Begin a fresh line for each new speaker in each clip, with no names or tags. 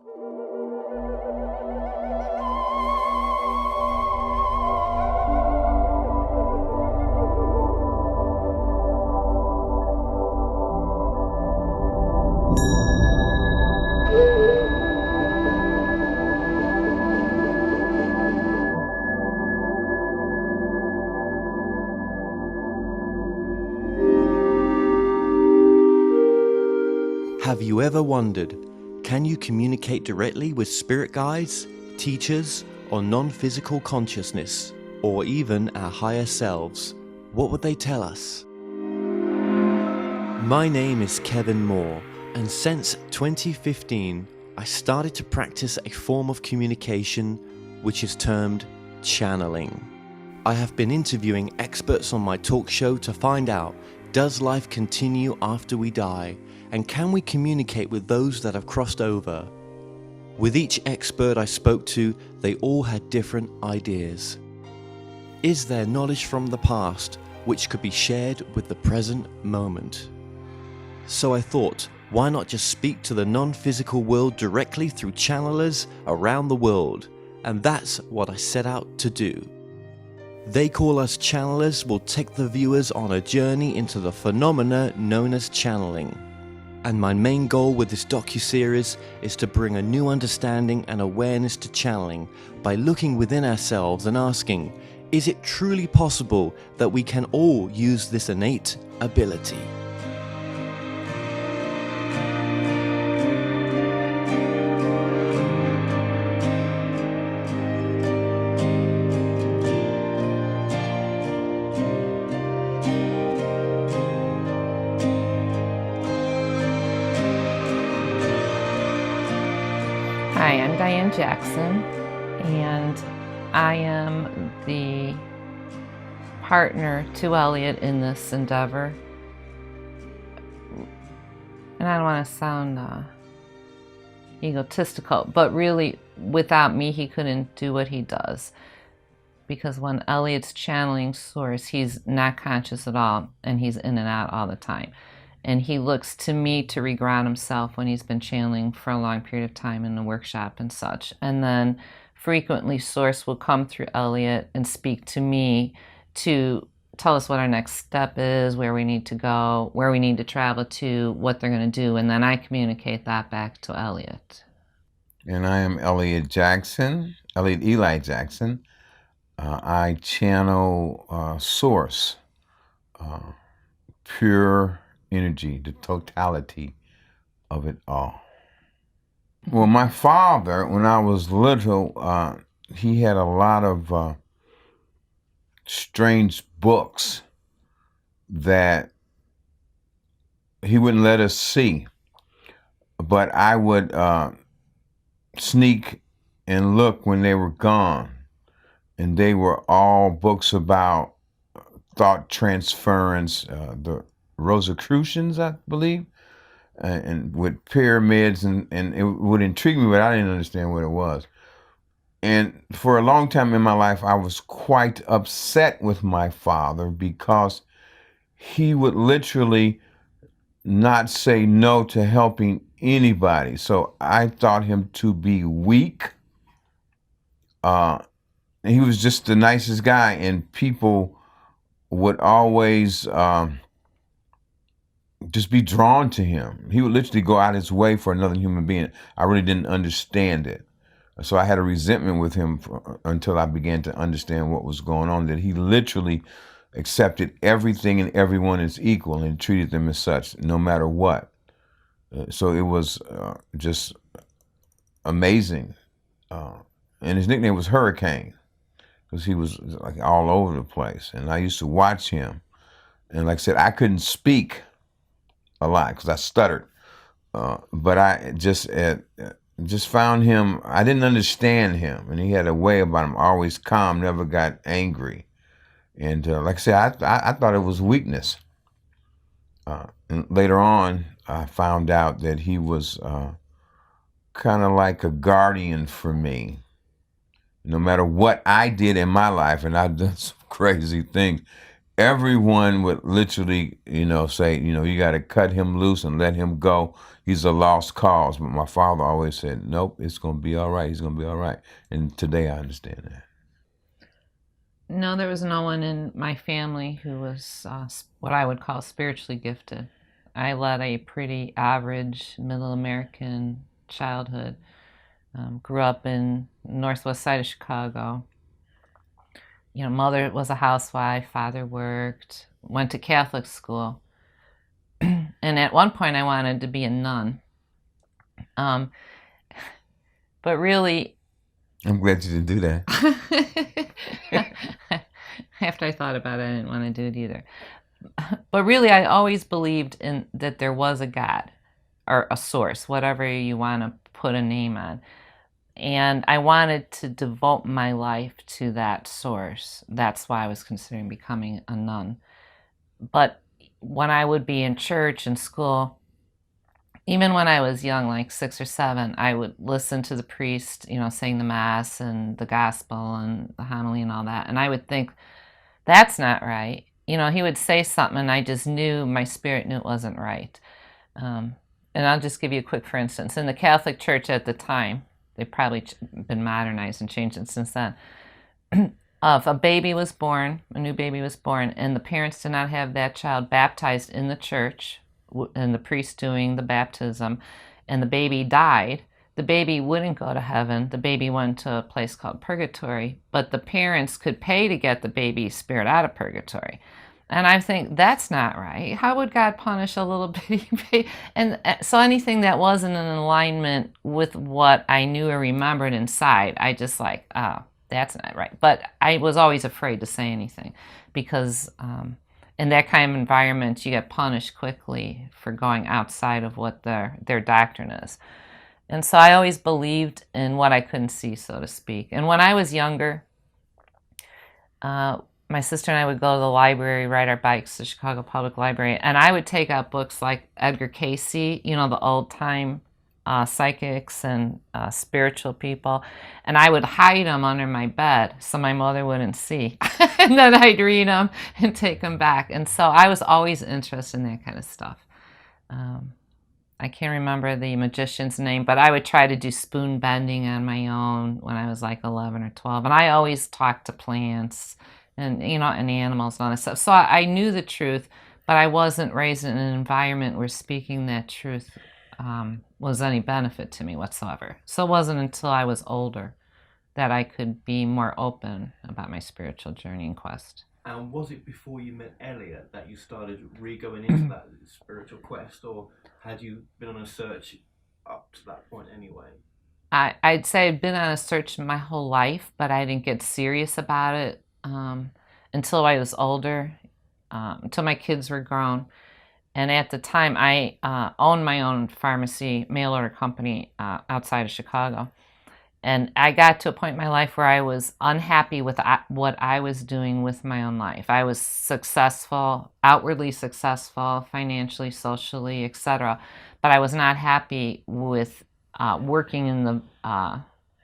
Have you ever wondered, can you communicate directly with spirit guides, teachers, or non-physical consciousness, or even our higher selves? What would they tell us? My name is Kevin Moore, and since 2015, I started to practice a form of communication which is termed channeling. I have been interviewing experts on my talk show to find out, does life continue after we die? And can we communicate with those that have crossed over? With each expert I spoke to, they all had different ideas. Is there knowledge from the past which could be shared with the present moment? So I thought, why not just speak to the non-physical world directly through channelers around the world? And that's what I set out to do. They Call Us Channelers will take the viewers on a journey into the phenomena known as channeling. And my main goal with this docuseries is to bring a new understanding and awareness to channeling by looking within ourselves and asking, is it truly possible that we can all use this innate ability?
Hi, I'm Diane Jackson, and I am the partner to Elliott in this endeavor. And I don't want to sound egotistical, but really, without me, he couldn't do what he does. Because when Elliott's channeling source, he's not conscious at all, and he's in and out all the time. And he looks to me to reground himself when he's been channeling for a long period of time in the workshop and such. And then frequently Source will come through Elliott and speak to me to tell us what our next step is, where we need to go, where we need to travel to, what they're going to do. And then I communicate that back to Elliott.
And I am Elliott Jackson, Elliott Eli Jackson. I channel Source, pure energy, the totality of it all. Well, my father, when I was little, he had a lot of strange books that he wouldn't let us see. But I would sneak and look when they were gone. And they were all books about thought transference, the Rosicrucians, I believe, and with pyramids, and it would intrigue me, but I didn't understand what it was. And for a long time in my life, I was quite upset with my father because he would literally not say no to helping anybody. So I thought him to be weak. He was just the nicest guy, and people would always just be drawn to him. He would literally go out his way for another human being. I really didn't understand it. So I had a resentment with him until I began to understand what was going on, that he literally accepted everything and everyone as equal and treated them as such, no matter what. So it was just amazing. And his nickname was Hurricane, because he was like all over the place. And I used to watch him. And like I said, I couldn't speak a lot because I stuttered. But I just found him, I didn't understand him. And he had a way about him, always calm, never got angry. And like I said, I thought it was weakness. And later on, I found out that he was kind of like a guardian for me. No matter what I did in my life, and I've done some crazy things, everyone would literally, say, you got to cut him loose and let him go. He's a lost cause. But my father always said, nope, it's going to be all right. He's going to be all right. And today I understand that.
No, there was no one in my family who was what I would call spiritually gifted. I led a pretty average middle American childhood. Grew up in northwest side of Chicago. Mother was a housewife, father worked, went to Catholic school. And at one point I wanted to be a nun. But really...
I'm glad you didn't do that.
After I thought about it, I didn't want to do it either. But really, I always believed in that there was a God or a source, whatever you want to put a name on. And I wanted to devote my life to that source. That's why I was considering becoming a nun. But when I would be in church and school, even when I was young, like 6 or 7, I would listen to the priest, saying the Mass and the Gospel and the homily and all that. And I would think, that's not right. He would say something and I just knew, my spirit knew it wasn't right. And I'll just give you a quick for instance. In the Catholic Church at the time, they've probably been modernized and changed it since then. If a baby was born, a new baby was born, and the parents did not have that child baptized in the church, and the priest doing the baptism, and the baby died, the baby wouldn't go to heaven. The baby went to a place called purgatory, but the parents could pay to get the baby's spirit out of purgatory. And I think that's not right. How would God punish a little bitty baby? And so anything that wasn't in alignment with what I knew or remembered inside, I just like, oh, that's not right. But I was always afraid to say anything because in that kind of environment, you get punished quickly for going outside of what their doctrine is. And so I always believed in what I couldn't see, so to speak. And when I was younger, my sister and I would go to the library, ride our bikes to Chicago Public Library, and I would take out books like Edgar Cayce, the old-time psychics and spiritual people, and I would hide them under my bed so my mother wouldn't see. And then I'd read them and take them back. And so I was always interested in that kind of stuff. I can't remember the magician's name, but I would try to do spoon bending on my own when I was like 11 or 12. And I always talked to plants and, and animals and all that stuff. So I knew the truth, but I wasn't raised in an environment where speaking that truth was any benefit to me whatsoever. So it wasn't until I was older that I could be more open about my spiritual journey and quest.
And was it before you met Elliott that you started going into that spiritual quest, or had you been on a search up to that point anyway?
I'd say I'd been on a search my whole life, but I didn't get serious about it until I was older, until my kids were grown. And at the time, I owned my own pharmacy, mail order company outside of Chicago. And I got to a point in my life where I was unhappy with what I was doing with my own life. I was successful, outwardly successful, financially, socially, etc. But I was not happy with working in the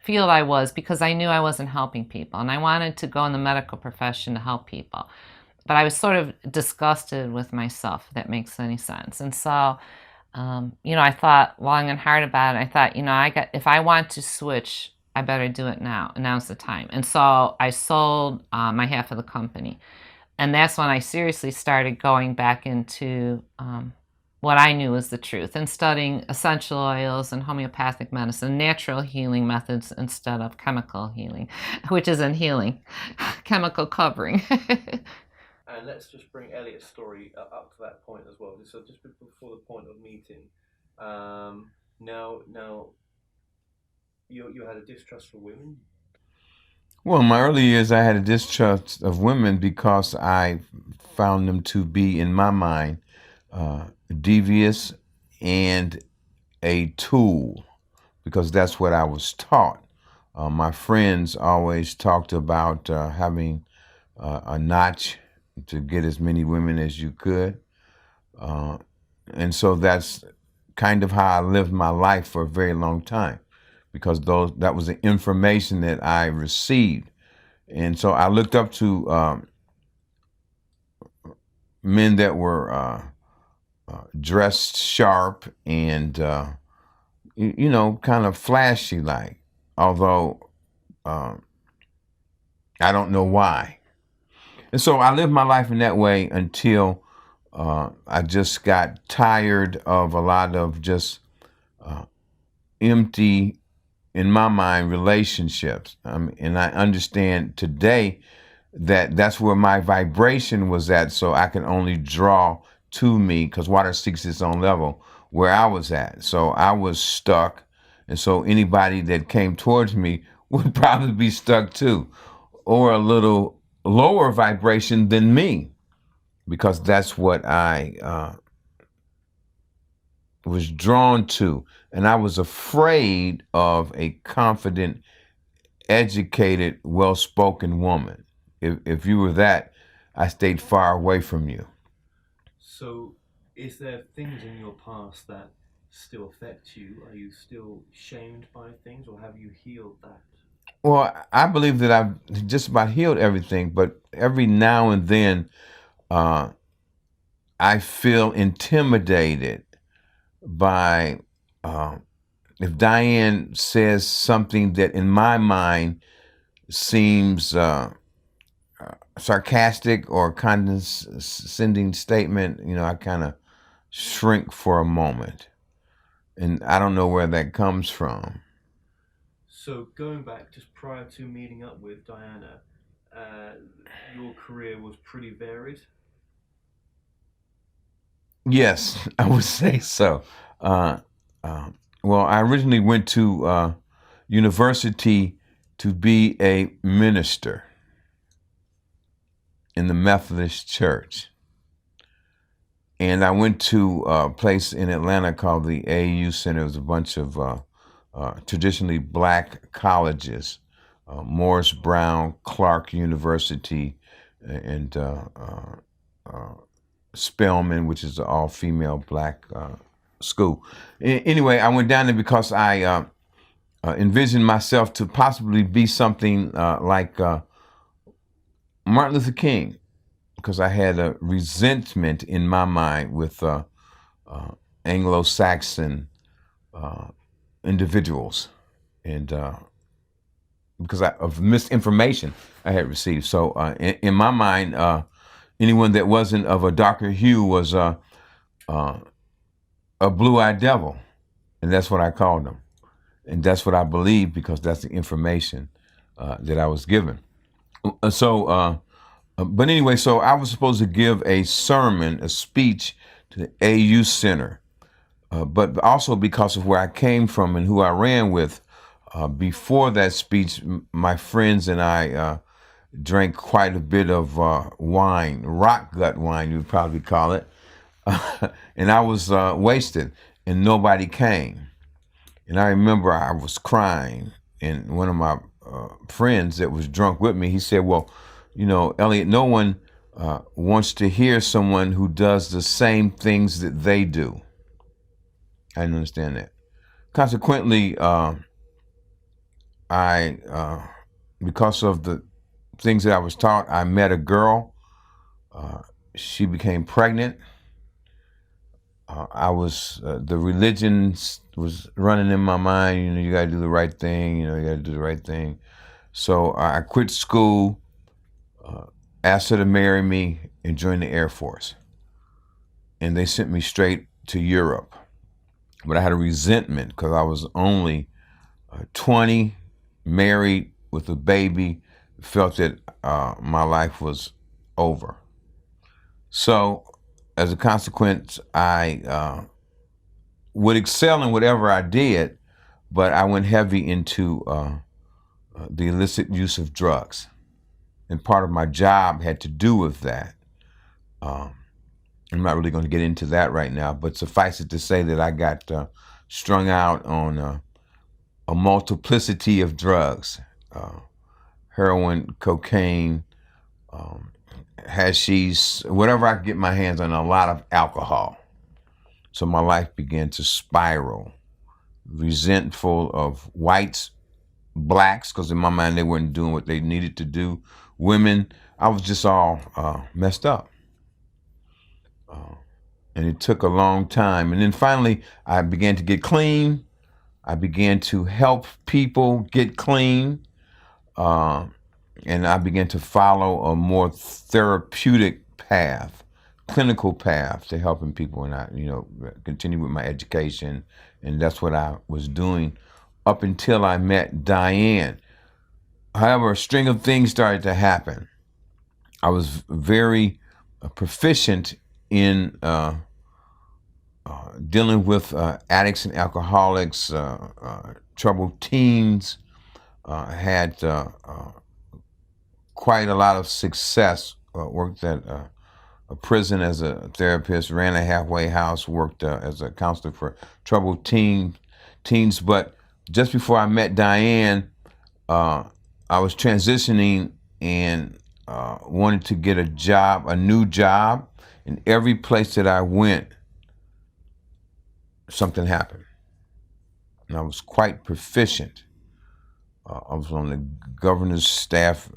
field I was because I knew I wasn't helping people. And I wanted to go in the medical profession to help people. But I was sort of disgusted with myself, if that makes any sense. And so I thought long and hard about it. I thought, if I want to switch, I better do it now. And now's the time. And so I sold my half of the company. And that's when I seriously started going back into what I knew was the truth and studying essential oils and homeopathic medicine, natural healing methods instead of chemical healing, which isn't healing, chemical covering.
And let's just bring Elliott's story up to that point as well. So just before the point of meeting, now you had a distrust for women?
Well, in my early years, I had a distrust of women because I found them to be, in my mind, devious and a tool, because that's what I was taught. My friends always talked about having a notch to get as many women as you could. And so that's kind of how I lived my life for a very long time, because that was the information that I received. And so I looked up to men that were dressed sharp and, kind of flashy like, although I don't know why. And so I lived my life in that way until I just got tired of a lot of just empty, in my mind, relationships. And I understand today that that's where my vibration was at, so I can only draw to me, because water seeks its own level, where I was at. So I was stuck, and so anybody that came towards me would probably be stuck too, or a little lower vibration than me, because that's what I was drawn to. And I was afraid of a confident, educated, well-spoken woman. If you were that, I stayed far away from you.
So, is there things in your past that still affect you? Are you still shamed by things, or have you healed that?
Well, I believe that I've just about healed everything, but every now and then I feel intimidated by if Diane says something that in my mind seems sarcastic or condescending statement, I kind of shrink for a moment. And I don't know where that comes from.
So going back just prior to meeting up with Diana, your career was pretty varied?
Yes, I would say so. Well, I originally went to university to be a minister in the Methodist Church. And I went to a place in Atlanta called the AU Center. It was a bunch of traditionally black colleges, Morris Brown, Clark University, and Spelman, which is an all-female black school. Anyway, I went down there because I envisioned myself to possibly be something like Martin Luther King, because I had a resentment in my mind with Anglo-Saxon individuals, and because of misinformation I had received. So in my mind, anyone that wasn't of a darker hue was a blue-eyed devil, and that's what I called them. And that's what I believe, because that's the information that I was given. But anyway, so I was supposed to give a sermon, a speech to the AU Center, but also because of where I came from and who I ran with. Before that speech, my friends and I drank quite a bit of wine, rock gut wine, you would probably call it. And I was wasted, and nobody came. And I remember I was crying, and one of my friends that was drunk with me, he said, well, Elliott, no one wants to hear someone who does the same things that they do. I didn't understand that. Consequently, because of the things that I was taught, I met a girl. She became pregnant. The religion was running in my mind. You got to do the right thing. You got to do the right thing. So I quit school, asked her to marry me, and join the Air Force. And they sent me straight to Europe. But I had a resentment because I was only 20, married with a baby, felt that my life was over. So as a consequence, I would excel in whatever I did, but I went heavy into the illicit use of drugs. And part of my job had to do with that. I'm not really going to get into that right now, but suffice it to say that I got strung out on a multiplicity of drugs, heroin, cocaine, hashish, whatever I could get my hands on, a lot of alcohol. So my life began to spiral, resentful of whites, blacks, because in my mind they weren't doing what they needed to do, women. I was just all messed up. And it took a long time. And then finally, I began to get clean. I began to help people get clean. And I began to follow a more therapeutic path, clinical path to helping people. And I, continue with my education. And that's what I was doing up until I met Diane. However, a string of things started to happen. I was very proficient in dealing with addicts and alcoholics, troubled teens. Had quite a lot of success. Worked at a prison as a therapist, ran a halfway house, worked as a counselor for troubled teens. But just before I met Diane, I was transitioning and wanted to get a new job. And every place that I went, something happened. And I was quite proficient. I was on the governor's staff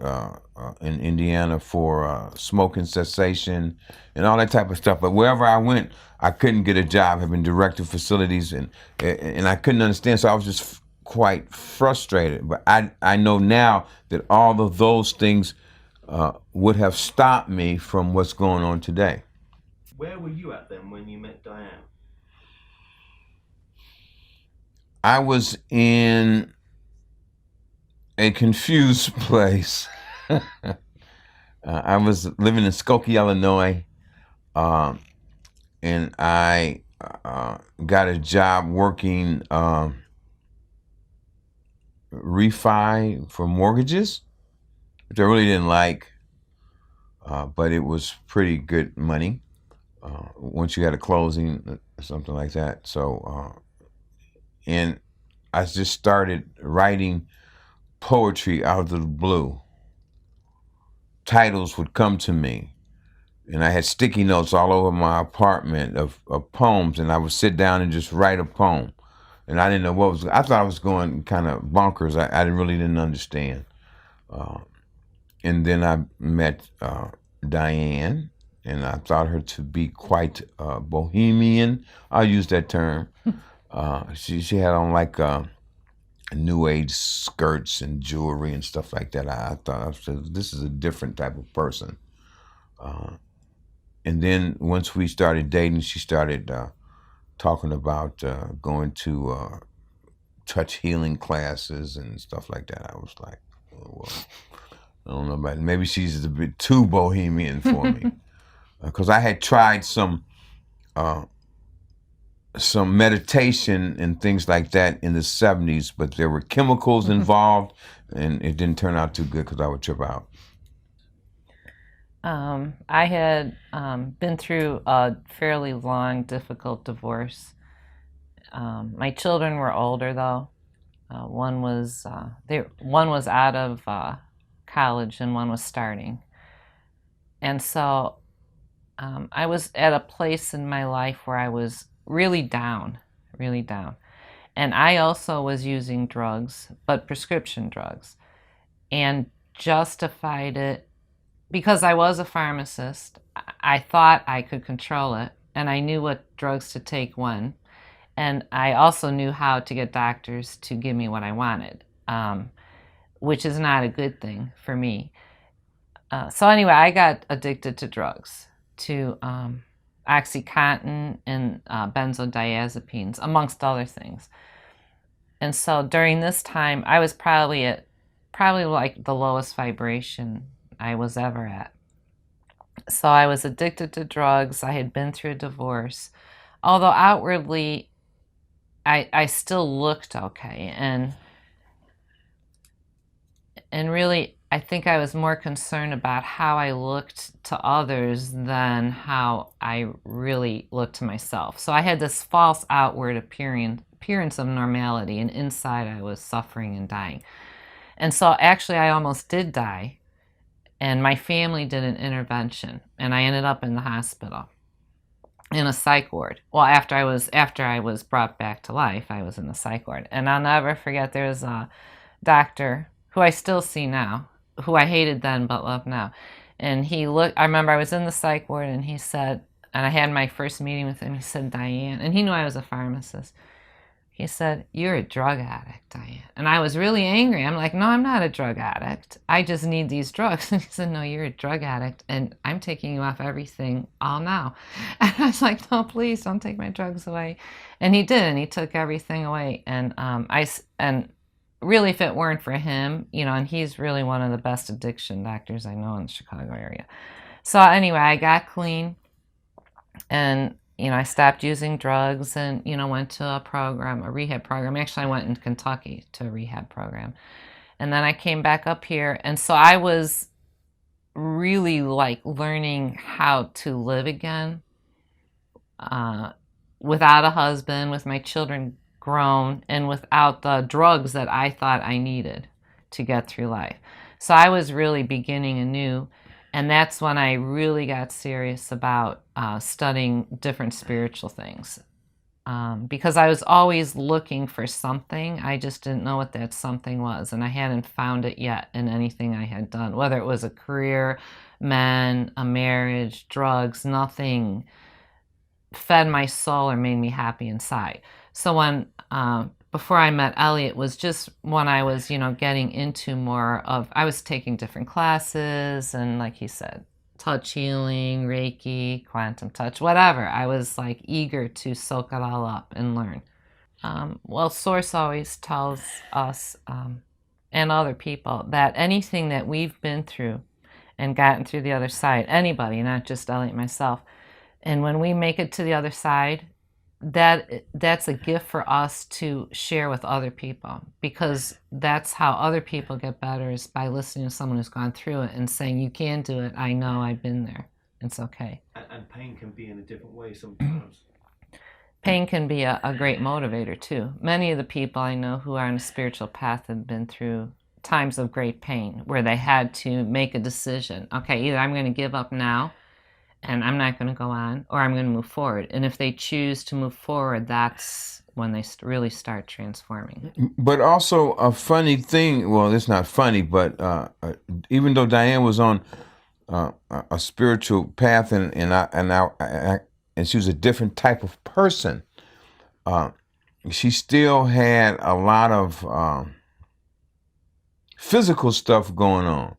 in Indiana for smoking cessation and all that type of stuff. But wherever I went, I couldn't get a job. I've been director of facilities, and I couldn't understand. So I was just quite frustrated. But I know now that all of those things would have stopped me from what's going on today.
Where were you at then when you met Diane?
I was in a confused place. I was living in Skokie, Illinois, and I got a job working refi for mortgages, which I really didn't like, but it was pretty good money once you had a closing or something like that. So, and I just started writing poetry out of the blue. Titles would come to me, and I had sticky notes all over my apartment of poems, and I would sit down and just write a poem. And I didn't know I thought I was going kind of bonkers. I really didn't understand. And then I met Diane, and I thought her to be quite bohemian. I'll use that term. She had on like New Age skirts and jewelry and stuff like that. I thought, this is a different type of person. And then once we started dating, she started talking about going to touch healing classes and stuff like that. I was like, oh, well, I don't know about it. Maybe she's a bit too bohemian for me. Because I had tried some meditation and things like that in the 70s, but there were chemicals involved, and it didn't turn out too good because I would trip out.
I had been through a fairly long, difficult divorce. My children were older, though. One was out of college, and one was starting. And so I was at a place in my life where I was really down. And I also was using drugs, but prescription drugs, and justified it because I was a pharmacist. I thought I could control it, and I knew what drugs to take when. And I also knew how to get doctors to give me what I wanted, which is not a good thing for me. So anyway, I got addicted to drugs, to OxyContin and benzodiazepines, amongst other things. And so during this time, I was probably like the lowest vibration I was ever at. So I was addicted to drugs. I had been through a divorce, although outwardly I still looked okay. And really, I think I was more concerned about how I looked to others than how I really looked to myself. So I had this false outward appearance of normality, and inside I was suffering and dying. And so actually I almost did die, and my family did an intervention, and I ended up in the hospital in a psych ward. Well, after I was brought back to life, I was in the psych ward. And I'll never forget, there's a doctor who I still see now, who I hated then but love now. And I remember I was in the psych ward, and he said, and I had my first meeting with him. He said, Diane, and he knew I was a pharmacist. He said, you're a drug addict, Diane. And I was really angry. I'm like, no, I'm not a drug addict. I just need these drugs. And he said, no, you're a drug addict, and I'm taking you off everything all now. And I was like, no, please don't take my drugs away. And he did, and he took everything away. And and really, if it weren't for him, and he's really one of the best addiction doctors I know in the Chicago area. So anyway, I got clean, and I stopped using drugs, and went to a rehab program. Actually, I went in Kentucky to a rehab program, and then I came back up here, and so I was really like learning how to live again, without a husband, with my children grown, and without the drugs that I thought I needed to get through life. So I was really beginning anew. And that's when I really got serious about studying different spiritual things. Because I was always looking for something. I just didn't know what that something was. And I hadn't found it yet in anything I had done. Whether it was a career, men, a marriage, drugs, nothing fed my soul or made me happy inside. So when before I met Elliott was just when I was, getting into more of, I was taking different classes, and like he said, touch healing, Reiki, quantum touch, whatever. I was like eager to soak it all up and learn. Well, Source always tells us and other people that anything that we've been through and gotten through the other side, anybody, not just Elliott and myself, and when we make it to the other side, that's a gift for us to share with other people, because that's how other people get better, is by listening to someone who's gone through it and saying, you can do it, I know, I've been there, it's okay.
And pain can be in a different way sometimes.
Pain can be a great motivator too. Many of the people I know who are on a spiritual path have been through times of great pain where they had to make a decision. Okay, either I'm going to give up now and I'm not going to go on, or I'm going to move forward. And if they choose to move forward, that's when they really start transforming.
But also a funny thing, well, it's not funny, but even though Diane was on a spiritual path, and she was a different type of person, she still had a lot of physical stuff going on.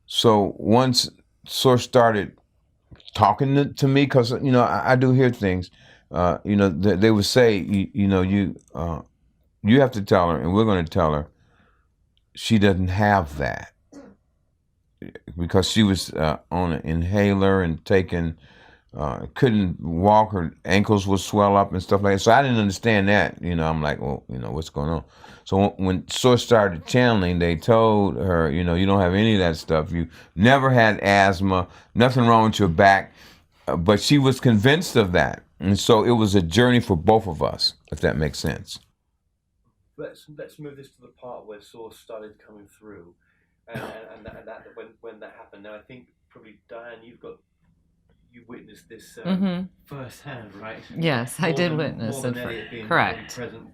So once Source started talking to me, because I do hear things, they would say, you have to tell her, and we're going to tell her she doesn't have that, because she was on an inhaler and taking, couldn't walk, her ankles would swell up and stuff like that. So I didn't understand that. I'm like, well, what's going on? So when Source started channeling, they told her, you don't have any of that stuff. You never had asthma, nothing wrong with your back. But she was convinced of that. And so it was a journey for both of us, if that makes sense.
Let's move this to the part where Source started coming through, and that when that happened. Now I think probably Diane, you witnessed this firsthand, right?
Yes, I did witness it. Correct.
Present.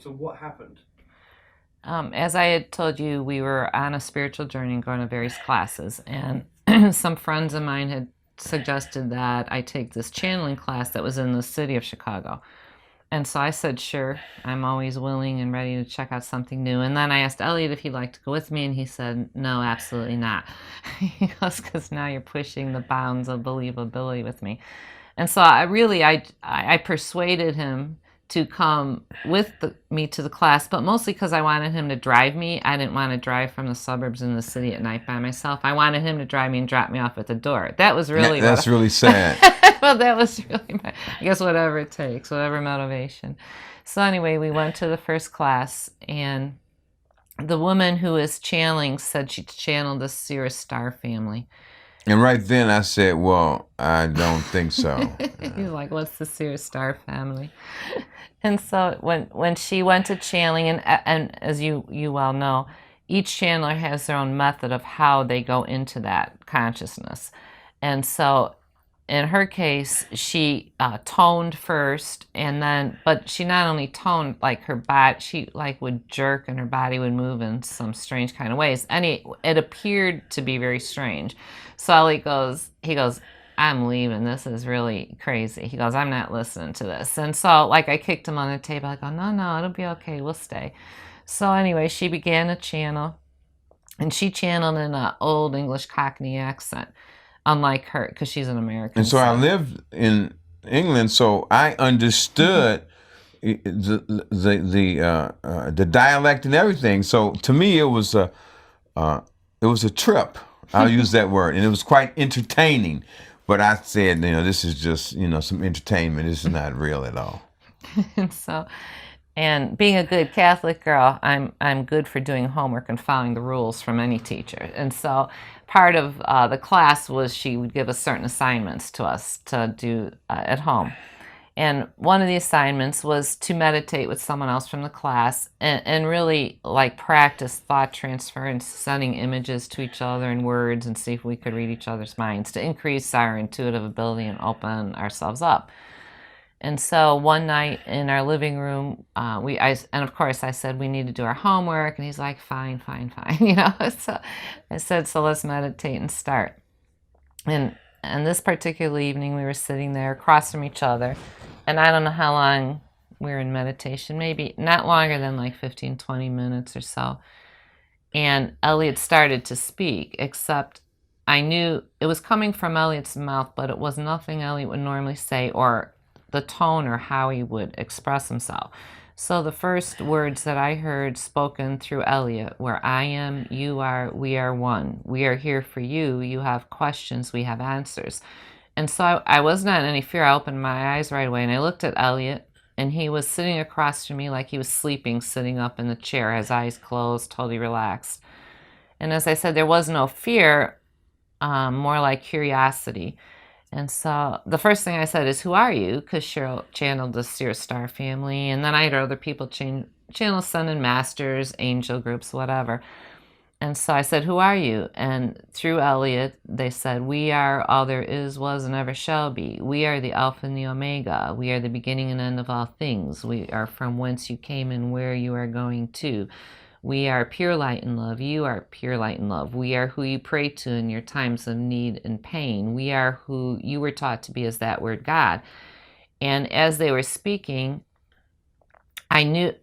So what happened?
As I had told you, we were on a spiritual journey and going to various classes, and some friends of mine had suggested that I take this channeling class that was in the city of Chicago. And so I said, sure, I'm always willing and ready to check out something new. And then I asked Elliott if he'd like to go with me, and he said, no, absolutely not. He goes, because now you're pushing the bounds of believability with me. And so I persuaded him to come with me to the class, but mostly because I wanted him to drive me. I didn't want to drive from the suburbs in the city at night by myself. I wanted him to drive me and drop me off at the door. That was really
that's really sad.
Well, that was really I guess whatever it takes, whatever motivation. So anyway, we went to the first class, and the woman who was channeling said she channeled the Sirius Star family.
And right then I said, well, I don't think so.
He's like, what's the Sirius Star family? And so when she went to channeling, and as you well know, each channeler has their own method of how they go into that consciousness. And so in her case, she toned first, and then, but she not only toned, like her body, she like would jerk and her body would move in some strange kind of ways. And it appeared to be very strange. So Elliott he goes, I'm leaving. This is really crazy. He goes, I'm not listening to this. And so, like, I kicked him on the table. I go, no, it'll be okay. We'll stay. So anyway, she began to channel, and she channeled in an old English Cockney accent, unlike her, because she's an American.
And so I lived in England, so I understood the dialect and everything. So to me, it was a trip. I'll use that word, and it was quite entertaining. But I said, this is just some entertainment. This is not real at all.
And being a good Catholic girl, I'm good for doing homework and following the rules from any teacher. And so part of the class was she would give us certain assignments to us to do at home. And one of the assignments was to meditate with someone else from the class and really like practice thought transfer and sending images to each other in words and see if we could read each other's minds to increase our intuitive ability and open ourselves up. And so one night in our living room, and of course I said we need to do our homework, and he's like, fine. So I said, so let's meditate and start. And this particular evening, we were sitting there across from each other, and I don't know how long we were in meditation, maybe not longer than like 15, 20 minutes or so. And Elliott started to speak, except I knew it was coming from Elliott's mouth, but it was nothing Elliott would normally say, or the tone or how he would express himself. So the first words that I heard spoken through Elliott were, I am, you are, we are one. We are here for you. You have questions, we have answers. And so I was not in any fear. I opened my eyes right away, and I looked at Elliott, and he was sitting across from me like he was sleeping, sitting up in the chair, his eyes closed, totally relaxed. And as I said, there was no fear, more like curiosity. And so the first thing I said is, who are you? Because Cheryl channeled the Seer Star family. And then I had other people channel Sun and Masters, angel groups, whatever. And so I said, who are you? And through Elliott, they said, we are all there is, was, and ever shall be. We are the Alpha and the Omega. We are the beginning and end of all things. We are from whence you came and where you are going to. We are pure light and love. You are pure light and love. We are who you pray to in your times of need and pain. We are who you were taught to be as that word God. And as they were speaking, I knew,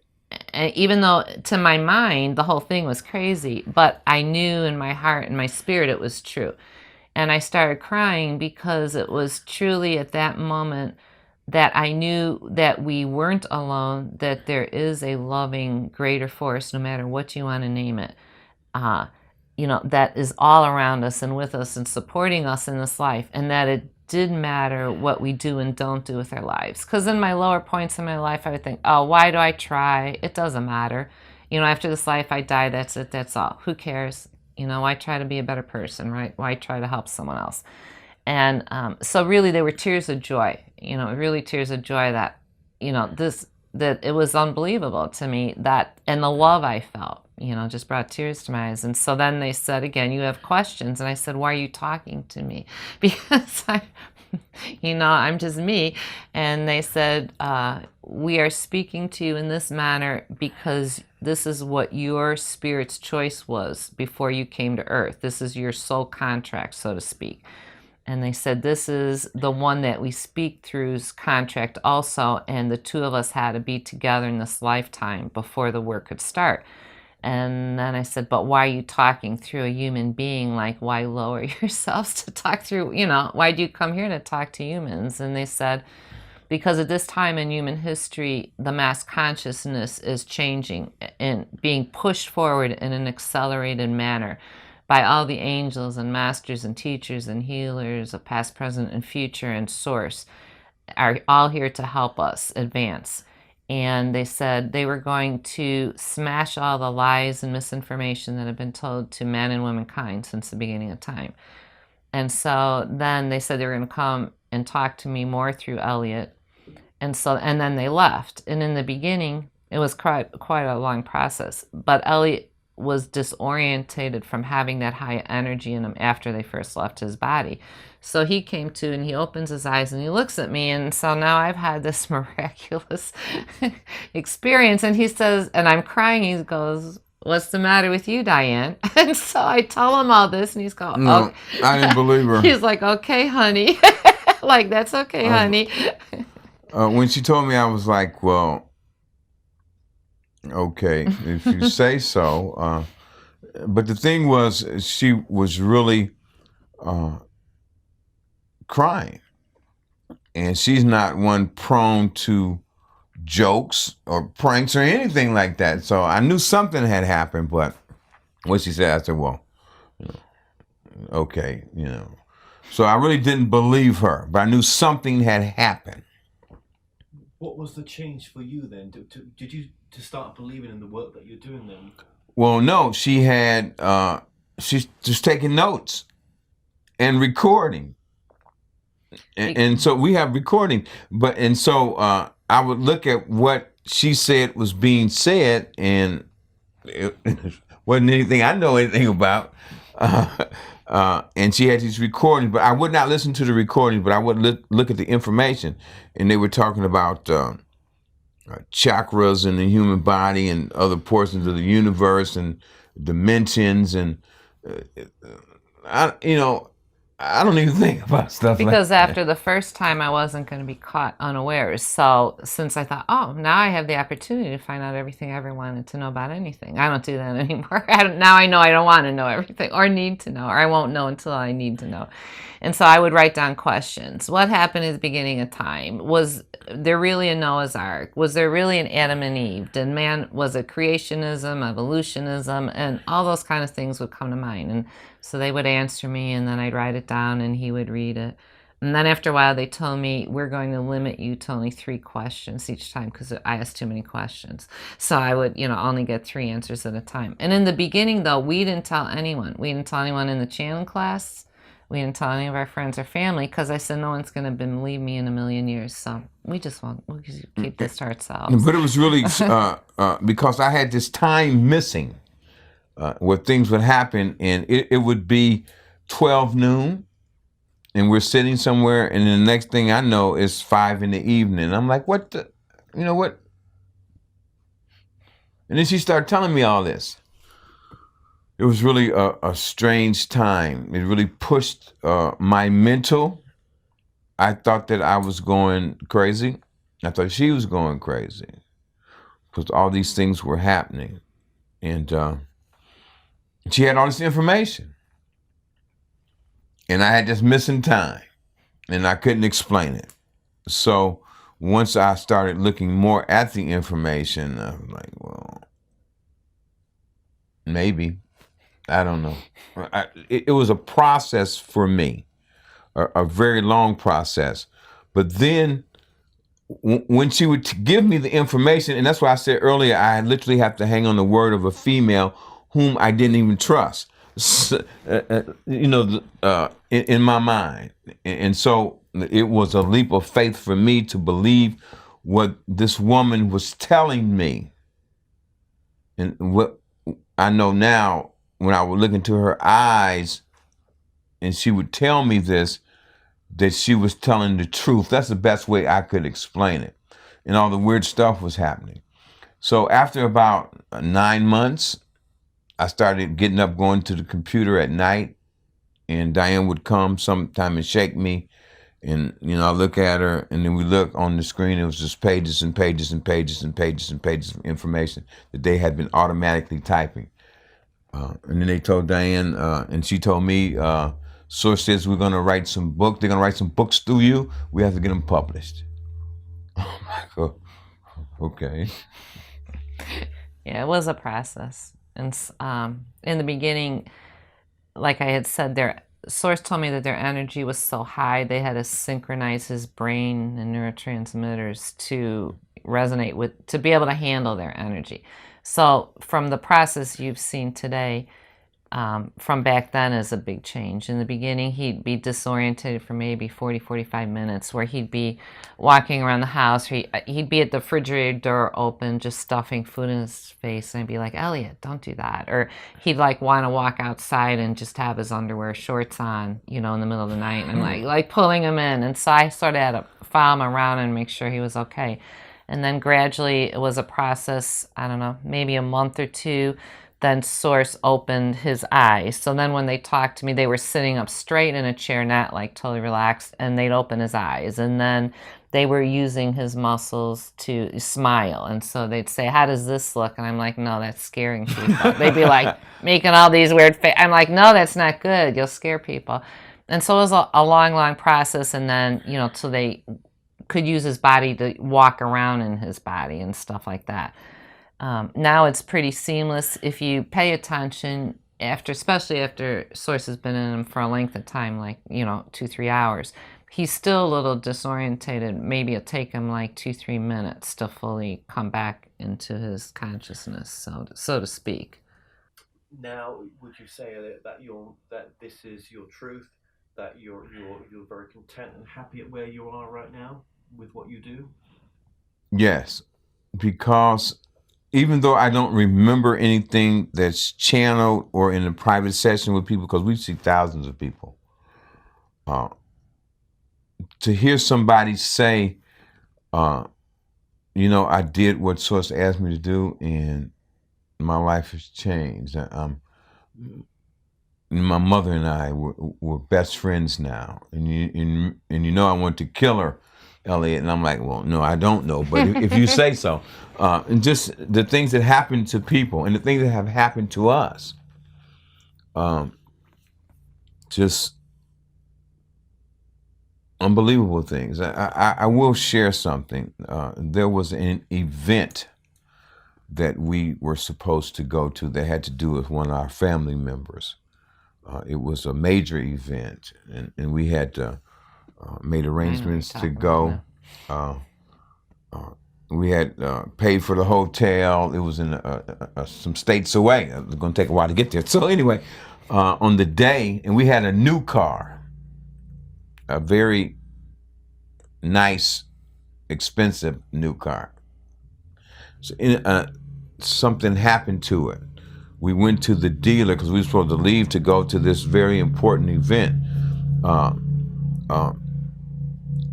even though to my mind the whole thing was crazy, but I knew in my heart and my spirit it was true. And I started crying because it was truly at that moment that I knew that we weren't alone, that there is a loving greater force, no matter what you want to name it, that is all around us and with us and supporting us in this life, and that it didn't matter what we do and don't do with our lives. Because in my lower points in my life, I would think, oh, why do I try? It doesn't matter. After this life I die, that's it, that's all. Who cares? Why try to be a better person, right? Why try to help someone else? And so really there were tears of joy, really tears of joy that, that it was unbelievable to me, that, and the love I felt, just brought tears to my eyes. And so then they said, again, you have questions. And I said, why are you talking to me? Because I'm just me. And they said, we are speaking to you in this manner because this is what your spirit's choice was before you came to earth. This is your soul contract, so to speak. And they said, this is the one that we speak through's contract also, and the two of us had to be together in this lifetime before the work could start. And then I said, but why are you talking through a human being? Like, why lower yourselves to talk through, why do you come here to talk to humans? And they said, because at this time in human history, the mass consciousness is changing and being pushed forward in an accelerated manner by all the angels and masters and teachers and healers of past, present, and future and source are all here to help us advance. And they said they were going to smash all the lies and misinformation that have been told to man and womankind since the beginning of time. And so then they said they were going to come and talk to me more through Elliott. And then they left. And in the beginning, it was quite a long process. But Elliott was disorientated from having that high energy in him after they first left his body. So he came to, and he opens his eyes and he looks at me. And so now I've had this miraculous experience. And he says, and I'm crying, he goes, what's the matter with you, Diane? And so I tell him all this, and he's going,
No, I didn't believe her.
He's like, okay, honey. Like, that's okay, honey.
When she told me, I was like, well, okay, if you say so. But the thing was, she was really crying. And she's not one prone to jokes or pranks or anything like that. So I knew something had happened, but when she said, I said, well, okay, So I really didn't believe her, but I knew something had happened.
What was the change for you then? Did you to start believing in the work that you're doing then?
Well, no, she's just taking notes and recording. And so we have recording, and so I would look at what she said was being said, and it wasn't anything I know anything about. And she had these recordings, but I would not listen to the recordings, but I would look at the information, and they were talking about chakras in the human body and other portions of the universe and dimensions, and I don't even think about stuff
because
like
after the first time I wasn't going to be caught unawares. So since I thought, oh, now I have the opportunity to find out everything I ever wanted to know about anything. I don't do that anymore. Now I know I don't want to know everything or need to know, or I won't know until I need to know. And so I would write down questions. What happened at the beginning of time? Was there really a Noah's Ark? Was there really an Adam and Eve? Did man, was it creationism, evolutionism? And all those kind of things would come to mind. And so they would answer me, and then I'd write it down, and he would read it. And then after a while, they told me, we're going to limit you to only 3 questions each time because I asked too many questions. So I would, only get 3 answers at a time. And in the beginning, though, we didn't tell anyone. We didn't tell anyone in the channeling class. We didn't tell any of our friends or family because I said no one's going to believe me in a million years. So we'll keep this to ourselves.
But it was really because I had this time missing where things would happen, and it would be 12 noon, and we're sitting somewhere, and then the next thing I know is 5 in the evening. I'm like, what the, what? And then she started telling me all this. It was really a strange time. It really pushed my mental. I thought that I was going crazy. I thought she was going crazy because all these things were happening. And she had all this information. And I had this missing time. And I couldn't explain it. So once I started looking more at the information, I was like, well, maybe. I don't know. It was a process for me, a very long process. But then when she would give me the information, and that's why I said earlier, I literally have to hang on the word of a female whom I didn't even trust, in my mind. And so it was a leap of faith for me to believe what this woman was telling me. And what I know now, when I would look into her eyes and she would tell me this, that she was telling the truth. That's the best way I could explain it. And all the weird stuff was happening. So after about 9 months, I started getting up, going to the computer at night, and Diane would come sometime and shake me. And, I look at her, and then we look on the screen. It was just pages and pages and pages and pages and pages of information that they had been automatically typing. And then they told Diane, and she told me, Source says we're going to write some books. They're going to write some books through you. We have to get them published. Oh, my God. Okay.
Yeah, it was a process. And in the beginning, like I had said, their Source told me that their energy was so high, they had to synchronize his brain and neurotransmitters to resonate with, to be able to handle their energy. So from the process you've seen today, from back then is a big change. In the beginning, he'd be disoriented for maybe 40, 45 minutes, where he'd be walking around the house. He'd be at the refrigerator door open, just stuffing food in his face, and I'd be like, Elliott, don't do that. Or he'd want to walk outside and just have his underwear shorts on, in the middle of the night. And I'm like pulling him in. And so I sort of had to follow him around and make sure he was okay. And then gradually it was a process, I don't know, maybe a month or two, then Source opened his eyes. So then when they talked to me, they were sitting up straight in a chair, not like totally relaxed, and they'd open his eyes. And then they were using his muscles to smile. And so they'd say, how does this look? And I'm like, no, that's scaring people. They'd be like making all these weird faces. I'm like, no, that's not good. You'll scare people. And so it was a long, long process. And then, you know, till they could use his body to walk around in his body and stuff like that. Now it's pretty seamless if you pay attention especially after Source has been in him for a length of time, like, you know, 2-3 hours. He's still a little disorientated. Maybe it'll take him like 2-3 minutes to fully come back into his consciousness, so to speak.
Now, would you say that this is your truth, that you're very content and happy at where you are right now with what you do?
Yes, because even though I don't remember anything that's channeled or in a private session with people, because we see thousands of people, to hear somebody say, you know, I did what Source asked me to do and my life has changed. My mother and I we're best friends now, and you know I want to kill her, Elliott, and I'm like, well, no, I don't know, but if you say so. And just the things that happen to people and the things that have happened to us, just unbelievable things. I will share something. There was an event that we were supposed to go to that had to do with one of our family members. It was a major event, and we had made arrangements to go. We had paid for the hotel. It was in some states away. It was going to take a while to get there. So anyway, on the day, and we had a new car, a very nice, expensive new car. So something happened to it. We went to the dealer because we were supposed to leave to go to this very important event.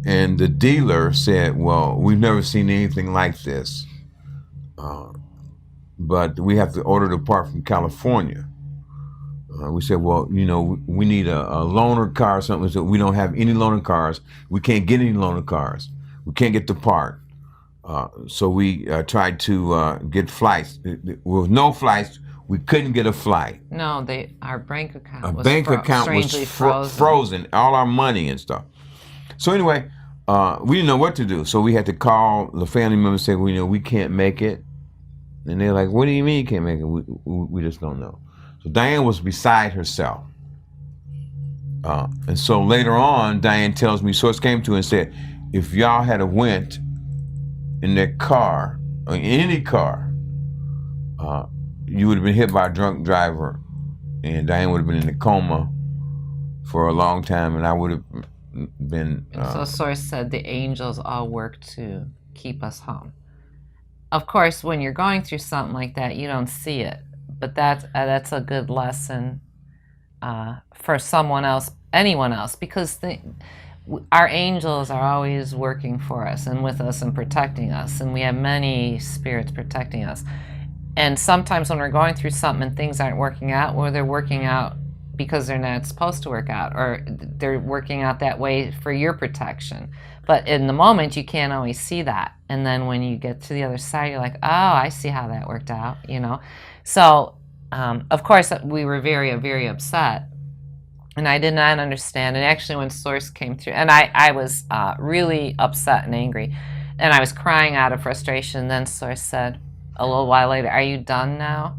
And the dealer said, well, we've never seen anything like this, but we have to order the part from California. We said, well, you know, we need a loaner car or something. So we don't have any loaner cars. We can't get any loaner cars. We can't get the part. So we tried to get flights. With no flights, we couldn't get a flight.
No, our bank account was
frozen. All our money and stuff. So anyway, we didn't know what to do. So we had to call the family members and say, well, you know, we can't make it. And they're like, what do you mean you can't make it? We just don't know. So Diane was beside herself. And so later on, Diane tells me, Source came to her and said, if y'all had went in that car, or in any car, you would have been hit by a drunk driver, and Diane would have been in a coma for a long time, and I would have been...
So Source said the angels all work to keep us home. Of course, when you're going through something like that, you don't see it, but that's a good lesson for someone else, anyone else, because our angels are always working for us and with us and protecting us, and we have many spirits protecting us. And sometimes when we're going through something and things aren't working out, or they're working out because they're not supposed to work out, or they're working out that way for your protection. But in the moment, you can't always see that. And then when you get to the other side, you're like, oh, I see how that worked out, you know. So, of course, we were very, very upset. And I did not understand. And actually, when Source came through, and I was really upset and angry, and I was crying out of frustration. Then Source said, a little while later, are you done now?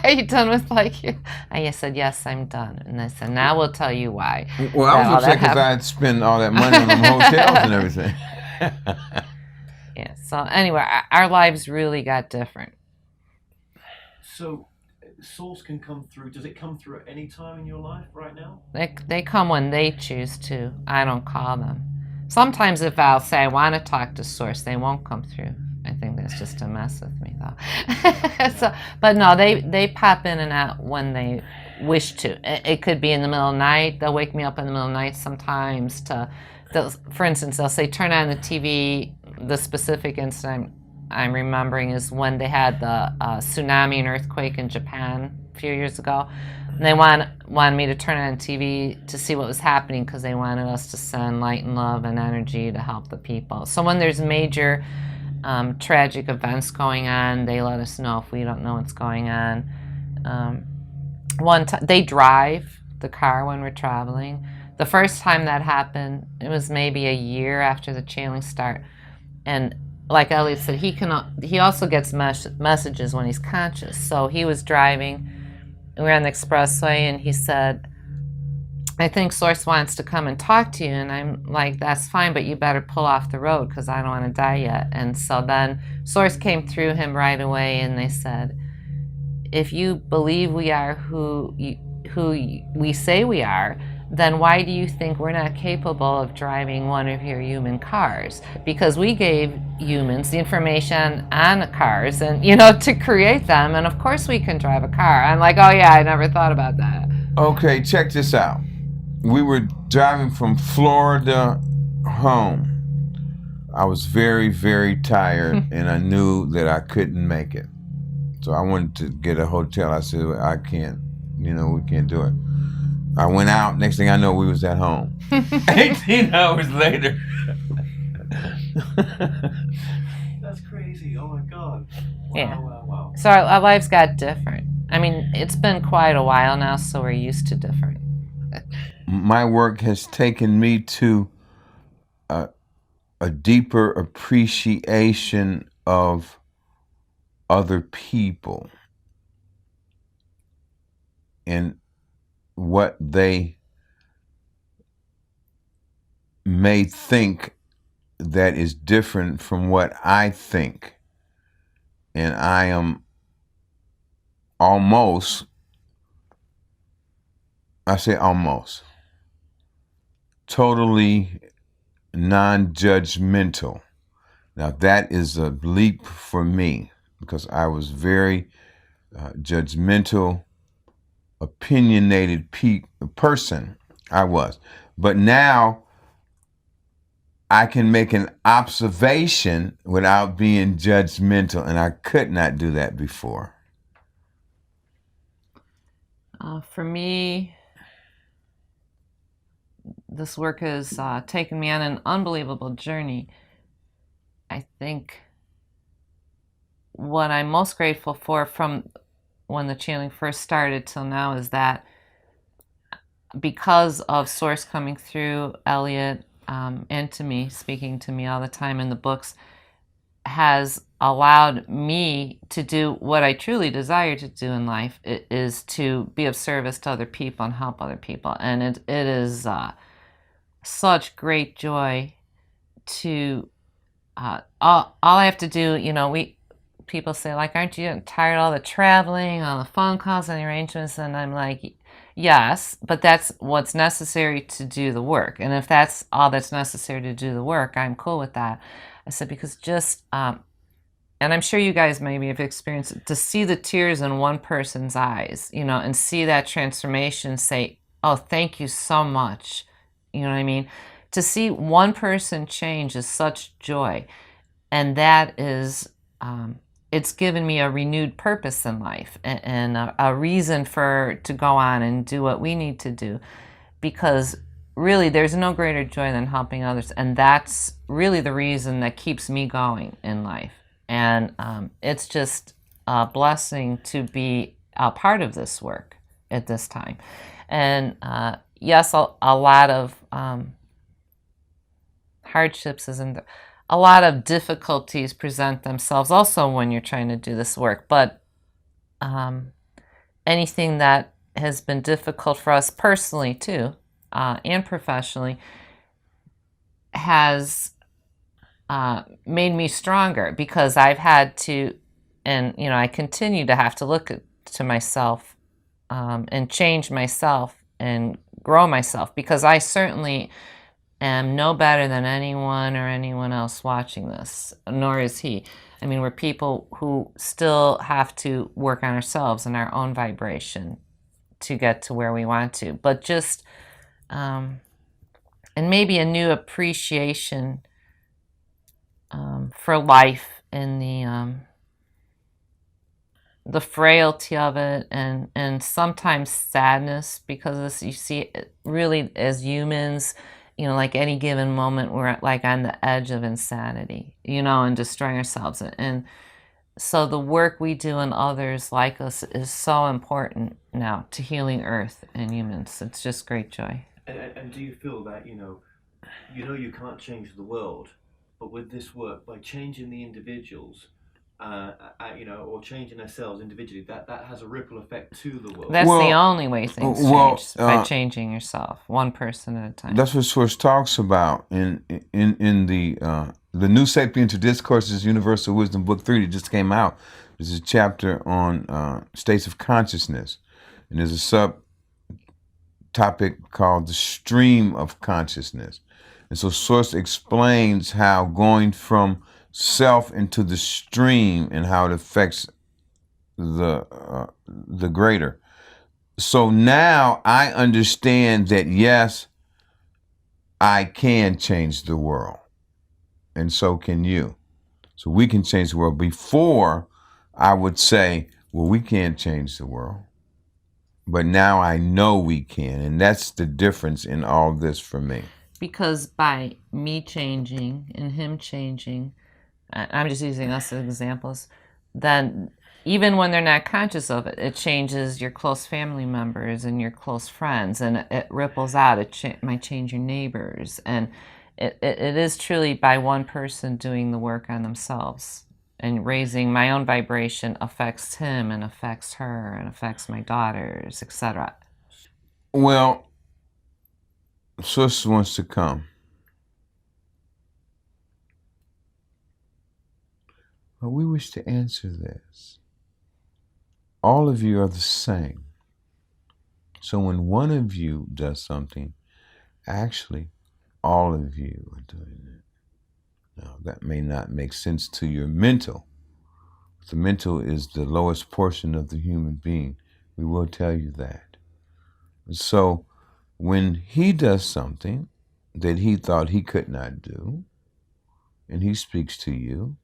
Are you done with you? I said, yes, I'm done. And I said, now we'll tell you why.
Well, I was upset because I had spent all that money on them hotels and everything.
Yeah, so anyway, our lives really got different.
So Source can come through. Does it come through at any time in your life right now?
They come when they choose to. I don't call them. Sometimes if I'll say I want to talk to Source, they won't come through. I think that's just to mess with me, though. But no, they pop in and out when they wish to. It could be in the middle of the night. They'll wake me up in the middle of the night sometimes. For instance, they'll say, turn on the TV, the specific instant I'm remembering is when they had the tsunami and earthquake in Japan a few years ago. And they wanted me to turn on TV to see what was happening because they wanted us to send light and love and energy to help the people. So when there's major tragic events going on, they let us know if we don't know what's going on. One time, they drive the car when we're traveling. The first time that happened, it was maybe a year after the channeling start. And like Elliott said, he also gets messages when he's conscious. So he was driving, we were on the expressway, and he said, I think Source wants to come and talk to you. And I'm like, that's fine, but you better pull off the road because I don't want to die yet. And so then Source came through him right away, and they said, if you believe we are who we say we are, then why do you think we're not capable of driving one of your human cars? Because we gave humans the information on the cars and, to create them. And of course we can drive a car. I'm like, oh yeah, I never thought about that.
Okay, check this out. We were driving from Florida home. I was very, very tired and I knew that I couldn't make it. So I wanted to get a hotel. I said, I can't, we can't do it. I went out. Next thing I know, we was at home. 18 hours later.
That's crazy. Oh my God. Wow,
yeah.
Wow.
So our lives got different. I mean, it's been quite a while now, so we're used to different.
My work has taken me to a deeper appreciation of other people and what they may think that is different from what I think. And I am almost, I say almost, totally non-judgmental. Now that is a leap for me because I was very judgmental, opinionated person. I was. But now I can make an observation without being judgmental, and I could not do that before.
For me, this work has taken me on an unbelievable journey. I think what I'm most grateful for from when the channeling first started till now is that because of Source coming through Elliott and to me, speaking to me all the time in the books, has allowed me to do what I truly desire to do in life. It is to be of service to other people and help other people. And it is such great joy to, all I have to do, people say, like, aren't you getting tired of all the traveling, all the phone calls and the arrangements? And I'm like, yes, but that's what's necessary to do the work. And if that's all that's necessary to do the work, I'm cool with that. I said, because just, and I'm sure you guys maybe have experienced it, to see the tears in one person's eyes, and see that transformation, say, oh, thank you so much. You know what I mean? To see one person change is such joy. And that is, it's given me a renewed purpose in life and a reason to go on and do what we need to do, because really there's no greater joy than helping others, and that's really the reason that keeps me going in life. And it's just a blessing to be a part of this work at this time. And yes, a lot of hardships isn't. A lot of difficulties present themselves also when you're trying to do this work, but anything that has been difficult for us personally too, and professionally, has made me stronger, because I've had to, and I continue to have to look to myself and change myself and grow myself, because I certainly am no better than anyone or anyone else watching this, nor is he. I mean, we're people who still have to work on ourselves and our own vibration to get to where we want to. But just, and maybe a new appreciation for life in the frailty of it, and sometimes sadness, because this, you see it really as humans, like any given moment we're like on the edge of insanity, and destroying ourselves. And so the work we do in others like us is so important now to healing Earth and humans. It's just great joy.
And do you feel that, you can't change the world, but with this work, by changing the individuals, or changing ourselves individually, that has a ripple effect to the world?
That's the
Well,
only way things change, by changing yourself, one person at a time.
That's what Source talks about in the new Sapiential Discourses Universal Wisdom, Book 3 that just came out. There's a chapter on states of consciousness, and there's a subtopic called the stream of consciousness. And so Source explains how going from self into the stream and how it affects the greater. So now I understand that, yes, I can change the world, and so can you. So we can change the world. Before, I would say, well, we can't change the world. But now I know we can, and that's the difference in all this for me.
Because by me changing and him changing, I'm just using us as examples, then even when they're not conscious of it, it changes your close family members and your close friends, and it ripples out. It might change your neighbors, and it is truly by one person doing the work on themselves and raising my own vibration affects him and affects her and affects my daughters, etc.
Well, Source wants to come. But we wish to answer this. All of you are the same. So when one of you does something, actually, all of you are doing it. Now, that may not make sense to your mental. The mental is the lowest portion of the human being. We will tell you that. So when he does something that he thought he could not do, and he speaks to you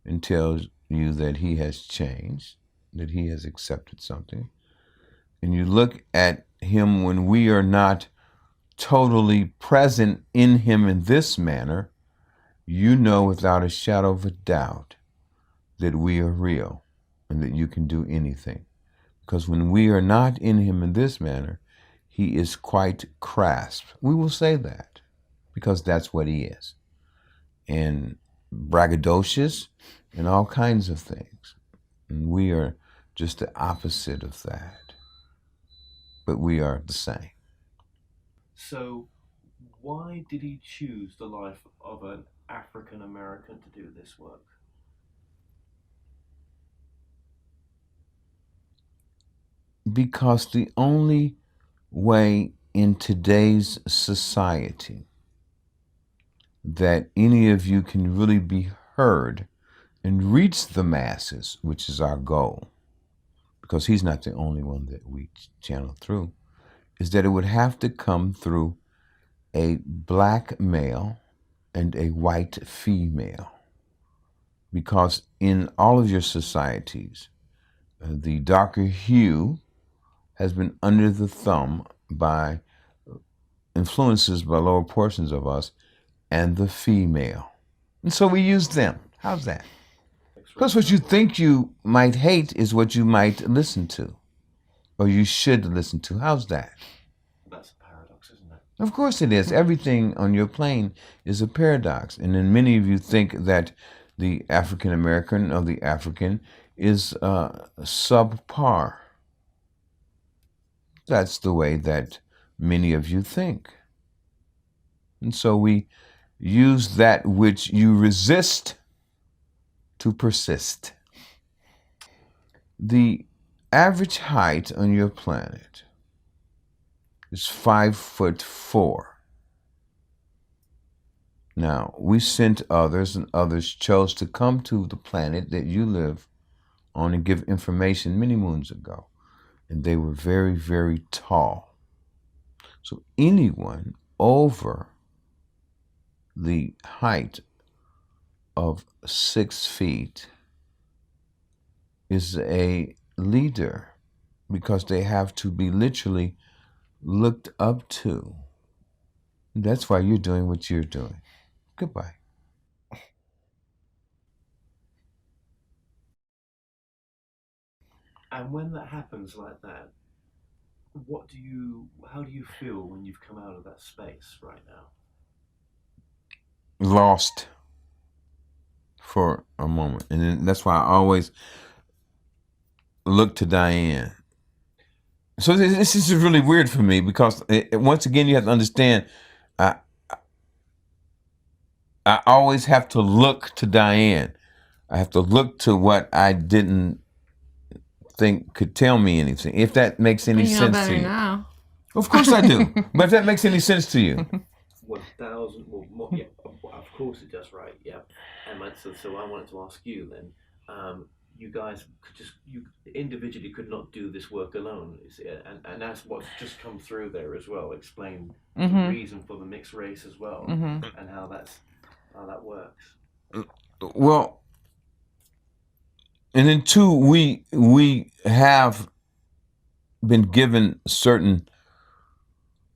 and tells you that he has changed, that he has accepted something, and you look at him when we are not totally present in him in this manner, you know without a shadow of a doubt that we are real and that you can do anything. Because when we are not in him in this manner, he is quite crass. We will say that because that's what he is. And braggadocious and all kinds of things. And we are just the opposite of that. But we are the same.
So why did he choose the life of an African American to do this work?
Because the only way in today's society that any of you can really be heard and reach the masses, which is our goal, because he's not the only one that we channel through, is that it would have to come through a black male and a white female. Because in all of your societies, the darker hue has been under the thumb by influences by lower portions of us and the female. And so we use them. How's that? Because what you think you might hate is what you might listen to, or you should listen to. How's that?
That's a paradox, isn't it?
Of course it is. Everything on your plane is a paradox. And then many of you think that the African American or the African is subpar. That's the way that many of you think. And so we use that which you resist to persist. The average height on your planet is 5'4". Now, we sent others, and others chose to come to the planet that you live on and give information many moons ago. And they were very, very tall. So anyone over the height of 6 feet is a leader, because they have to be literally looked up to. That's why you're doing what you're doing. Goodbye.
And when that happens like that, how do you feel when you've come out of that space right now?
Lost for a moment. And then that's why I always look to Diane. So this is really weird for me, because once again, you have to understand, I always have to look to Diane. I have to look to what I didn't think could tell me anything, if that makes any sense to you.
Now.
Of course I do. But if that makes any sense to you.
1,000, well, more, yeah, of course it does, right? Yeah. And so I wanted to ask you then, you guys you individually could not do this work alone, and that's what's just come through there as well. Explain the reason for the mixed race as well, and how that works.
Well, and then 2, we have been given certain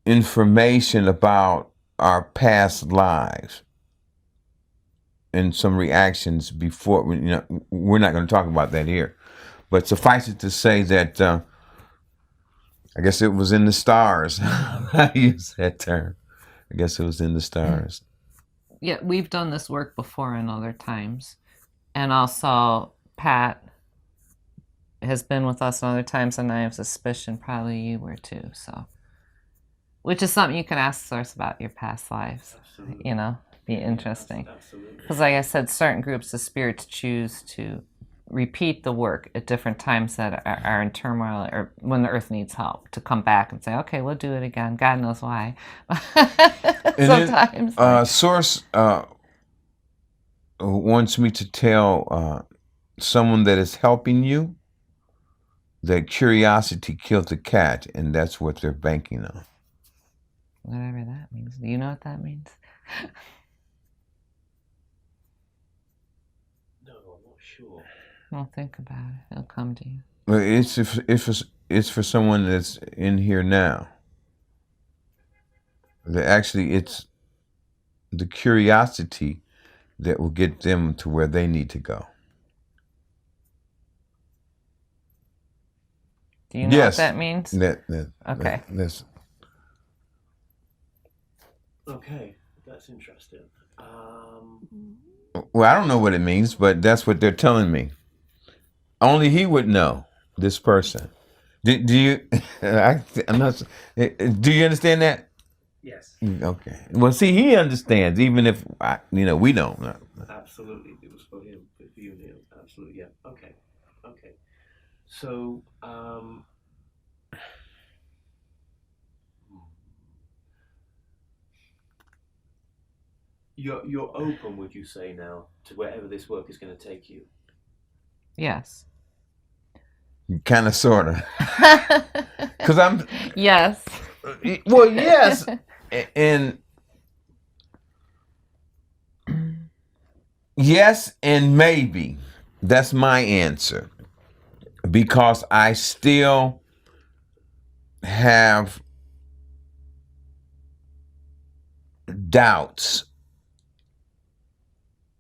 information about our past lives and some reactions before. We're not going to talk about that here, but suffice it to say that I guess it was in the stars. I use that term. I guess it was in the stars.
Yeah, we've done this work before in other times, and also Pat has been with us in other times, and I have suspicion probably you were too. So, which is something you can ask Source about your past lives. Absolutely. Be interesting. Absolutely. Because, like I said, certain groups of spirits choose to repeat the work at different times that are in turmoil, or when the earth needs help, to come back and say, okay, we'll do it again. God knows why. Sometimes.
Source wants me to tell someone that is helping you that curiosity killed the cat, and that's what they're banking on.
Whatever that means. Do you know what that means?
No, I'm not sure.
Well, think about it. It'll come to you.
Well, it's for someone that's in here now. Actually, it's the curiosity that will get them to where they need to go.
Do you know what that means?
Okay.
Okay, that's interesting.
Well, I don't know what it means, but that's what they're telling me. Only he would know, this person. Do you? I'm not. Do you understand that?
Yes.
Okay. Well, see, he understands, even if we don't.
Absolutely, it was for him, for you, Neil. Absolutely, yeah. Okay. So, you're open, would you say now, to wherever this work is going to take you?
Yes.
Kind of, sort of. Because I'm.
Yes.
Well, yes, and yes, and maybe. That's my answer, because I still have doubts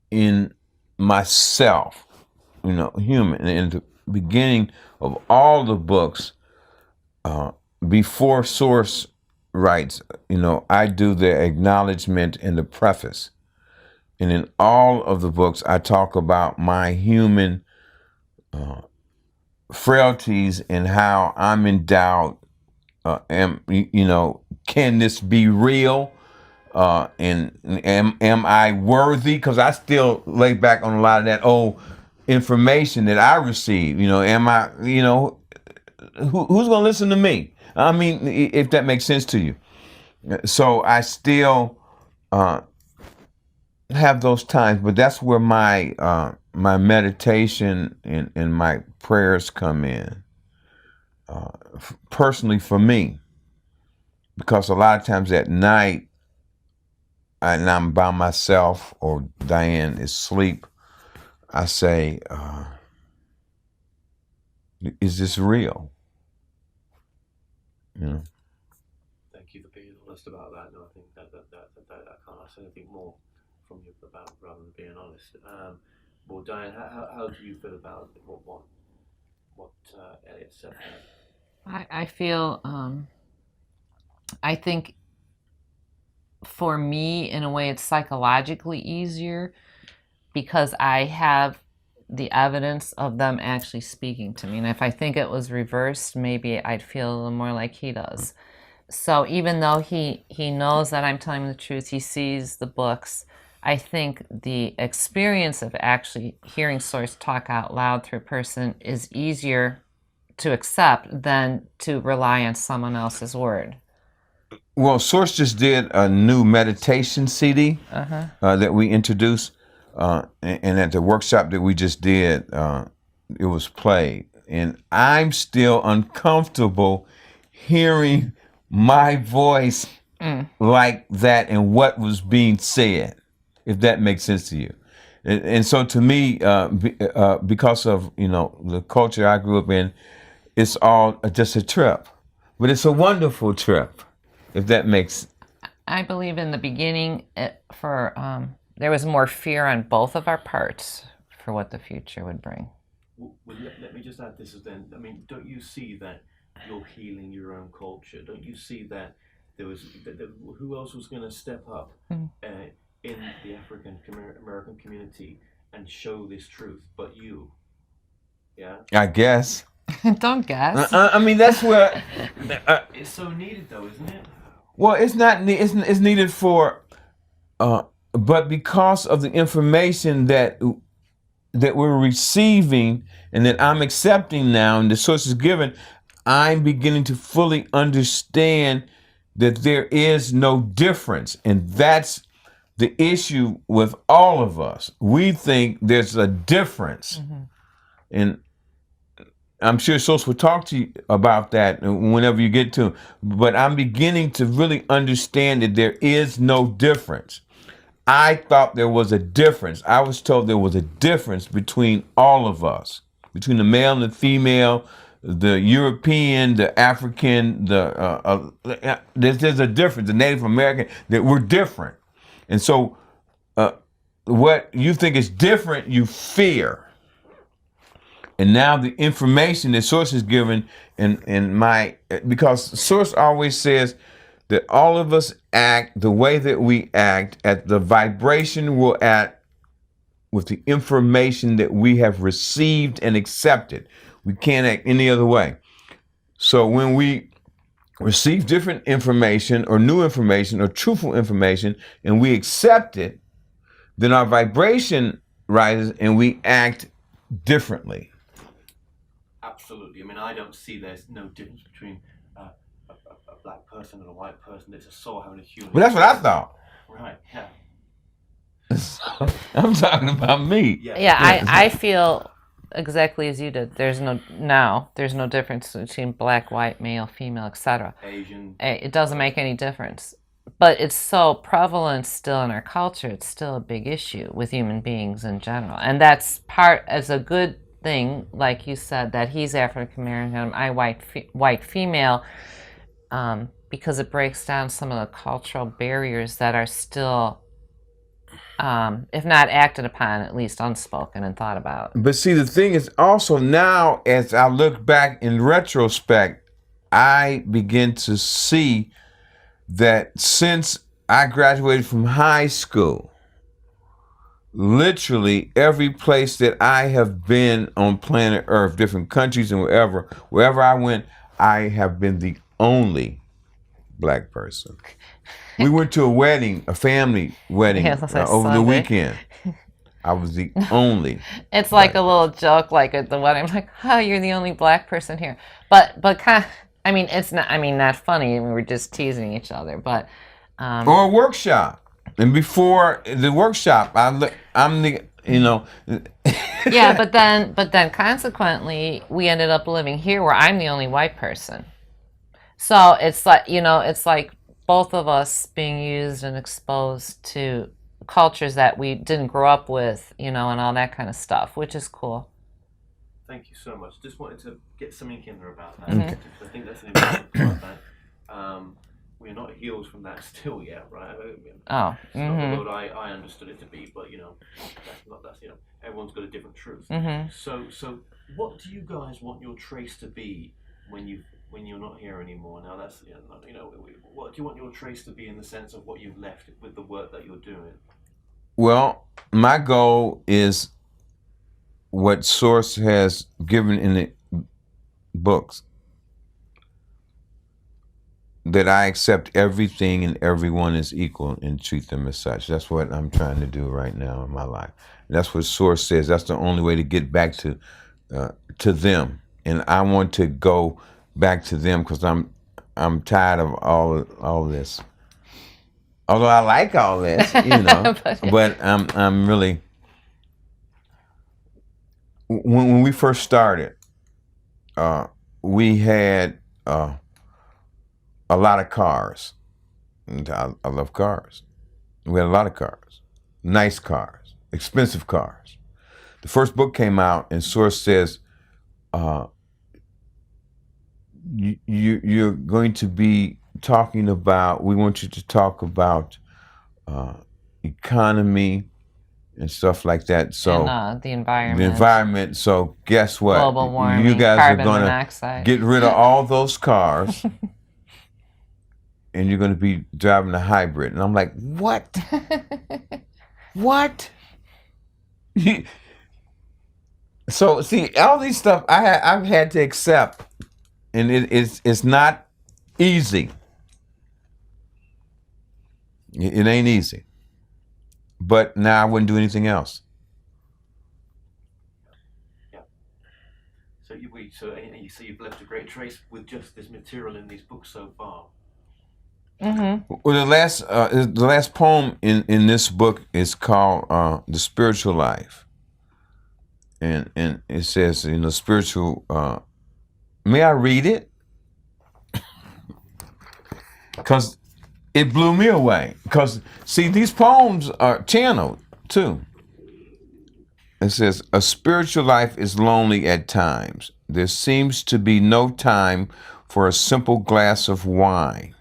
in myself, human. In the beginning of all the books, before Source writes, I do the acknowledgement and the preface. And in all of the books, I talk about my human frailties and how I'm in doubt. Can this be real? And am I worthy? Because I still lay back on a lot of that old information that I received. Am I? Who's gonna listen to me? I mean, if that makes sense to you. So I still have those times, but that's where my my meditation and my prayers come in. Personally, for me, because a lot of times at night, and I'm by myself or Diane is asleep, I say, is this real? You know.
Thank you for being honest about that. No, I think that I can't ask anything more from you about rather than being honest. Well, Diane, how do you feel about what Elliott said there?
I feel, I think for me, in a way, it's psychologically easier because I have the evidence of them actually speaking to me. And if I think it was reversed, maybe I'd feel a little more like he does. So even though he knows that I'm telling him the truth, he sees the books, I think the experience of actually hearing Source talk out loud through a person is easier to accept than to rely on someone else's word.
Well, Source just did a new meditation CD that we introduced, and at the workshop that we just did, it was played. And I'm still uncomfortable hearing my voice like that and what was being said, if that makes sense to you. And so to me, because of, the culture I grew up in, it's all just a trip. But it's a wonderful trip, if that makes.
I believe in the beginning, there was more fear on both of our parts for what the future would bring.
Well, let me just add this then. I mean, don't you see that you're healing your own culture? Don't you see that who else was going to step up in the African American community and show this truth but you? Yeah?
I guess.
Don't guess.
I mean, that's where
it's so needed, though, isn't it?
Well, it's not. It's needed for, but because of the information that we're receiving and that I'm accepting now, and the Source is given, I'm beginning to fully understand that there is no difference, and that's the issue with all of us. We think there's a difference, and I'm sure Source will talk to you about that whenever you get to it. But I'm beginning to really understand that there is no difference. I thought there was a difference. I was told there was a difference between all of us, between the male and the female, the European, the African, there's a difference, the Native American, that we're different. And so what you think is different, you fear. And now the information that Source is given because Source always says that all of us act the way that we act at the vibration we're at with the information that we have received and accepted. We can't act any other way. So when we receive different information or new information or truthful information and we accept it, then our vibration rises and we act differently.
Absolutely. I mean, I don't see there's no difference between a black person and a white person. It's a soul having a human.
Well, that's what I thought.
Right, yeah.
I'm talking about me.
Yeah, I feel exactly as you did. There's no difference between black, white, male, female, etc.
Asian.
It doesn't make any difference. But it's so prevalent still in our culture. It's still a big issue with human beings in general. And that's as a good thing, like you said, that he's African American, I white female, because it breaks down some of the cultural barriers that are still, if not acted upon, at least unspoken and thought about.
But see, the thing is also now, as I look back in retrospect, I begin to see that since I graduated from high school, literally every place that I have been on planet Earth, different countries and wherever I went, I have been the only black person. We went to a family wedding over the weekend. I was the only.
It's like a little joke, like at the wedding. I'm like, oh, you're the only black person here. But kind of, it's not. Not funny. We were just teasing each other. But
or a workshop. And before the workshop, I'm the.
Yeah, but then consequently, we ended up living here where I'm the only white person. So it's like, both of us being used and exposed to cultures that we didn't grow up with, and all that kind of stuff, which is cool.
Thank you so much. Just wanted to get something in there about that.
Mhm.
I think that's an important part of that. We're not healed from that still yet, right?
Oh,
It's not the world I understood it to be, but that's everyone's got a different truth. So what do you guys want your trace to be when you're not here anymore? Now that's what do you want your trace to be in the sense of what you've left with the work that you're doing?
Well, my goal is what Source has given in the books, that I accept everything and everyone is equal and treat them as such. That's what I'm trying to do right now in my life. That's what Source says. That's the only way to get back to them. And I want to go back to them because I'm tired of all this. Although I like all this, but I'm really. When we first started, we had a lot of cars. And I love cars. We had a lot of cars, nice cars, expensive cars. The first book came out, and Source says, you're going to be talking about, we want you to talk about economy and stuff like that. So
and the environment.
The environment. So guess what?
Global warming,
you guys
carbon
are going
monoxide.
to get rid of all those cars. And you're going to be driving a hybrid. And I'm like, what? What? So, see, all these stuff I've had to accept. And it's not easy. It ain't easy. But now I wouldn't do anything else.
Yeah. So you've left a great trace with just this material in these books so far.
Well, the last poem in this book is called "The Spiritual Life," and it says, spiritual. May I read it? Because it blew me away. Because see, these poems are channeled too. It says, "A spiritual life is lonely at times. There seems to be no time for a simple glass of wine.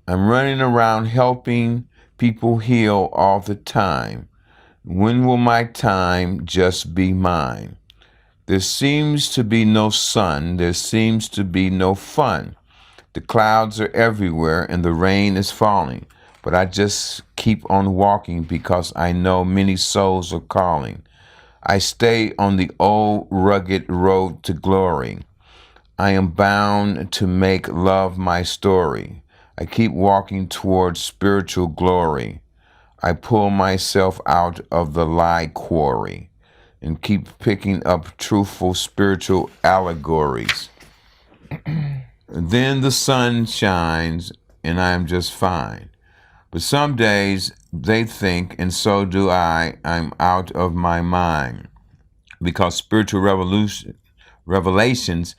I'm running around helping people heal all the time. When will my time just be mine? There seems to be no sun. There seems to be no fun. The clouds are everywhere and the rain is falling. But I just keep on walking because I know many souls are calling. I stay on the old rugged road to glory. I am bound to make love my story. I keep walking towards spiritual glory. I pull myself out of the lie quarry and keep picking up truthful spiritual allegories. Then the sun shines and I am just fine. But some days they think, and so do I, I'm out of my mind. Because spiritual revelations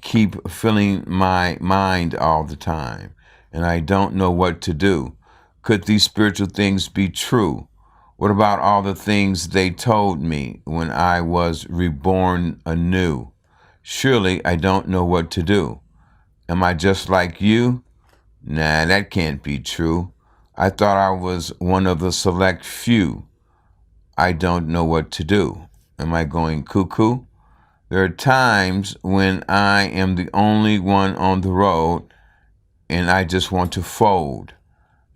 keep filling my mind all the time. And I don't know what to do. Could these spiritual things be true? What about all the things they told me when I was reborn anew? Surely I don't know what to do. Am I just like you? Nah, that can't be true. I thought I was one of the select few. I don't know what to do. Am I going cuckoo? There are times when I am the only one on the road and I just want to fold.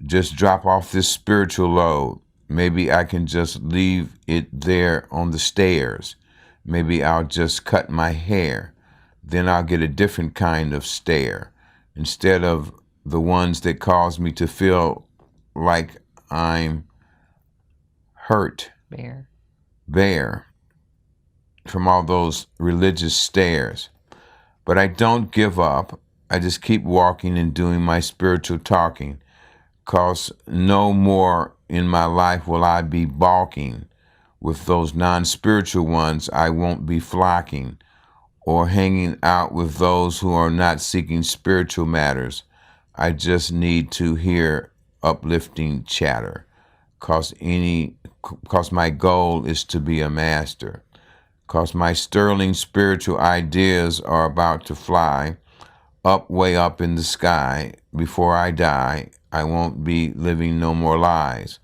Just drop off this spiritual load. Maybe I can just leave it there on the stairs. Maybe I'll just cut my hair. Then I'll get a different kind of stare. Instead of the ones that cause me to feel like I'm hurt. Bare. From all those religious stares. But I don't give up. I just keep walking and doing my spiritual talking. 'Cause no more in my life will I be balking. With those non-spiritual ones, I won't be flocking or hanging out with those who are not seeking spiritual matters. I just need to hear uplifting chatter, cause my goal is to be a master, cause my sterling spiritual ideas are about to fly up, way up in the sky. Before I die, I won't be living no more lies.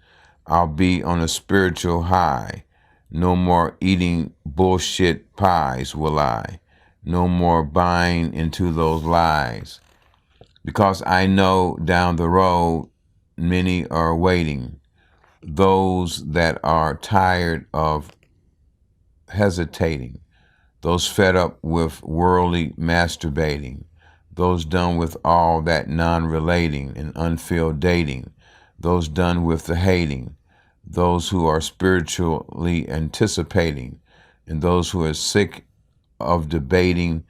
I'll be on a spiritual high. No more eating bullshit pies will I. No more buying into those lies. Because I know down the road, many are waiting. Those that are tired of hesitating. Those fed up with worldly masturbating. Those done with all that non-relating and unfilled dating. Those done with the hating. Those who are spiritually anticipating. And those who are sick of debating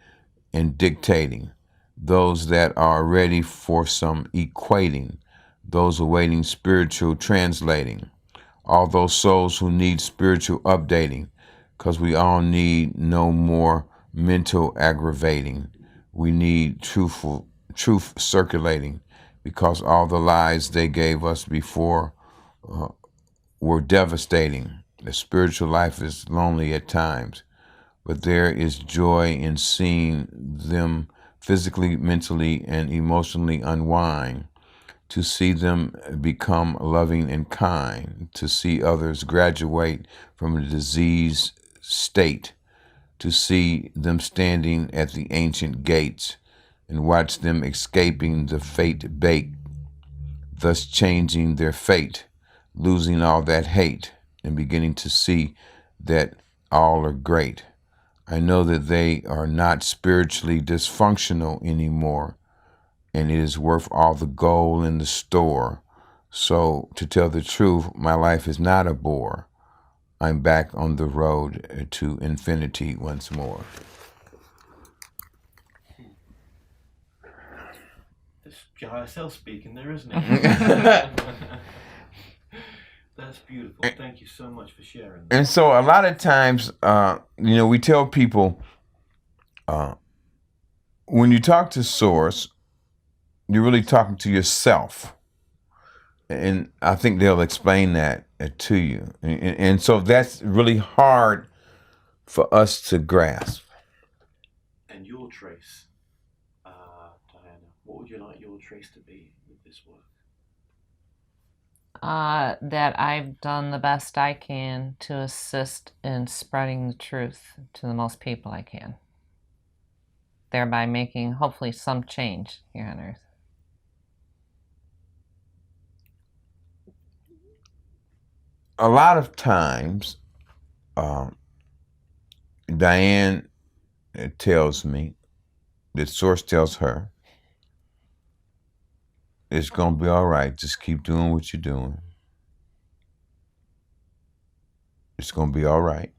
and dictating. Those that are ready for some equating. Those awaiting spiritual translating. All those souls who need spiritual updating, because we all need no more mental aggravating. We need truth circulating, because all the lies they gave us before were devastating. The spiritual life is lonely at times, but there is joy in seeing them physically, mentally, and emotionally unwind, to see them become loving and kind, to see others graduate from a diseased state, to see them standing at the ancient gates and watch them escaping the fate bait, thus changing their fate, losing all that hate, and beginning to see that all are great. I know that they are not spiritually dysfunctional anymore, and it is worth all the gold in the store. So, to tell the truth, my life is not a bore. I'm back on the road to infinity once more.
It's higher self speaking there, isn't it? That's beautiful. Thank you so much for sharing that.
And so a lot of times, we tell people, when you talk to Source, you're really talking to yourself. And I think they'll explain that to you. And so that's really hard for us to grasp.
And your trace, Diana, what would you like your trace to be with this work?
That I've done the best I can to assist in spreading the truth to the most people I can, thereby making hopefully some change here on Earth.
A lot of times, Diane tells me that Source tells her, it's going to be all right. Just keep doing what you're doing. It's going to be all right.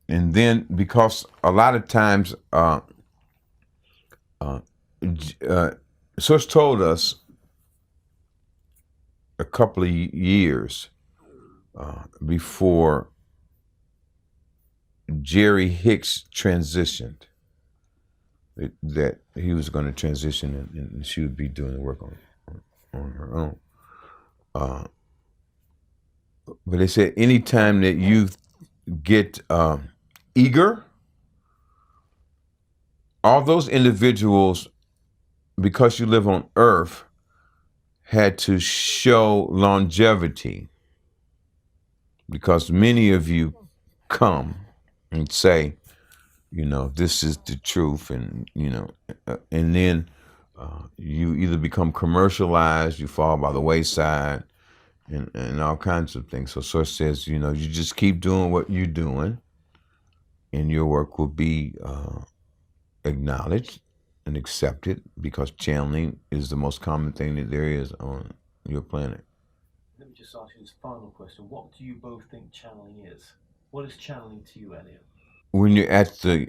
And then, because a lot of times, Source told us a couple of years before Jerry Hicks transitioned, that he was going to transition and she would be doing the work on her own. But they said anytime that you get eager, all those individuals, because you live on Earth, had to show longevity, because many of you come and say, this is the truth, and and then you either become commercialized, you fall by the wayside, and all kinds of things. So Source says, you just keep doing what you're doing, and your work will be acknowledged and accepted, because channeling is the most common thing that there is on your planet.
Let me just ask you this final question. What do you both think channeling is? What is channeling to you, Elliott?
When you're at the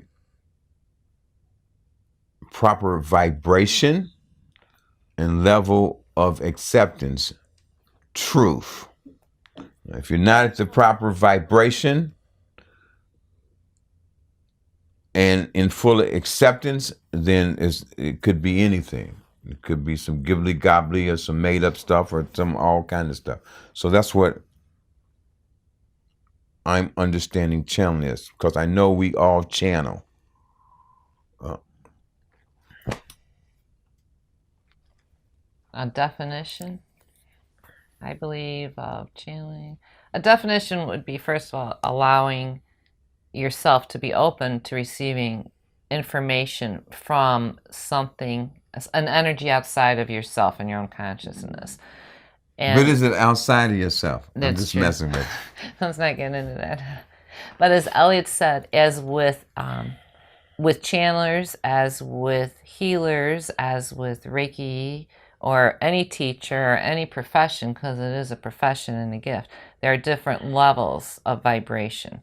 proper vibration and level of acceptance, truth. If you're not at the proper vibration and in full acceptance, then it could be anything. It could be some gibbly gobbly or some made up stuff or some all kind of stuff. So that's what I'm understanding channeling is, because I know we all channel.
A definition, I believe, of channeling. A definition would be, first of all, allowing yourself to be open to receiving information from something, an energy outside of yourself and your own consciousness.
But is it outside of yourself? I'm just
true.
messing with you.
Let's not get into that. But as Elliott said, as with channelers, as with healers, as with Reiki, or any teacher, or any profession, because it is a profession and a gift, there are different levels of vibration.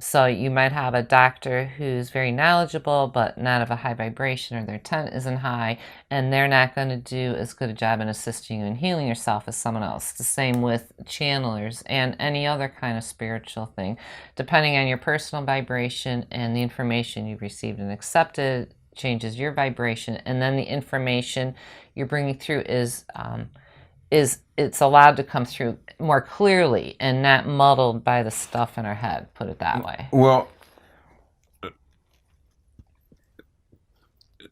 So you might have a doctor who's very knowledgeable, but not of a high vibration, or their tent isn't high, and they're not going to do as good a job in assisting you in healing yourself as someone else. The same with channelers and any other kind of spiritual thing. Depending on your personal vibration and the information you've received and accepted, changes your vibration, and then the information you're bringing through is it's allowed to come through more clearly and not muddled by the stuff in our head, put it that way.
Well,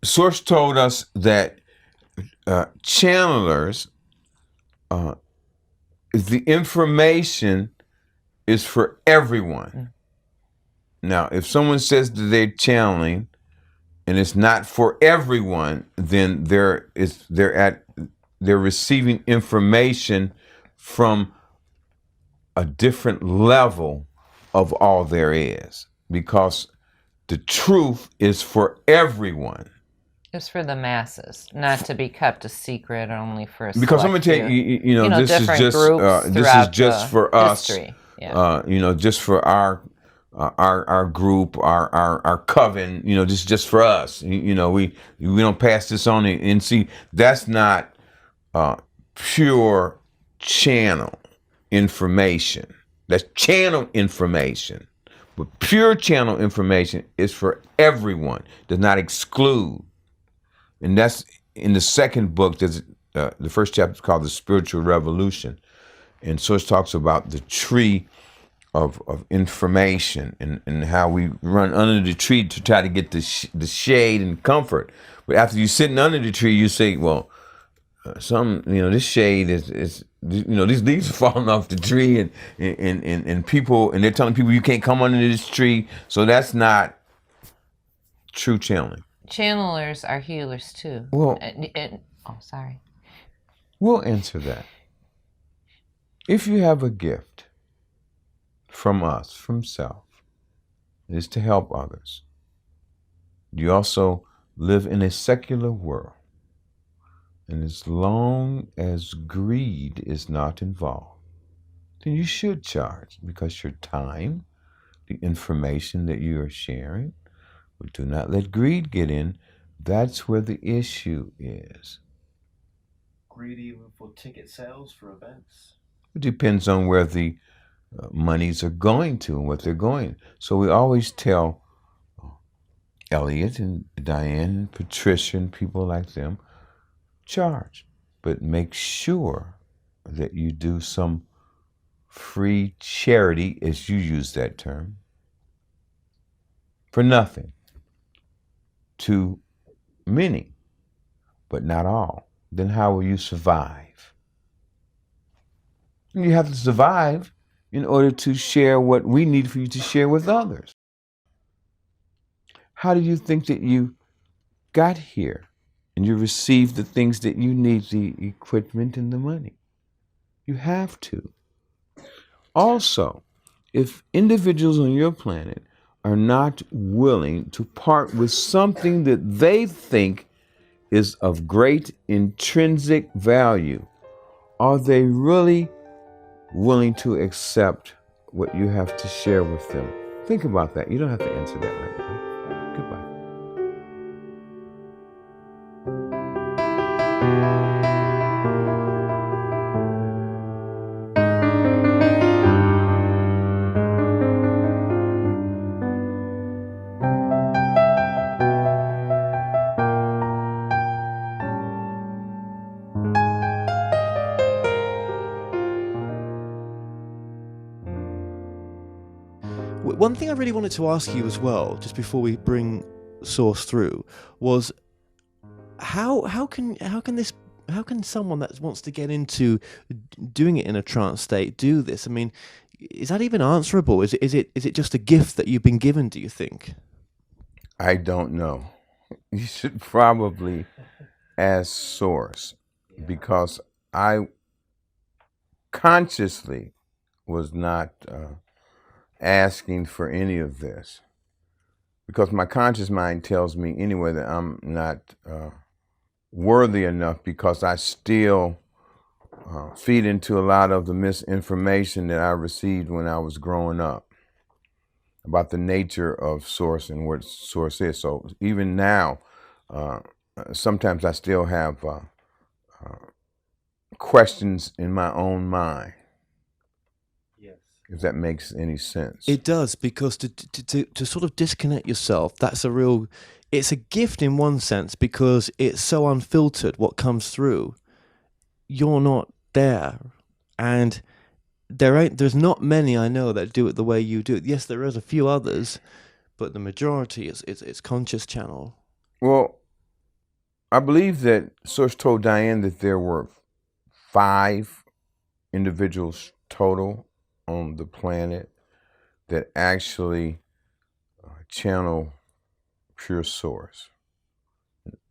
Source told us that channelers, the information is for everyone. Now, if someone says that they're channeling and it's not for everyone, then they're receiving information from a different level of all there is, because the truth is for everyone.
It's for the masses, not to be kept a secret only for a
because I'm going to tell you, this is just for us. Yeah. Just for our group, our coven. This is just for us. We don't pass this on and see. That's not pure channel information. That's channel information. But pure channel information is for everyone. Does not exclude. And that's in the second book. There's the first chapter is called The Spiritual Revolution. And Source talks about the tree of information and how we run under the tree to try to get the shade and comfort. But after you're sitting under the tree, you say, well, this shade is these leaves are falling off the tree, and people, and they're telling people you can't come under this tree. So that's not true channeling.
Channelers are healers too.
Well,
sorry.
We'll answer that. If you have a gift from us, from self, it is to help others. You also live in a secular world. And as long as greed is not involved, then you should charge, because your time, the information that you are sharing, but do not let greed get in. That's where the issue is.
Greed even for ticket sales for events?
It depends on where the monies are going to and what they're going. So we always tell Elliott and Diane and Patricia and people like them, charge, but make sure that you do some free charity, as you use that term, for nothing to many, but not all. Then how will you survive? You have to survive in order to share what we need for you to share with others. How do you think that you got here and you received the things that you need, the equipment and the money? You have to. Also, if individuals on your planet are not willing to part with something that they think is of great intrinsic value, are they really willing to accept what you have to share with them? Think about that. You don't have to answer that right now. Goodbye.
one thing I really wanted to ask you as well, just before we bring Source through, was how can someone that wants to get into doing it in a trance state do this? I mean, is that even answerable? Is it just a gift that you've been given, do you think?
I don't know. You should probably ask Source, because I consciously was not asking for any of this, because my conscious mind tells me anyway that I'm not worthy enough, because I still feed into a lot of the misinformation that I received when I was growing up about the nature of Source and what Source is. So even now, sometimes I still have questions in my own mind.
Yes.
If that makes any sense.
It does, because to sort of disconnect yourself, it's a gift in one sense, because it's so unfiltered what comes through. You're not there, and there's not many I know that do it the way you do it. Yes, there is a few others, but the majority it's conscious channel.
Well, I believe that Source told Diane that there were 5 individuals total on the planet that actually channel pure Source.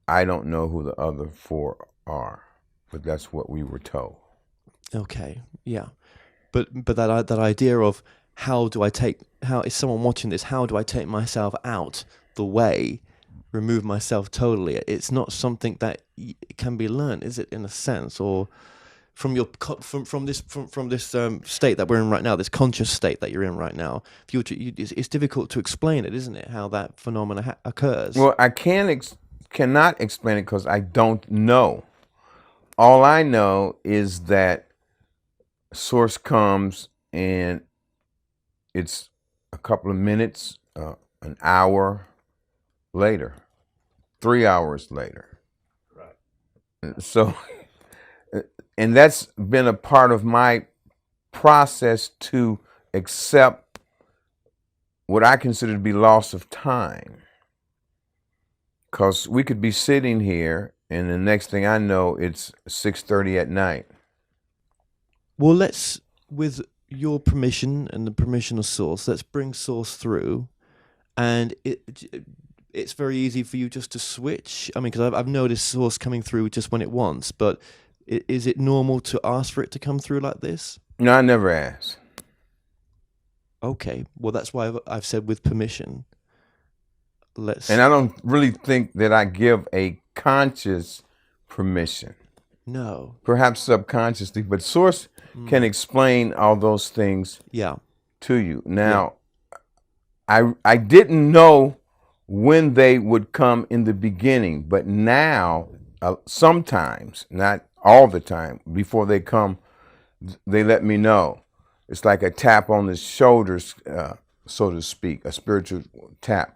I don't know who the other 4 are, but that's what we were told.
Okay, yeah, but that idea of how is someone watching this? How do I take myself out the way, remove myself totally? It's not something that can be learned, is it? In a sense, or from this state that we're in right now, this conscious state that you're in right now, it's difficult to explain it, isn't it? How that phenomena occurs.
Well, I cannot explain it because I don't know. All I know is that Source comes and it's a couple of minutes, an hour later, 3 hours later. Right. So, and that's been a part of my process to accept what I consider to be loss of time. Because we could be sitting here and the next thing I know, it's 6:30 at night.
Well, let's, with your permission and the permission of Source, let's bring Source through, and it's very easy for you just to switch. I mean, because I've noticed Source coming through just when it wants, but is it normal to ask for it to come through like this?
No, I never ask.
Okay, well, that's why I've said with permission.
And I don't really think that I give a conscious permission.
No.
Perhaps subconsciously, but Source can explain all those things to you. Now, I didn't know when they would come in the beginning, but now, sometimes, not all the time, before they come, they let me know. It's like a tap on the shoulders, so to speak, a spiritual tap.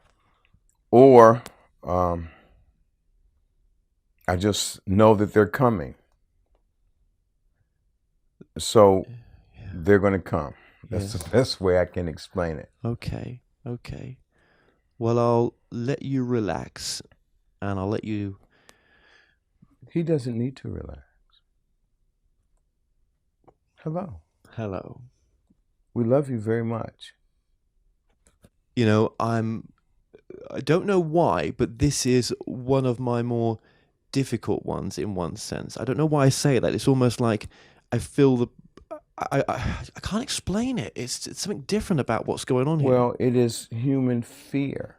Or I just know that they're coming. So they're going to come. That's the best way I can explain it.
Okay. Well, I'll let you relax, and I'll let you...
He doesn't need to relax. Hello. We love you very much.
You know, I don't know why, but this is one of my more difficult ones in one sense. I don't know why I say that. It's almost like I feel I can't explain it. It's something different about what's going on here.
Well, it is human fear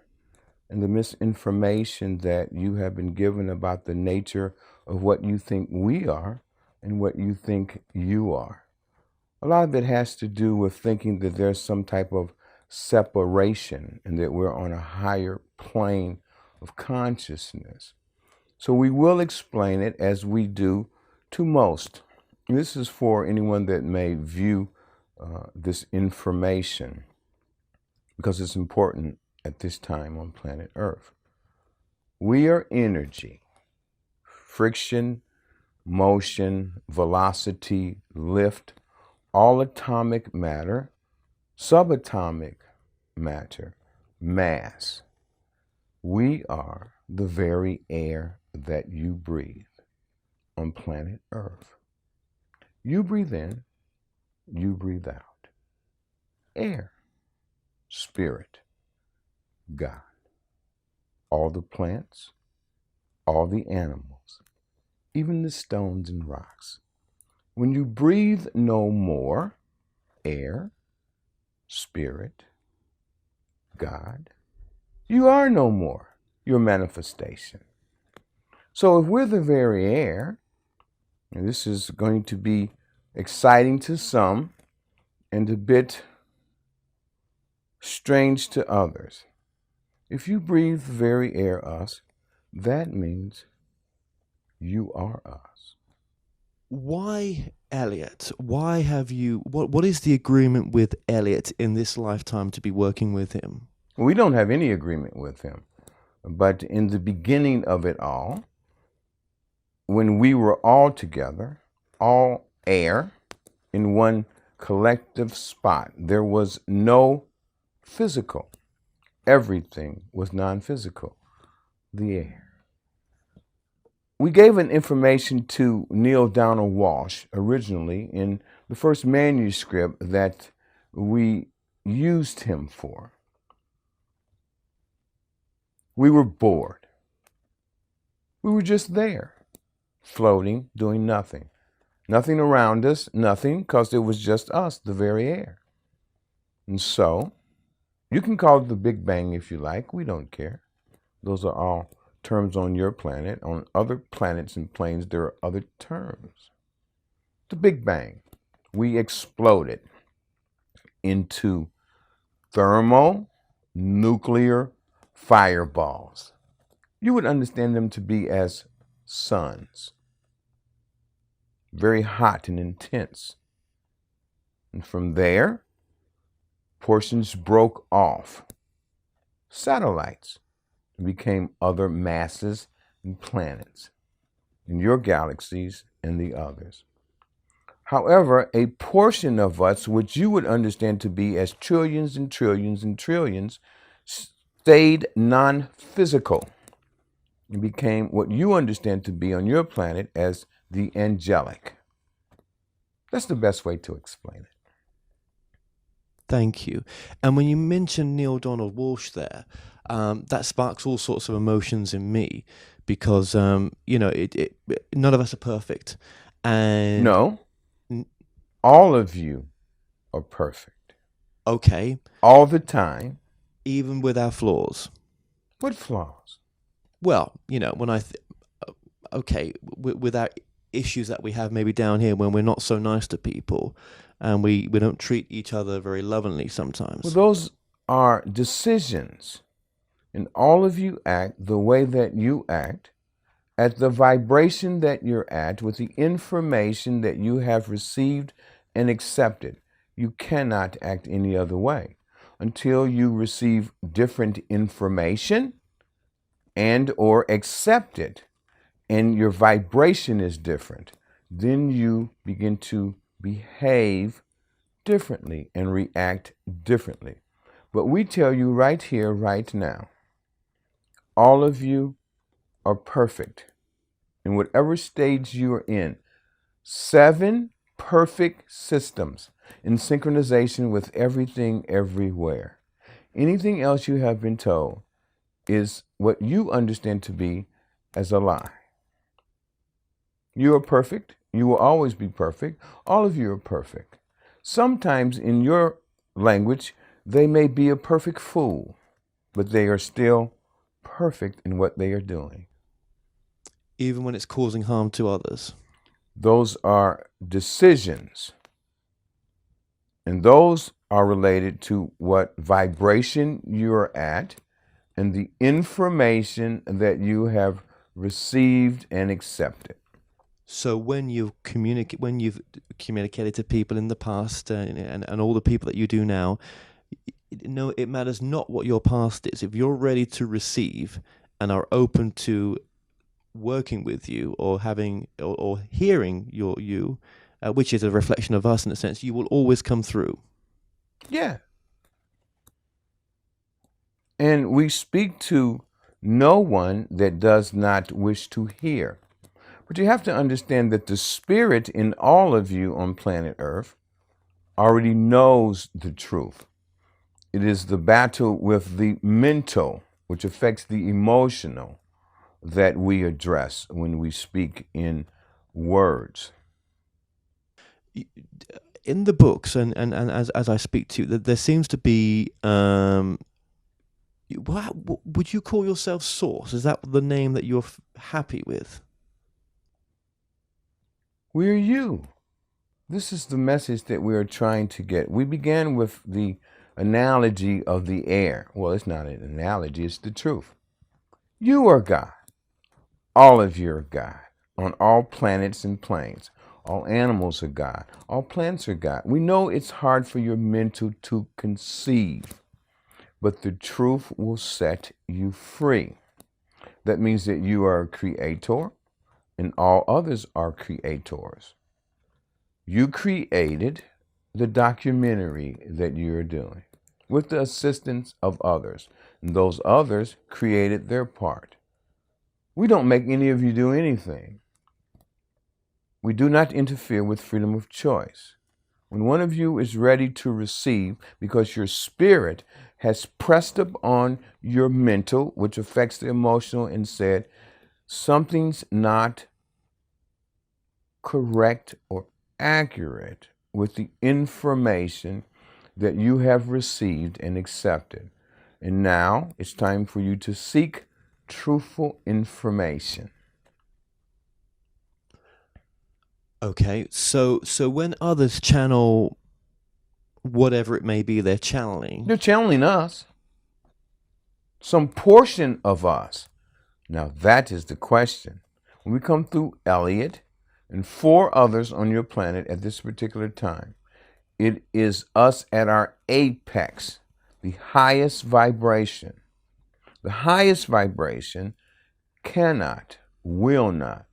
and the misinformation that you have been given about the nature of what you think we are and what you think you are. A lot of it has to do with thinking that there's some type of separation and that we're on a higher plane of consciousness. So we will explain it as we do to most. This is for anyone that may view this information, because it's important at this time on planet Earth. We are energy, friction, motion, velocity, lift, all atomic matter, subatomic matter, mass. We are the very air that you breathe on planet Earth. You breathe in, you breathe out. Air, spirit, God. All the plants, all the animals, even the stones and rocks. When you breathe no more, air, spirit, God, you are no more your manifestation. So if we're the very air, and this is going to be exciting to some and a bit strange to others. If you breathe the very air us, that means you are us.
Why Elliott? Why have you, what is the agreement with Elliott in this lifetime to be working with him?
We don't have any agreement with him. But in the beginning of it all, when we were all together, all air, in one collective spot, there was no physical. Everything was non-physical, the air. We gave an information to Neil Donald Walsh originally in the first manuscript that we used him for. We were bored. We were just there, floating, doing nothing. Nothing around us, nothing, because it was just us, the very air. And so, you can call it the Big Bang if you like. We don't care. Those are all terms on your planet. On other planets and planes, there are other terms. The Big Bang. We exploded into thermonuclear fireballs. You would understand them to be as suns. Very hot and intense. And from there, portions broke off. Satellites became other masses and planets in your galaxies and the others. However, a portion of us, which you would understand to be as trillions and trillions and trillions, stayed non-physical and became what you understand to be on your planet as the angelic. That's the best way to explain it.
Thank you. And when you mention Neil Donald Walsh there, that sparks all sorts of emotions in me because, none of us are perfect. And
no, all of you are perfect.
Okay.
All the time.
Even with our flaws.
What flaws?
Well, when with our issues that we have maybe down here when we're not so nice to people and we don't treat each other very lovingly sometimes.
Well, those are decisions. And all of you act the way that you act, at the vibration that you're at, with the information that you have received and accepted. You cannot act any other way until you receive different information and or accept it, and your vibration is different. Then you begin to behave differently and react differently. But we tell you right here, right now, all of you are perfect in whatever stage you are in. 7 perfect systems in synchronization with everything everywhere. Anything else you have been told is what you understand to be as a lie. You are perfect. You will always be perfect. All of you are perfect. Sometimes in your language, they may be a perfect fool, but they are still perfect in what they are doing.
Even when it's causing harm to others.
Those are decisions. And those are related to what vibration you're at and the information that you have received and accepted.
So when you've communicated to people in the past and all the people that you do now, it matters not what your past is. If you're ready to receive and are open to working with you or having or hearing you, which is a reflection of us in a sense, you will always come through.
Yeah. And we speak to no one that does not wish to hear. But you have to understand that the spirit in all of you on planet Earth already knows the truth. It is the battle with the mental, which affects the emotional, that we address when we speak in words.
In the books, and as I speak to you, there seems to be, would you call yourself Source? Is that the name that you're happy with?
We're you. This is the message that we are trying to get. We began with the analogy of the air. Well, it's not an analogy, it's the truth. You are God. All of you are God. On all planets and planes. All animals are God. All plants are God. We know it's hard for your mental to conceive, but the truth will set you free. That means that you are a creator and all others are creators. You created the documentary that you're doing with the assistance of others, and those others created their part. We don't make any of you do anything. We do not interfere with freedom of choice. When one of you is ready to receive, because your spirit has pressed upon your mental, which affects the emotional, and said, something's not correct or accurate with the information that you have received and accepted. And now it's time for you to seek truthful information.
Okay, so when others channel whatever it may be they're channeling,
They're channeling us, some portion of us. Now that is the question. When we come through Elliott and 4 others on your planet at this particular time, it is us at our apex, the highest vibration. The highest vibration cannot, will not,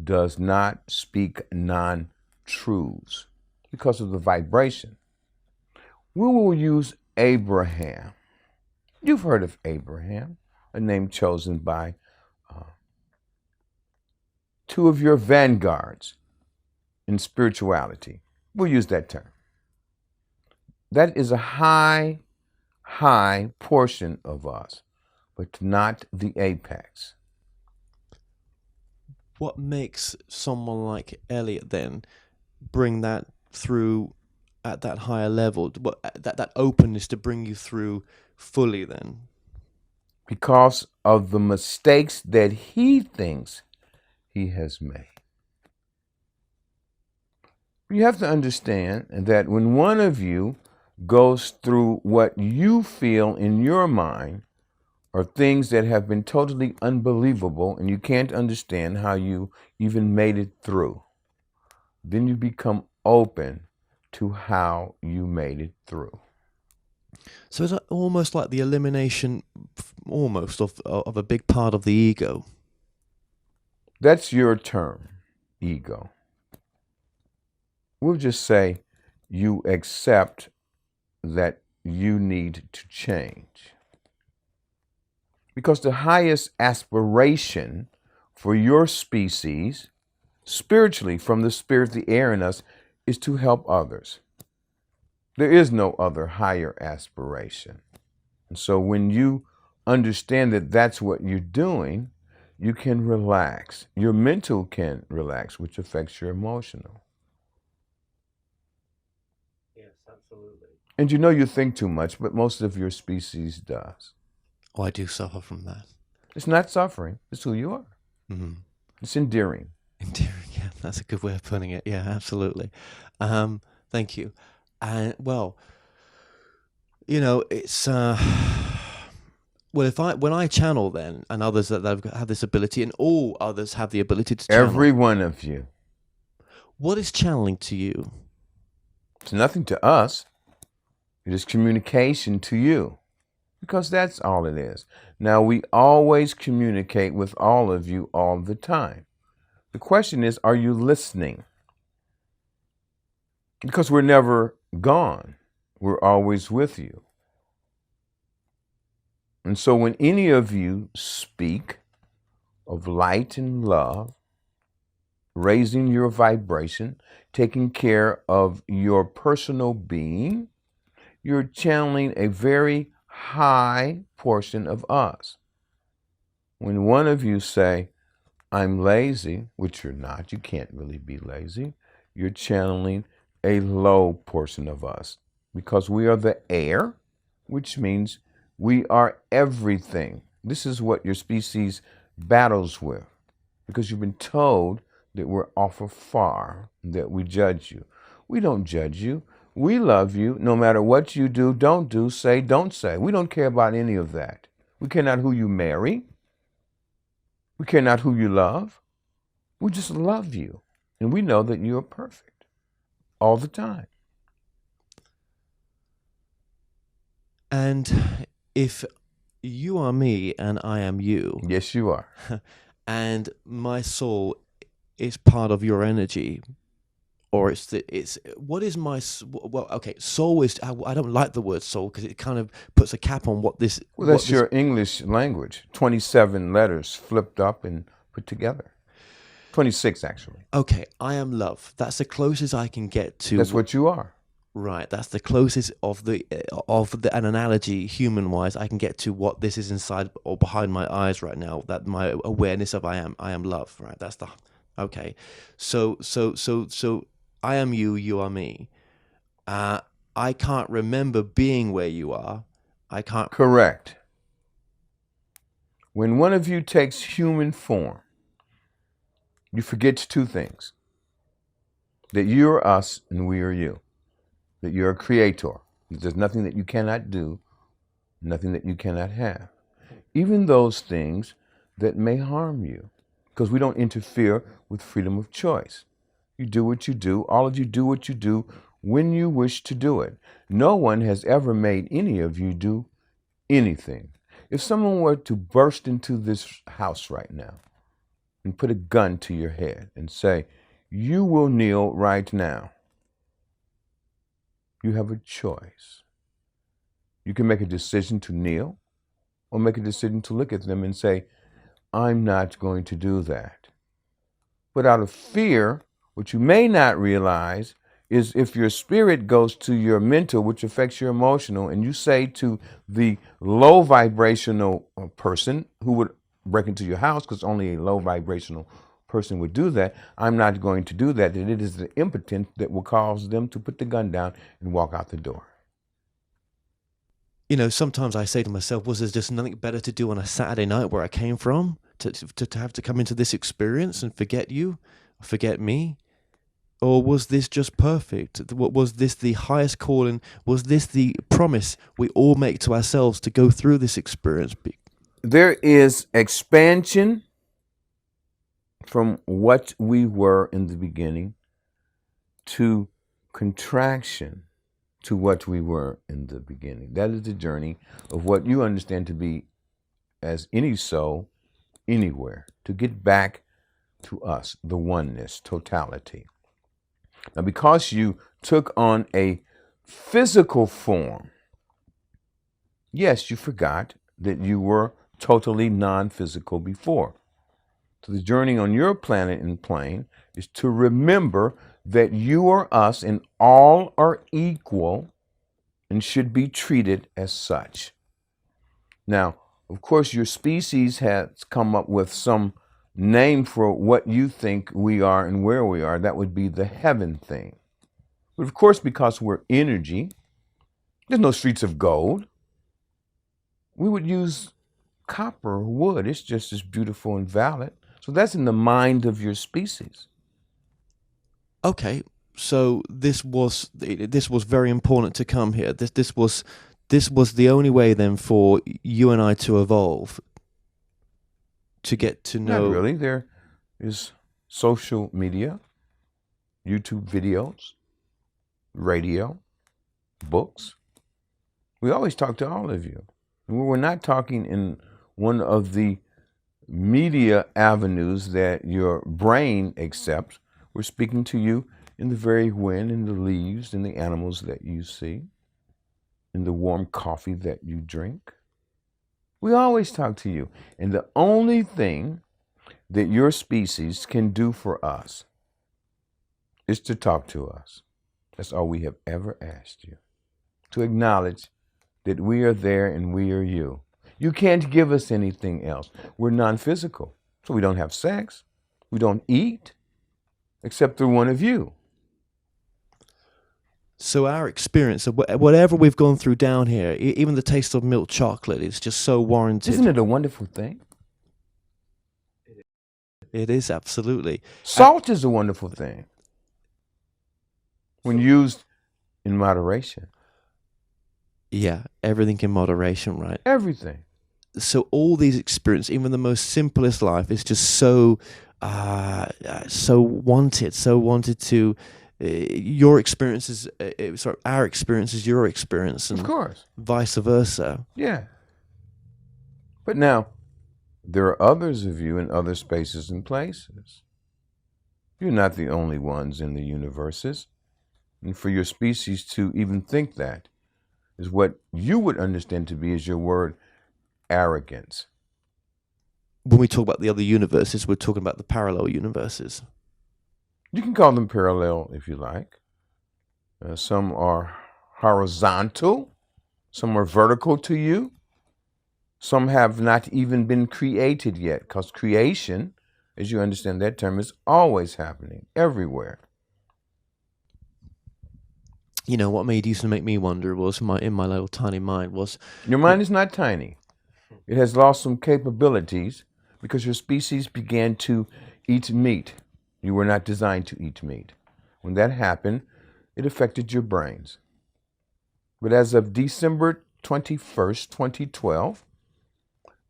does not speak non-truths because of the vibration. We will use Abraham. You've heard of Abraham, a name chosen by 2 of your vanguards in spirituality. We'll use that term. That is a high portion of us, but not the apex.
what makes someone like Elliott then bring that through at that higher level? What that openness to bring you through fully then?
Because of the mistakes that he thinks he has made. You have to understand that when one of you goes through what you feel in your mind are things that have been totally unbelievable and you can't understand how you even made it through, then you become open to how you made it through.
So it's almost like the elimination, almost of a big part of the ego.
That's your term, ego. We'll just say you accept that you need to change. Because the highest aspiration for your species, spiritually, from the spirit, the air in us, is to help others. There is no other higher aspiration. And so when you understand that that's what you're doing, you can relax. Your mental can relax, which affects your emotional.
Yes, absolutely.
And you know you think too much, but most of your species does.
Oh, I do suffer from that.
It's not suffering. It's who you are.
Mm-hmm.
It's endearing.
Endearing, yeah, that's a good way of putting it. Yeah, absolutely. Thank you. And well, it's well, when I channel then, and others that have this ability, and all others have the ability to channel.
Every one of you.
What is channeling to you?
It's nothing to us. It is communication to you. Because that's all it is. Now, we always communicate with all of you all the time. The question is, are you listening? Because we're never gone. We're always with you. And so when any of you speak of light and love, raising your vibration, taking care of your personal being, you're channeling a very high portion of us. When one of you say, I'm lazy, which you're not, you can't really be lazy, you're channeling a low portion of us because we are the air, which means we are everything. This is what your species battles with because you've been told that we're awful far, that we judge you. We don't judge you. We love you no matter what you do, don't do, say, don't say. We don't care about any of that. We care not who you marry. We care not who you love. We just love you. And we know that you are perfect all the time.
And if you are me and I am you,
Yes, you are.
and my soul is part of your energy, or it's what is my well? Okay, soul is. I don't like the word soul because it kind of puts a cap on what this.
Well, that's your English language. 27 letters flipped up and put together. 26, actually.
Okay, I am love. That's the closest I can get to.
That's what you are.
Right, that's the closest of an analogy, human-wise, I can get to what this is inside or behind my eyes right now. That my awareness of I am love. Right, that's the okay. So I am you, you are me. I can't remember being where you are. I can't.
Correct. When one of you takes human form, you forget two things: that you are us and we are you. That you're a creator. There's nothing that you cannot do, nothing that you cannot have. Even those things that may harm you, because we don't interfere with freedom of choice. You do what you do. All of you do what you do when you wish to do it. No one has ever made any of you do anything. If someone were to burst into this house right now and put a gun to your head and say, you will kneel right now, you have a choice. You can make a decision to kneel or make a decision to look at them and say, I'm not going to do that. But out of fear, what you may not realize is if your spirit goes to your mental, which affects your emotional, and you say to the low vibrational person who would break into your house, because only a low vibrational person would do that, I'm not going to do that, then it is the impotence that will cause them to put the gun down and walk out the door.
You know, sometimes I say to myself, was there just nothing better to do on a Saturday night where I came from to have to come into this experience and forget you, forget me? Or was this just perfect? Was this the highest calling? Was this the promise we all make to ourselves to go through this experience?
There is expansion from what we were in the beginning to contraction to what we were in the beginning. That is the journey of what you understand to be as any soul, anywhere, to get back to us, the oneness, totality. Now, because you took on a physical form, yes, you forgot that you were totally non-physical before. So the journey on your planet and plane is to remember that you are us and all are equal and should be treated as such. Now, of course, your species has come up with some name for what you think we are and where we are. That would be the heaven thing. But of course, because we're energy, there's no streets of gold. We would use copper or wood. It's just as beautiful and valid. So that's in the mind of your species.
Okay, so this was very important to come here. This was the only way then for you and I to evolve, to get to know.
Not really. There is social media, YouTube videos, radio, books. We always talk to all of you. And we're not talking in one of the media avenues that your brain accepts. We're speaking to you in the very wind, in the leaves, in the animals that you see, in the warm coffee that you drink. We always talk to you. And the only thing that your species can do for us is to talk to us. That's all we have ever asked you. To acknowledge that we are there and we are you. You can't give us anything else. We're non-physical, so we don't have sex. We don't eat, except through one of you.
So our experience of whatever we've gone through down here, even the taste of milk chocolate, is just so warranted.
Isn't it a wonderful thing?
It is, absolutely.
Salt is a wonderful thing when used in moderation.
Yeah, everything in moderation, right?
Everything.
So all these experiences, even the most simplest life, is just so wanted to. Your experience is, our experience is your experience, and
Of course.
vice versa.
Yeah. But now, there are others of you in other spaces and places. You're not the only ones in the universes. And for your species to even think that is what you would understand to be as your word, arrogance.
When we talk about the other universes, we're talking about the parallel universes.
You can call them parallel if you like. Some are horizontal. Some are vertical to you. Some have not even been created yet, because creation, as you understand that term, is always happening everywhere.
You know, what used to make me wonder was, in my little tiny mind, was...
Your mind is not tiny. It has lost some capabilities because your species began to eat meat. You were not designed to eat meat. When that happened, it affected your brains. But as of December 21st, 2012,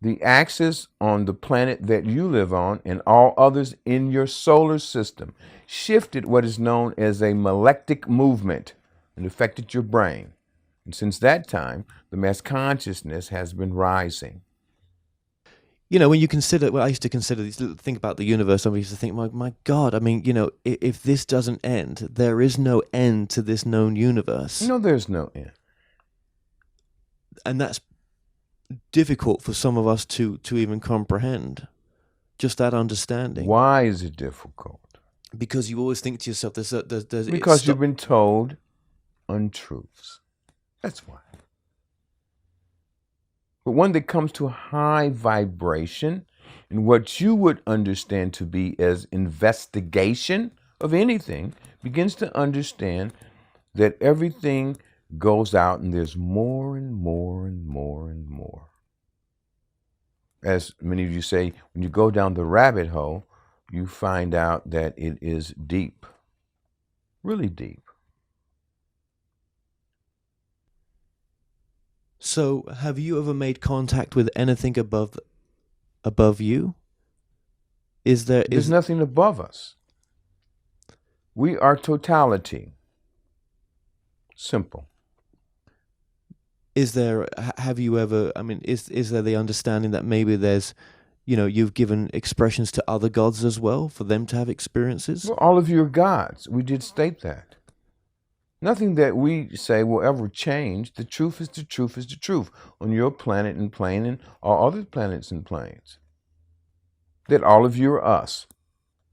the axis on the planet that you live on and all others in your solar system shifted what is known as a malectic movement and affected your brain. And since that time, the mass consciousness has been rising.
You know, when you consider, I used to consider these little, think about the universe, I used to think, my God, I mean, you know, if this doesn't end, there is no end to this known universe.
No, there's no end.
And that's difficult for some of us to even comprehend, just that understanding.
Why is it difficult?
Because you always think to yourself,
because you've been told untruths. That's why. But one that comes to a high vibration and what you would understand to be as investigation of anything begins to understand that everything goes out and there's more and more and more and more. As many of you say, when you go down the rabbit hole, you find out that it is deep, really deep.
So, have you ever made contact with anything above you?
There's nothing above us. We are totality. Simple.
Have you ever, I mean, is there the understanding that maybe there's, you know, you've given expressions to other gods as well for them to have experiences?
Well, all of you are gods. We did state that. Nothing that we say will ever change. The truth is the truth is the truth on your planet and plane and all other planets and planes. That all of you are us.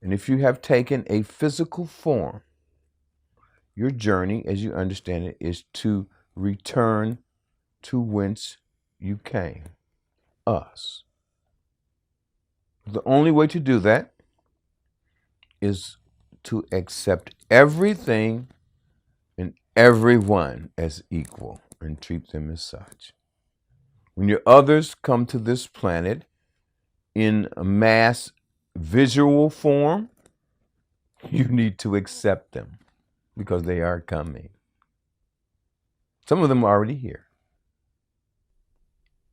And if you have taken a physical form, your journey, as you understand it, is to return to whence you came, us. The only way to do that is to accept everything and everyone as equal and treat them as such. When your others come to this planet in a mass visual form, you need to accept them because they are coming. Some of them are already here.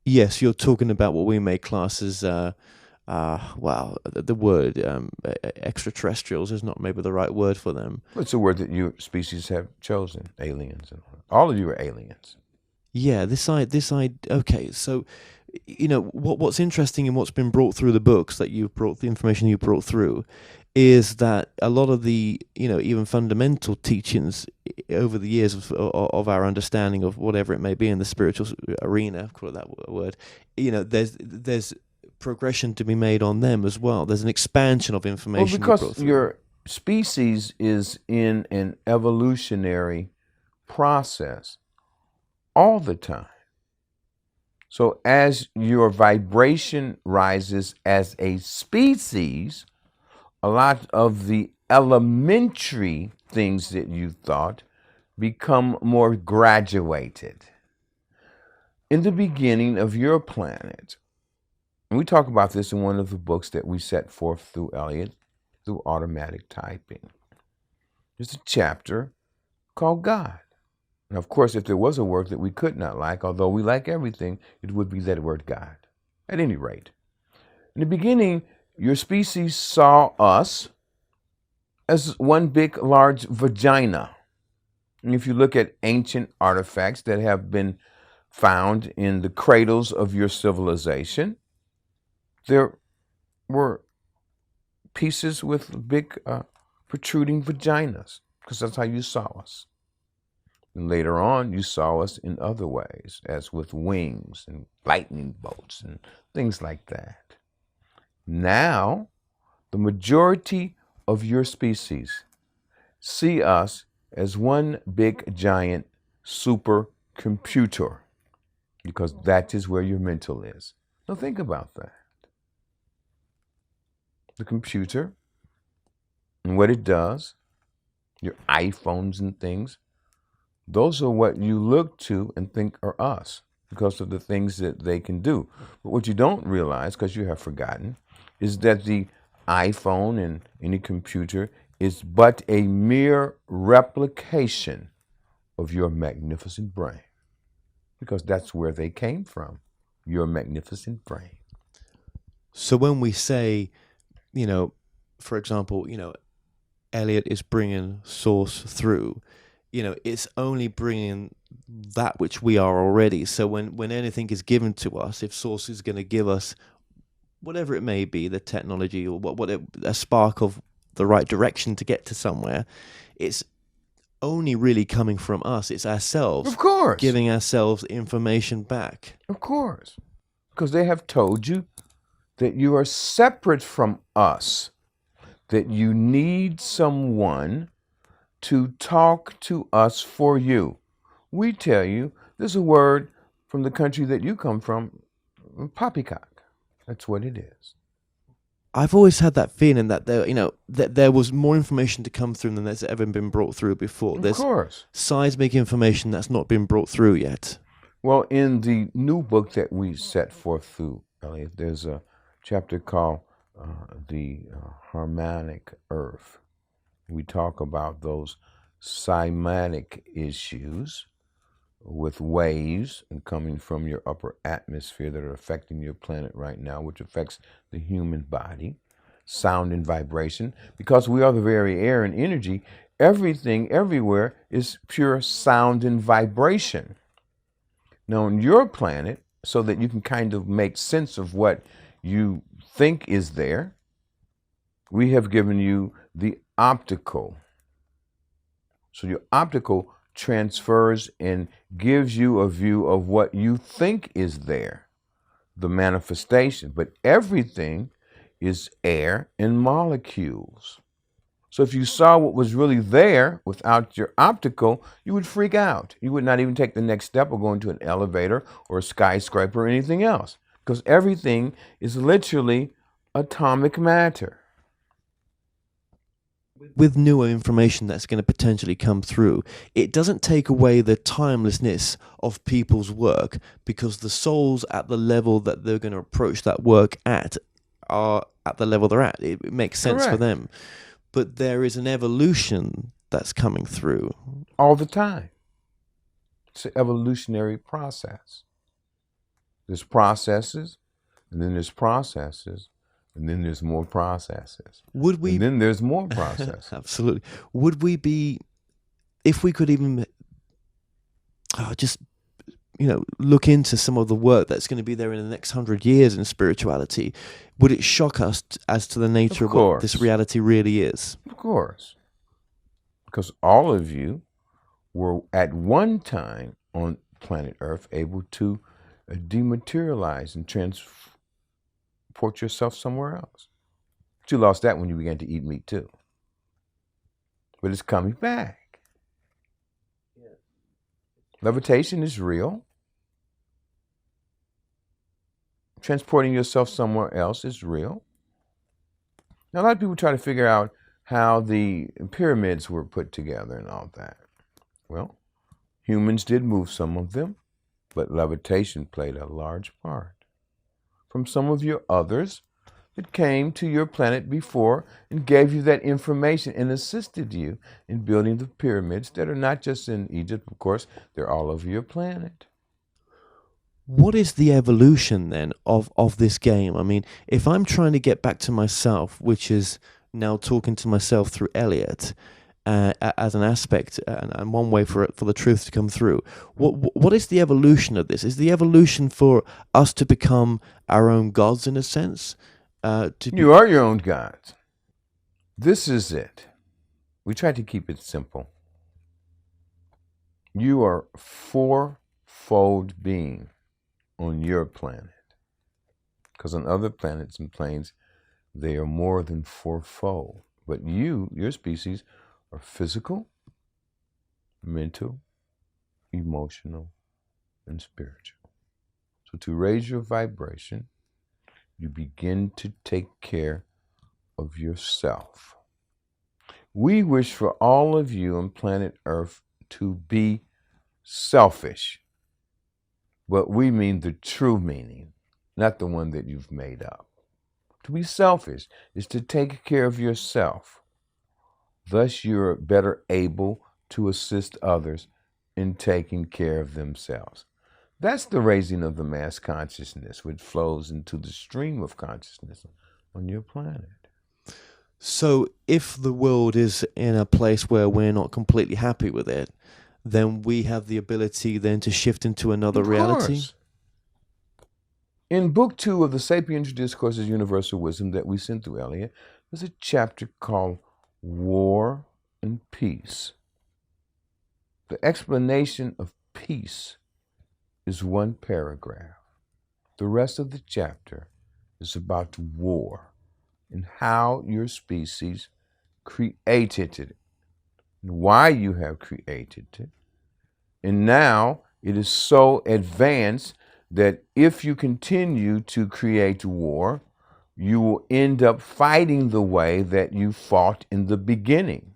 Yes, you're talking about what we may class as, the word extraterrestrials is not maybe the right word for them.
It's a word that your species have chosen, aliens. All of you are aliens.
Yeah, okay, so, you know, what's interesting and what's been brought through the books that you've brought, the information you brought through, is that a lot of the, even fundamental teachings over the years of our understanding of whatever it may be in the spiritual arena, call it that word, there's progression to be made on them as well. There's an expansion of information.
Well, because your species is in an evolutionary process all the time. So as your vibration rises as a species, a lot of the elementary things that you thought become more graduated. In the beginning of your planet, and we talk about this in one of the books that we set forth through Elliott, through automatic typing. There's a chapter called God. And of course, if there was a word that we could not like, although we like everything, it would be that word God. At any rate, in the beginning, your species saw us as one big, large vagina. And if you look at ancient artifacts that have been found in the cradles of your civilization, there were pieces with big protruding vaginas, because that's how you saw us. And later on, you saw us in other ways, as with wings and lightning bolts and things like that. Now, the majority of your species see us as one big, giant supercomputer, because that is where your mental is. Now think about that. The computer and what it does, your iPhones and things, those are what you look to and think are us because of the things that they can do. But what you don't realize, because you have forgotten, is that the iPhone and any computer is but a mere replication of your magnificent brain, because that's where they came from, your magnificent brain.
So when we say, for example, Elliott is bringing source through, it's only bringing that which we are already. So when anything is given to us, if source is going to give us whatever it may be, the technology or a spark of the right direction to get to somewhere, it's only really coming from us. It's ourselves,
of course,
giving ourselves information back.
Of course, because they have told you that you are separate from us, that you need someone to talk to us for you. We tell you, there's a word from the country that you come from, poppycock. That's what it is.
I've always had that feeling that there was more information to come through than there's ever been brought through before.
Of course.
Seismic information that's not been brought through yet.
Well, in the new book that we set forth through, Elliott, there's a chapter called The Harmonic Earth. We talk about those cymatic issues with waves and coming from your upper atmosphere that are affecting your planet right now, which affects the human body, sound and vibration. Because we are the very air and energy, everything everywhere is pure sound and vibration. Now, on your planet, so that you can kind of make sense of what you think is there, we have given you the optical. So your optical transfers and gives you a view of what you think is there, the manifestation. But everything is air and molecules. So if you saw what was really there without your optical, you would freak out. You would not even take the next step or go into an elevator or a skyscraper or anything else, because everything is literally atomic matter.
With newer information that's going to potentially come through, it doesn't take away the timelessness of people's work, because the souls at the level that they're going to approach that work at are at the level they're at. It makes sense
Correct.
for them. But there is an evolution that's coming through.
All the time. It's an evolutionary process. There's processes, and then there's processes, and then there's more processes.
Would we?
And then there's more processes.
Absolutely. Would we be, if we could even just look into some of the work that's going to be there in the next 100 years in spirituality, would it shock us as to the nature of what this reality really is?
Of course. Because all of you were at one time on planet Earth able to dematerialize and transport yourself somewhere else. But you lost that when you began to eat meat too. But it's coming back. Yeah. Levitation is real. Transporting yourself somewhere else is real. Now, a lot of people try to figure out how the pyramids were put together and all that. Well, humans did move some of them, but levitation played a large part. From some of your others that came to your planet before and gave you that information and assisted you in building the pyramids that are not just in Egypt, of course, they're all over your planet.
What is the evolution then of this game? I mean, if I'm trying to get back to myself, which is now talking to myself through Elliott, as an aspect and one way for the truth to come through, what is the evolution of this? Is the evolution for us to become our own gods in a sense?
You are your own gods. This is it. We try to keep it simple. You are fourfold being on your planet. Because on other planets and planes, they are more than fourfold. But your species, are physical, mental, emotional, and spiritual. So to raise your vibration, you begin to take care of yourself. We wish for all of you on planet Earth to be selfish, but we mean the true meaning, not the one that you've made up. To be selfish is to take care of yourself. Thus, you're better able to assist others in taking care of themselves. That's the raising of the mass consciousness, which flows into the stream of consciousness on your planet.
So if the world is in a place where we're not completely happy with it, then we have the ability then to shift into another reality?
In Book 2 of the Sapiential Discourses Universal Wisdom that we sent through Elliott, there's a chapter called War and Peace. The explanation of peace is one paragraph. The rest of the chapter is about war and how your species created it, and why you have created it. And now it is so advanced that if you continue to create war, you will end up fighting the way that you fought in the beginning,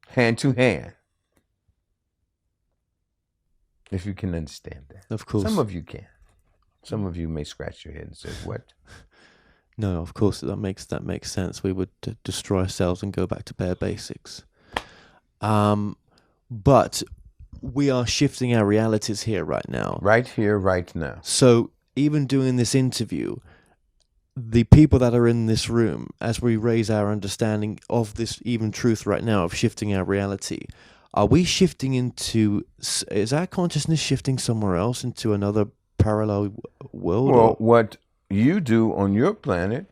hand to hand. If you can understand that.
Of course.
Some of you can. Some of you may scratch your head and say, what?
No, of course, that makes sense. We would destroy ourselves and go back to bare basics. But we are shifting our realities here right now.
Right here, right now.
So even doing this interview, the people that are in this room, as we raise our understanding of this even truth right now of shifting our reality, are we shifting into, is our consciousness shifting somewhere else into another parallel world?
Well, what you do on your planet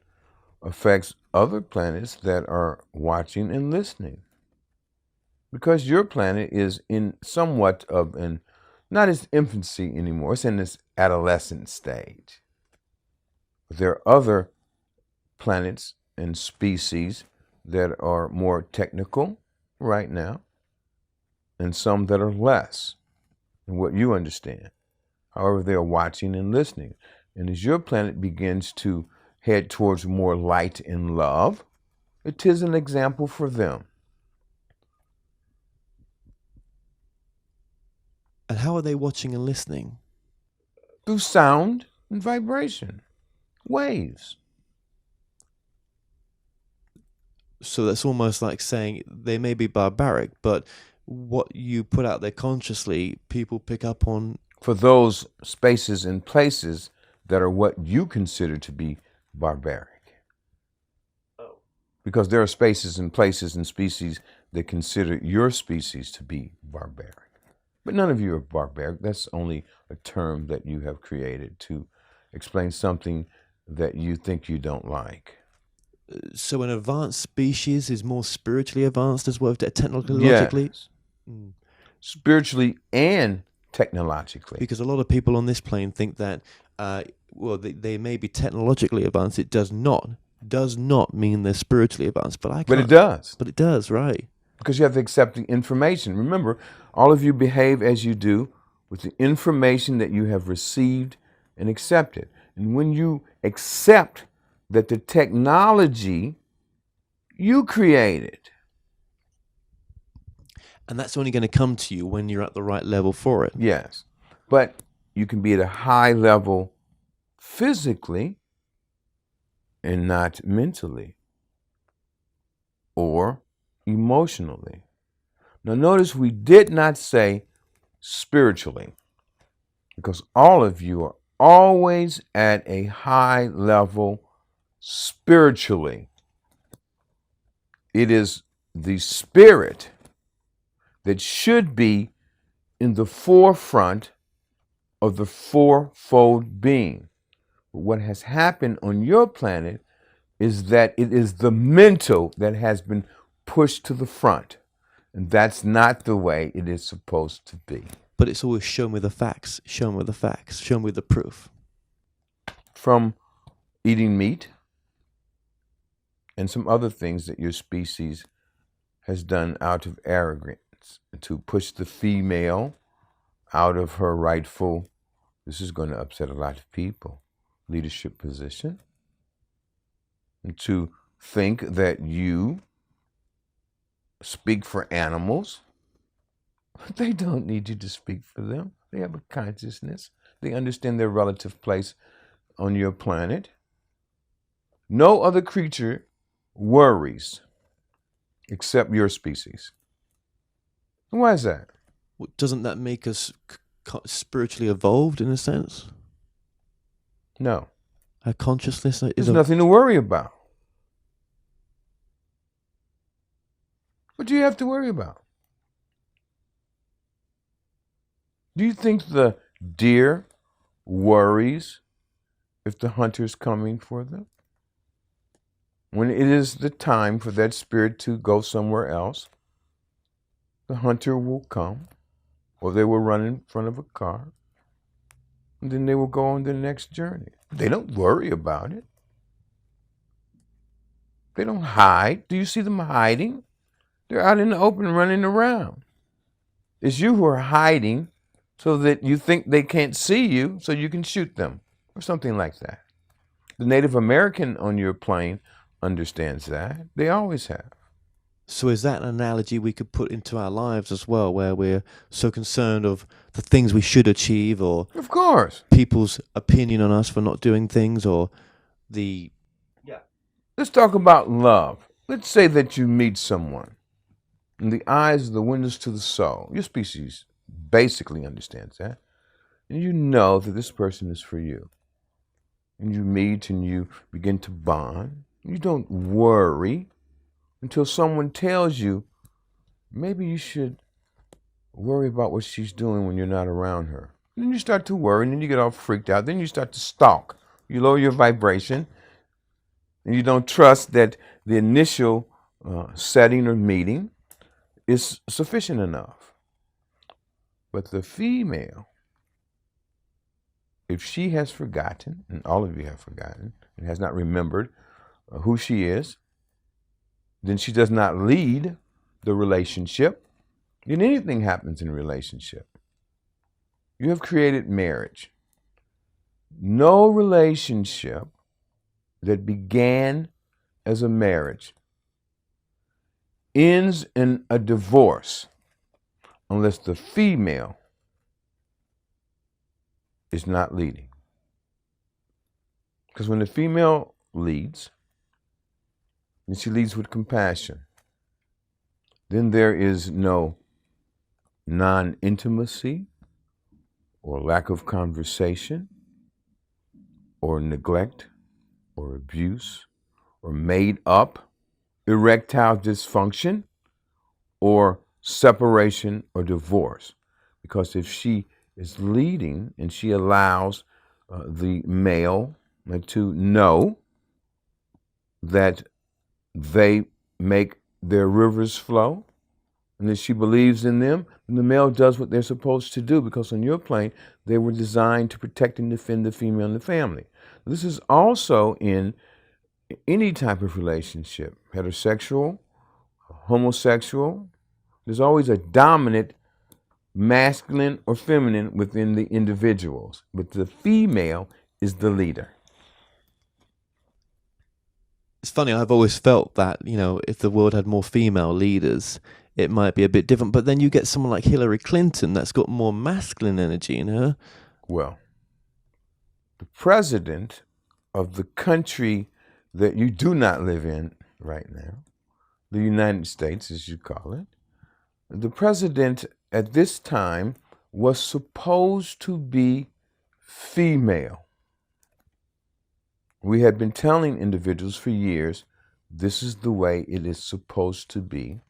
affects other planets that are watching and listening. Because your planet is in somewhat of not its infancy anymore, it's in its adolescent stage. There are other planets and species that are more technical right now, and some that are less than what you understand. However, they are watching and listening. And as your planet begins to head towards more light and love, it is an example for them.
And how are they watching and listening?
Through sound and vibration, waves.
So that's almost like saying they may be barbaric, but what you put out there consciously, people pick up on.
For those spaces and places that are what you consider to be barbaric. Oh. Because there are spaces and places and species that consider your species to be barbaric. But none of you are barbaric. That's only a term that you have created to explain something that you think you don't like.
So an advanced species is more spiritually advanced as well, technologically,
Yes.
logically?
Spiritually and technologically.
Because a lot of people on this plane think that, they may be technologically advanced. It does not mean they're spiritually advanced. But
it does.
But it does, right?
Because you have to accept the information. Remember, all of you behave as you do with the information that you have received and accepted. And when you accept that the technology you created,
And that's only going to come to you when you're at the right level for it.
yes, but you can be at a high level physically and not mentally or emotionally. Now notice we did not say spiritually, because all of you are always at a high level spiritually. It is the spirit that should be in the forefront of the fourfold being. But what has happened on your planet is that it is the mental that has been pushed to the front. And that's not the way it is supposed to be.
But it's always show me the facts, show me the facts, show me the proof.
From eating meat and some other things that your species has done out of arrogance to push the female out of her rightful, this is going to upset a lot of people, leadership position, and to think that you speak for animals. They don't need you to speak for them. They have a consciousness. They understand their relative place on your planet. No other creature worries except your species. Why is that?
Well, doesn't that make us spiritually evolved in a sense?
No.
Our consciousness is
There's nothing to worry about. What do you have to worry about? Do you think the deer worries if the hunter's coming for them? When it is the time for that spirit to go somewhere else, the hunter will come, or they will run in front of a car, and then they will go on the next journey. They don't worry about it. They don't hide. Do you see them hiding? They're out in the open running around. It's you who are hiding so that you think they can't see you so you can shoot them or something like that. The Native American on your plane understands that. They always have.
So is that an analogy we could put into our lives as well, where we're so concerned of the things we should achieve, or
Of course.
people's opinion on us for not doing things, or the...
Yeah. Let's talk about love. Let's say that you meet someone, and the eyes are the windows to the soul. Your species basically understands that. And you know that this person is for you. And you meet and you begin to bond. You don't worry until someone tells you, maybe you should worry about what she's doing when you're not around her. And then you start to worry, and then you get all freaked out. Then you start to stalk. You lower your vibration, and you don't trust that the initial setting or meeting is sufficient enough. But the female, if she has forgotten, and all of you have forgotten, and has not remembered who she is, then she does not lead the relationship. Then anything happens in a relationship. You have created marriage. No relationship that began as a marriage ends in a divorce unless the female is not leading. Because when the female leads, and she leads with compassion, then there is no non-intimacy or lack of conversation or neglect or abuse or made up erectile dysfunction or separation or divorce. Because if she is leading and she allows the male to know that they make their rivers flow, and that she believes in them, then the male does what they're supposed to do, because on your plane, they were designed to protect and defend the female and the family. This is also in any type of relationship, heterosexual, homosexual. There's always a dominant masculine or feminine within the individuals, but the female is the leader.
It's funny, I've always felt that, if the world had more female leaders, it might be a bit different. But then you get someone like Hillary Clinton that's got more masculine energy in her.
Well, the president of the country that you do not live in right now, the United States, as you call it, the president at this time was supposed to be female. We had been telling individuals for years, this is the way it is supposed to be,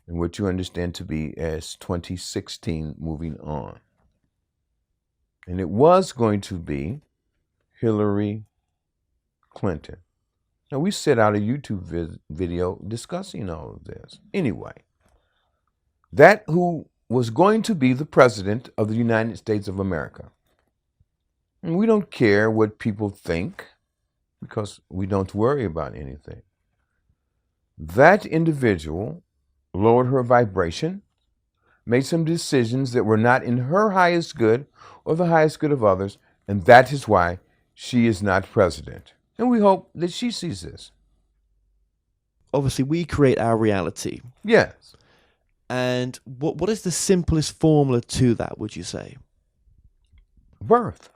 and what you understand to be as 2016 moving on. And it was going to be Hillary Clinton. Now, we set out a YouTube video discussing all of this. Anyway, that who was going to be the president of the United States of America. And we don't care what people think, because we don't worry about anything. That individual lowered her vibration, made some decisions that were not in her highest good or the highest good of others, and that is why she is not president. And we hope that she sees this.
Obviously, we create our reality.
Yes.
And what is the simplest formula to that, would you say?
Birth.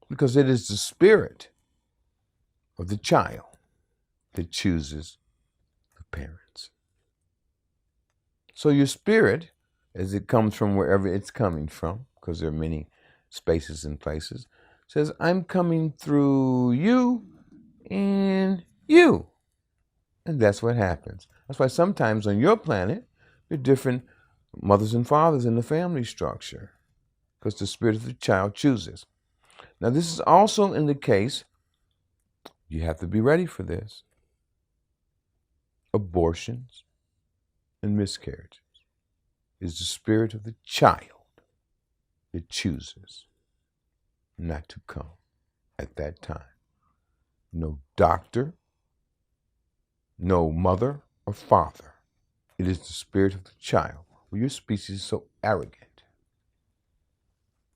Because it is the spirit of the child that chooses the parents. So your spirit, as it comes from wherever it's coming from, because there are many spaces and places, says, I'm coming through you and you. And that's what happens. That's why sometimes on your planet, there are different mothers and fathers in the family structure, because the spirit of the child chooses. Now, this is also in the case, you have to be ready for this, abortions and miscarriages. Is the spirit of the child that chooses not to come at that time. No doctor, no mother or father. It is the spirit of the child. Well, your species is so arrogant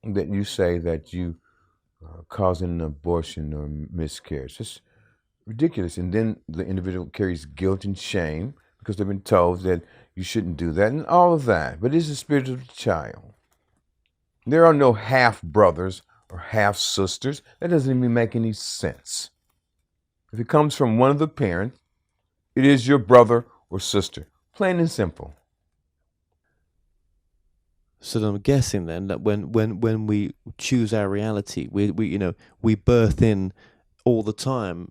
that you say that you causing an abortion or miscarriage. It's ridiculous. And then the individual carries guilt and shame because they've been told that you shouldn't do that and all of that. But it's the spirit of the child. There are no half brothers or half sisters. That doesn't even make any sense. If it comes from one of the parents, it is your brother or sister. Plain and simple.
So I'm guessing then that when we choose our reality, we birth in all the time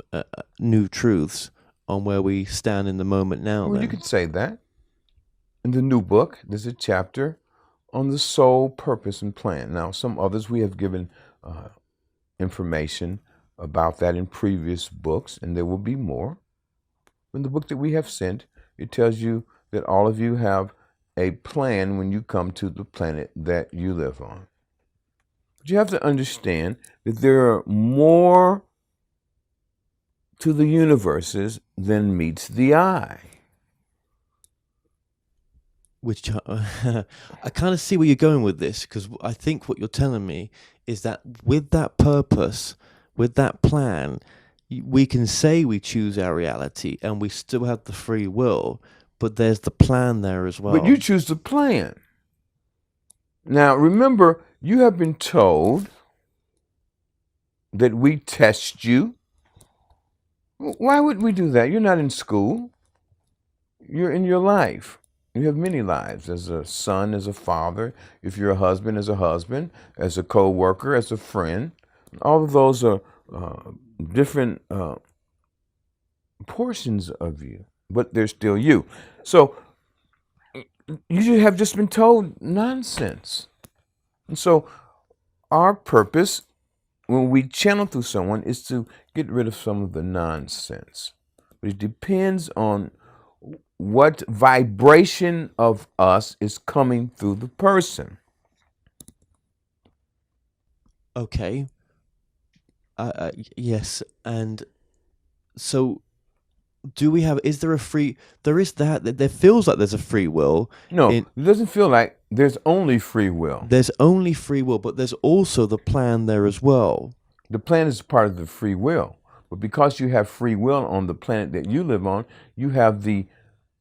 new truths on where we stand in the moment now.
Well, you could say that. In the new book, there's a chapter on the soul, purpose, and plan. Now, some others we have given information about that in previous books, and there will be more. In the book that we have sent, it tells you that all of you have a plan when you come to the planet that you live on. But you have to understand that there are more to the universes than meets the eye.
Which I kind of see where you're going with this, because I think what you're telling me is that with that purpose, with that plan, we can say we choose our reality and we still have the free will, but there's the plan there as well.
But you choose the plan. Now, remember, you have been told that we test you. Why would we do that? You're not in school. You're in your life. You have many lives, as a son, as a father, if you're a husband, as a co-worker, as a friend. All of those are different portions of you, but they're still you. So you have just been told nonsense. And so our purpose when we channel through someone is to get rid of some of the nonsense. But it depends on what vibration of us is coming through the person.
Okay. Yes, and so do we have? Is there a free? There is that. There feels like there's a free will.
No, it doesn't feel like there's only free will.
There's only free will, but there's also the plan there as well.
The plan is part of the free will, but because you have free will on the planet that you live on, you have the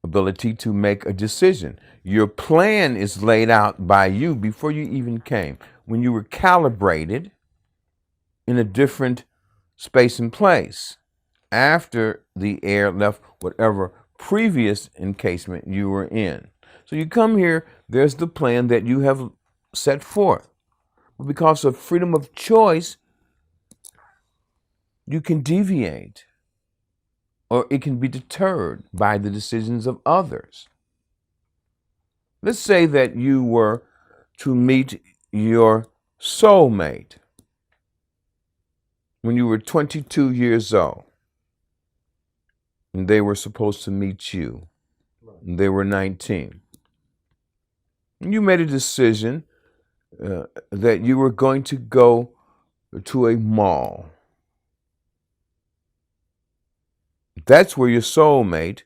ability to make a decision. Your plan is laid out by you before you even came, when you were calibrated in a different space and place after the air left whatever previous encasement you were in. So you come here, there's the plan that you have set forth. But because of freedom of choice, you can deviate, or it can be deterred by the decisions of others. Let's say that you were to meet your soulmate when you were 22 years old, and they were supposed to meet you, and they were 19. And you made a decision that you were going to go to a mall. That's where your soulmate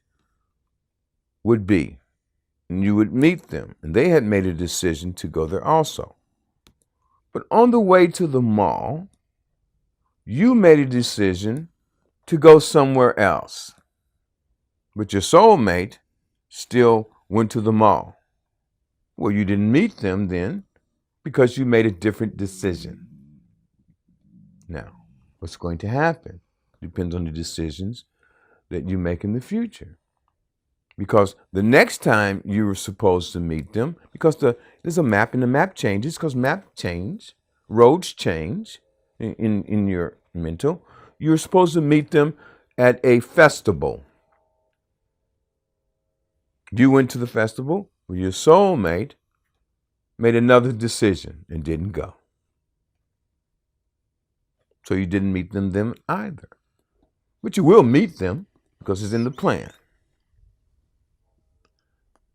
would be, and you would meet them, and they had made a decision to go there also. But on the way to the mall, you made a decision to go somewhere else, but your soulmate still went to the mall. Well, you didn't meet them then because you made a different decision. Now, what's going to happen depends on the decisions that you make in the future. Because the next time you were supposed to meet them, because there's a map and the map changes, because map change, roads change in your mental. You're supposed to meet them at a festival. You went to the festival, well, your soulmate made another decision and didn't go. So you didn't meet them then either. But you will meet them because it's in the plan.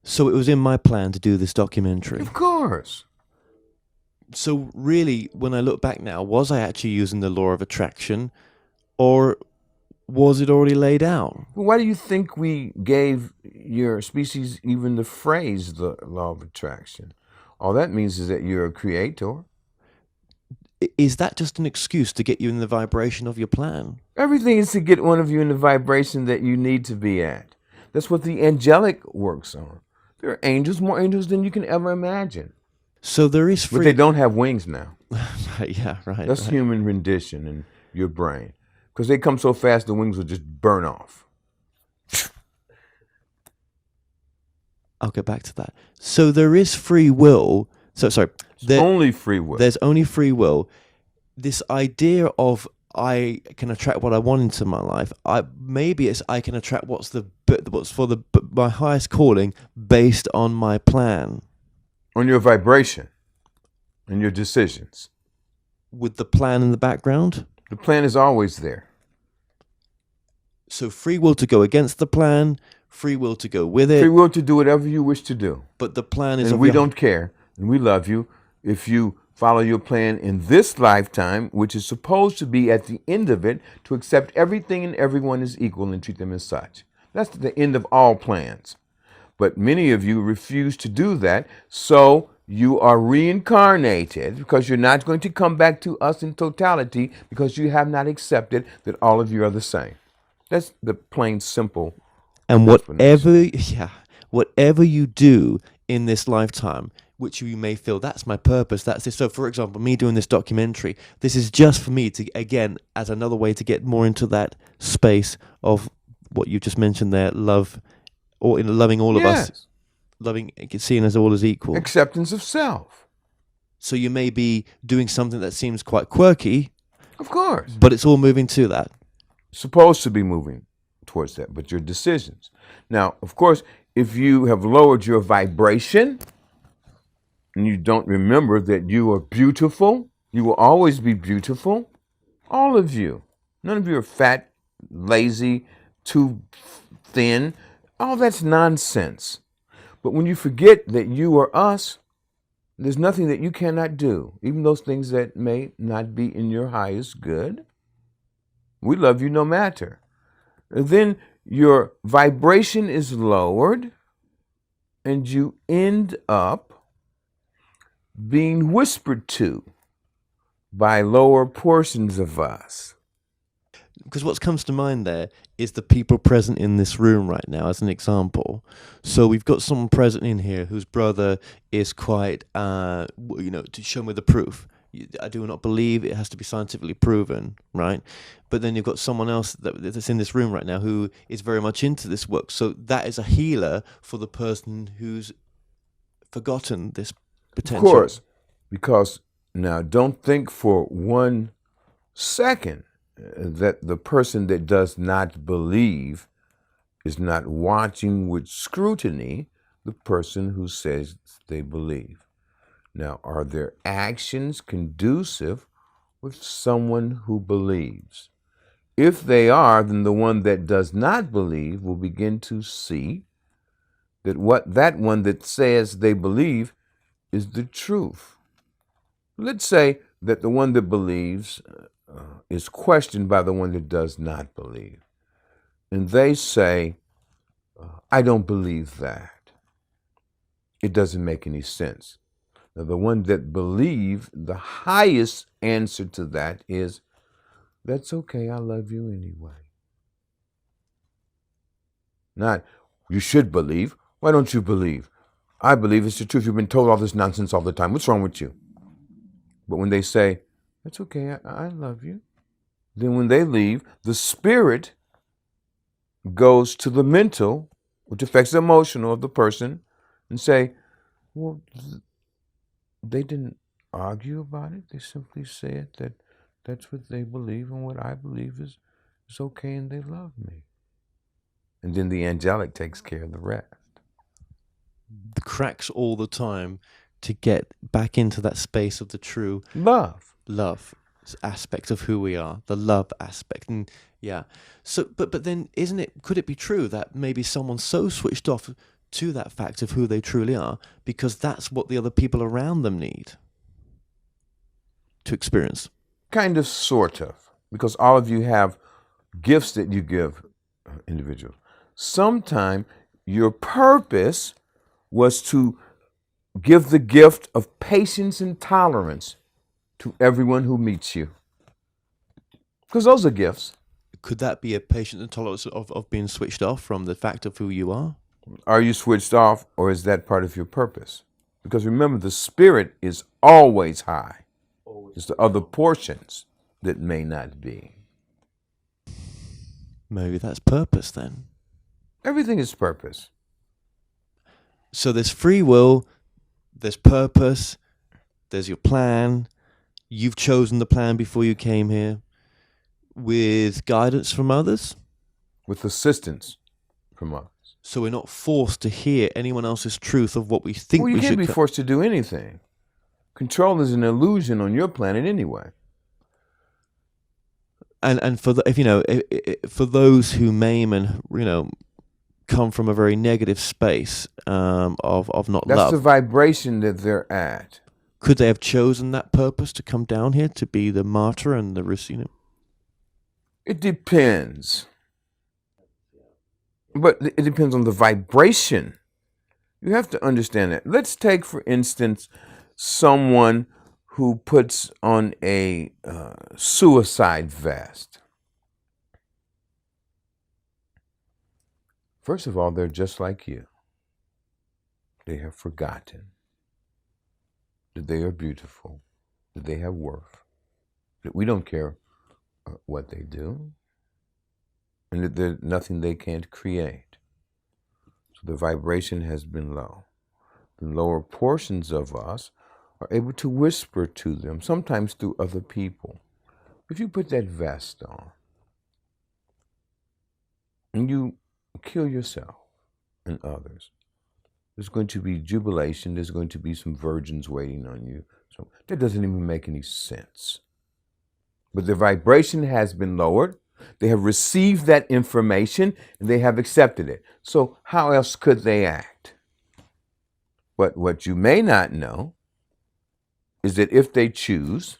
So it was in my plan to do this documentary.
Of course.
So really, when I look back now, was I actually using the law of attraction, or was it already laid out?
Well, why do you think we gave your species even the phrase, the law of attraction? All that means is that you're a creator.
Is that just an excuse to get you in the vibration of your plan?
Everything is to get one of you in the vibration that you need to be at. That's what the angelic works on. There are angels, more angels than you can ever imagine.
So there is free...
But they don't have wings now.
Yeah, right.
That's
right.
human rendition in your brain. Because they come so fast, the wings will just burn off.
I'll get back to that. So there is free will.
Only free will.
There's only free will. This idea of I can attract what I want into my life. Maybe it's I can attract what's for my highest calling based on my plan.
On your vibration and your decisions.
With the plan in the background?
The plan is always there.
So free will to go against the plan, free will to go with it.
Free will to do whatever you wish to do.
But the plan is...
And we don't care, and we love you if you follow your plan in this lifetime, which is supposed to be at the end of it, to accept everything and everyone as equal and treat them as such. That's the end of all plans. But many of you refuse to do that, so you are reincarnated because you're not going to come back to us in totality because you have not accepted that all of you are the same. That's the plain, simple.
And whatever you do in this lifetime, which you may feel, that's my purpose, that's this. So, for example, me doing this documentary, this is just for me to, again, as another way to get more into that space of what you just mentioned there, love, or in loving all of us, loving, seeing us all as equal.
Acceptance of self.
So you may be doing something that seems quite quirky.
Of course.
But it's all moving to that.
Supposed to be moving towards that, but your decisions. Now, of course, if you have lowered your vibration and you don't remember that you are beautiful, you will always be beautiful. All of you. None of you are fat, lazy, too thin. All that's nonsense. But when you forget that you are us, there's nothing that you cannot do, even those things that may not be in your highest good. We love you no matter. Then your vibration is lowered, and you end up being whispered to by lower portions of us.
Because what comes to mind there is the people present in this room right now, as an example. So we've got someone present in here whose brother is quite, to show me the proof. I do not believe it has to be scientifically proven, right? But then you've got someone else that's in this room right now who is very much into this work. So that is a healer for the person who's forgotten this potential.
Of course, because now don't think for 1 second that the person that does not believe is not watching with scrutiny the person who says they believe. Now, are their actions conducive with someone who believes? If they are, then the one that does not believe will begin to see that what that one that says they believe is the truth. Let's say that the one that believes is questioned by the one that does not believe. And they say, I don't believe that. It doesn't make any sense. Now, the one that believes, the highest answer to that is, that's okay, I love you anyway. Not, you should believe. Why don't you believe? I believe it's the truth. You've been told all this nonsense all the time. What's wrong with you? But when they say, that's okay, I love you, then when they leave, the spirit goes to the mental, which affects the emotional of the person, and say, well, they didn't argue about it. They simply said that that's what they believe, and what I believe is okay, and they love me. And then the angelic takes care of the rest.
The cracks all the time to get back into that space of the true
love
aspect of who we are, the love aspect. And yeah, so but then could it be true that maybe someone's so switched off to that fact of who they truly are because that's what the other people around them need to experience?
Kind of, sort of, because all of you have gifts that you give individuals. Sometime your purpose was to give the gift of patience and tolerance to everyone who meets you. Because those are gifts.
Could that be a patience and tolerance of being switched off from the fact of who you are?
Are you switched off, or is that part of your purpose? Because remember, the spirit is always high. It's the other portions that may not be.
Maybe that's purpose then.
Everything is purpose.
So there's free will, there's purpose, there's your plan. You've chosen the plan before you came here with guidance from others.
With assistance from others.
So we're not forced to hear anyone else's truth of what we think we should.
Well, you can't be forced to do anything. Control is an illusion on your planet anyway.
And for for those who maim and come from a very negative space of not
That's
love.
the vibration that they're at.
Could they have chosen that purpose to come down here to be the martyr and the
It depends. But it depends on the vibration. You have to understand that. Let's take, for instance, someone who puts on a suicide vest. First of all, they're just like you. They have forgotten that they are beautiful, that they have worth, that we don't care what they do, and that there's nothing they can't create. So the vibration has been low. The lower portions of us are able to whisper to them, sometimes through other people. If you put that vest on, and you kill yourself, and others. There's going to be jubilation. There's going to be some virgins waiting on you. So that doesn't even make any sense. But the vibration has been lowered. They have received that information and they have accepted it. So how else could they act? But what you may not know is that if they choose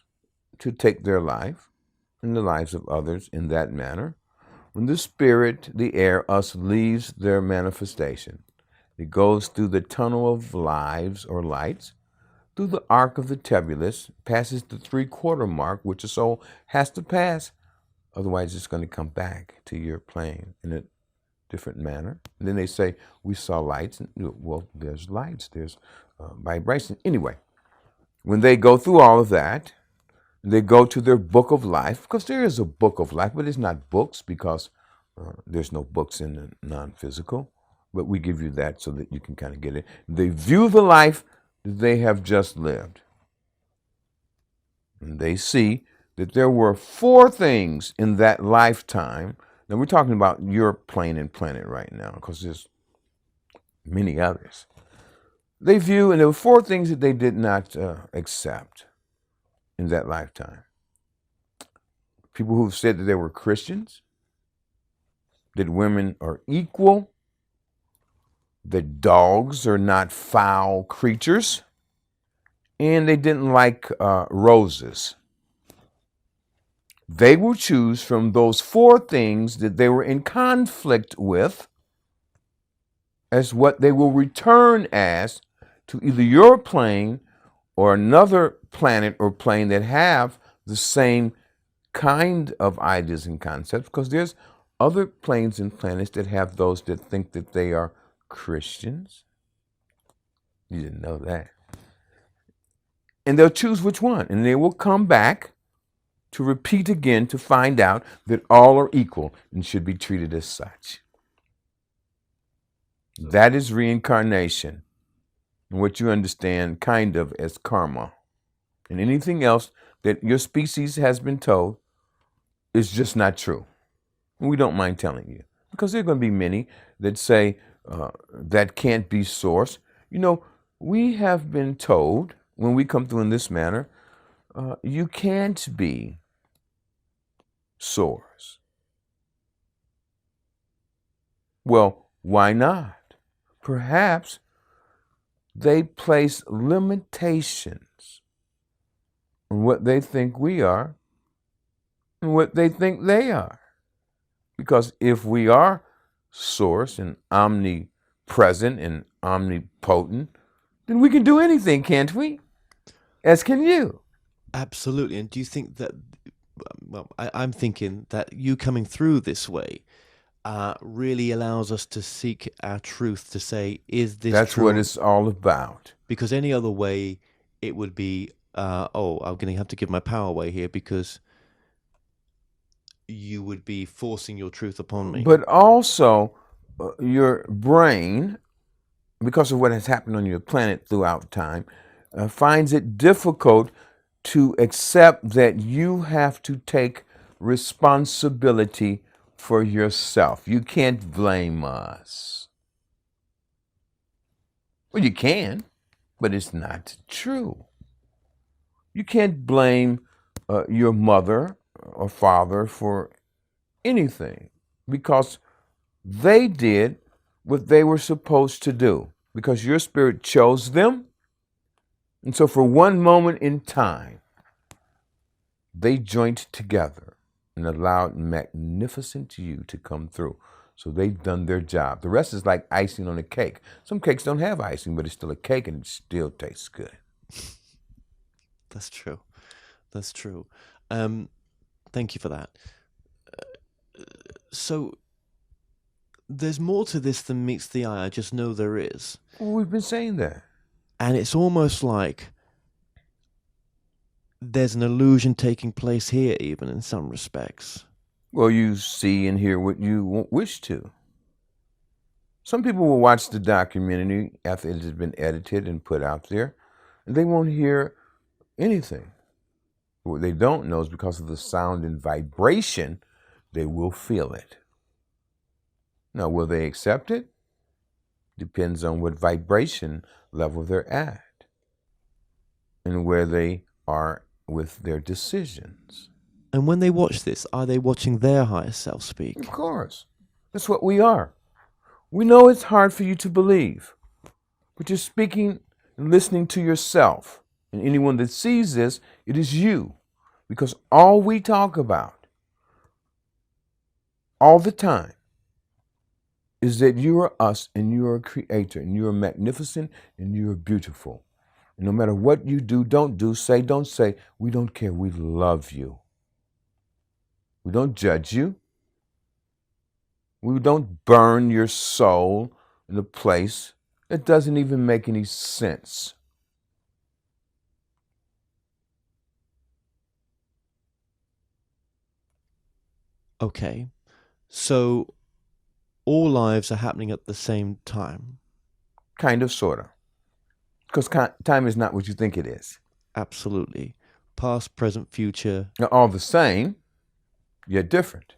to take their life and the lives of others in that manner, when the spirit, the air, us leaves their manifestation, it goes through the tunnel of lives or lights, through the arc of the tabulus, passes the 3/4 mark, which the soul has to pass. Otherwise, it's going to come back to your plane in a different manner. And then they say, we saw lights. And, well, there's lights, there's vibration. Anyway, when they go through all of that, they go to their book of life, because there is a book of life, but it's not books because there's no books in the non-physical. But we give you that so that you can kind of get it. They view the life that they have just lived. And they see that there were 4 things in that lifetime. Now we're talking about your plane and planet right now, because there's many others. They view, and there were 4 things that they did not accept in that lifetime. People who said that they were Christians, that women are equal, that dogs are not foul creatures, and they didn't like roses. They will choose from those 4 things that they were in conflict with as what they will return as to either your plane or another planet or plane that have the same kind of ideas and concepts, because there's other planes and planets that have those that think that they are Christians. You didn't know that. And they'll choose which one, and they will come back to repeat again to find out that all are equal and should be treated as such. That is reincarnation, and what you understand kind of as karma. And anything else that your species has been told is just not true. And we don't mind telling you, because there are going to be many that say that can't be source. You know, we have been told when we come through in this manner, you can't be source. Well, why not? Perhaps they place limitations on what they think we are and what they think they are. Because if we are source and omnipresent and omnipotent, then we can do anything, can't we? As can you.
Absolutely. And do you think that, well, I'm thinking that you coming through this way really allows us to seek our truth, to say, is this
That's
true?
what it's all about.
Because any other way, it would be, oh, I'm going to have to give my power away here because you would be forcing your truth upon me.
But also, your brain, because of what has happened on your planet throughout time, finds it difficult to accept that you have to take responsibility for yourself. You can't blame us. Well, you can, but it's not true. You can't blame your mother or father for anything, because they did what they were supposed to do, because your spirit chose them. And so for one moment in time, they joined together and allowed magnificent you to come through. So they've done their job. The rest is like icing on a cake. Some cakes don't have icing, but it's still a cake and it still tastes good.
That's true. That's true. Thank you for that. So there's more to this than meets the eye. I just know there is.
Well, we've been saying that.
And it's almost like there's an illusion taking place here, even in some respects.
Well, you see and hear what you wish to. Some people will watch the documentary after it has been edited and put out there, and they won't hear anything. What they don't know is because of the sound and vibration, they will feel it. Now, will they accept it? Depends on what vibration level they're at and where they are with their decisions.
And when they watch this, are they watching their higher self speak?
Of course. That's what we are. We know it's hard for you to believe, but you're speaking and listening to yourself. And anyone that sees this, it is you. Because all we talk about all the time is that you are us and you are a creator and you are magnificent and you are beautiful. And no matter what you do, don't say, we don't care. We love you. We don't judge you. We don't burn your soul in a place that doesn't even make any sense.
Okay, so all lives are happening at the same time.
Kind of, sort of. Because time is not what you think it is.
Absolutely. Past, present, future.
They're all the same, yet different.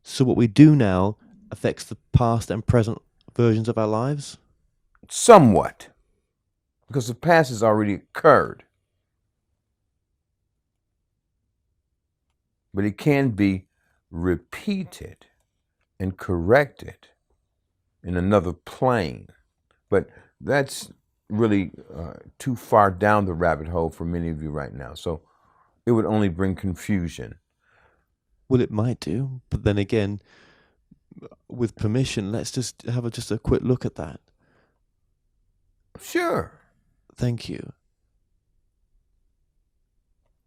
So what we do now affects the past and present versions of our lives?
Somewhat. Because the past has already occurred. But it can be repeated and corrected in another plane. But that's really too far down the rabbit hole for many of you right now. So it would only bring confusion.
Well, it might do. But then again, with permission, let's just have just a quick look at that.
Sure.
Thank you.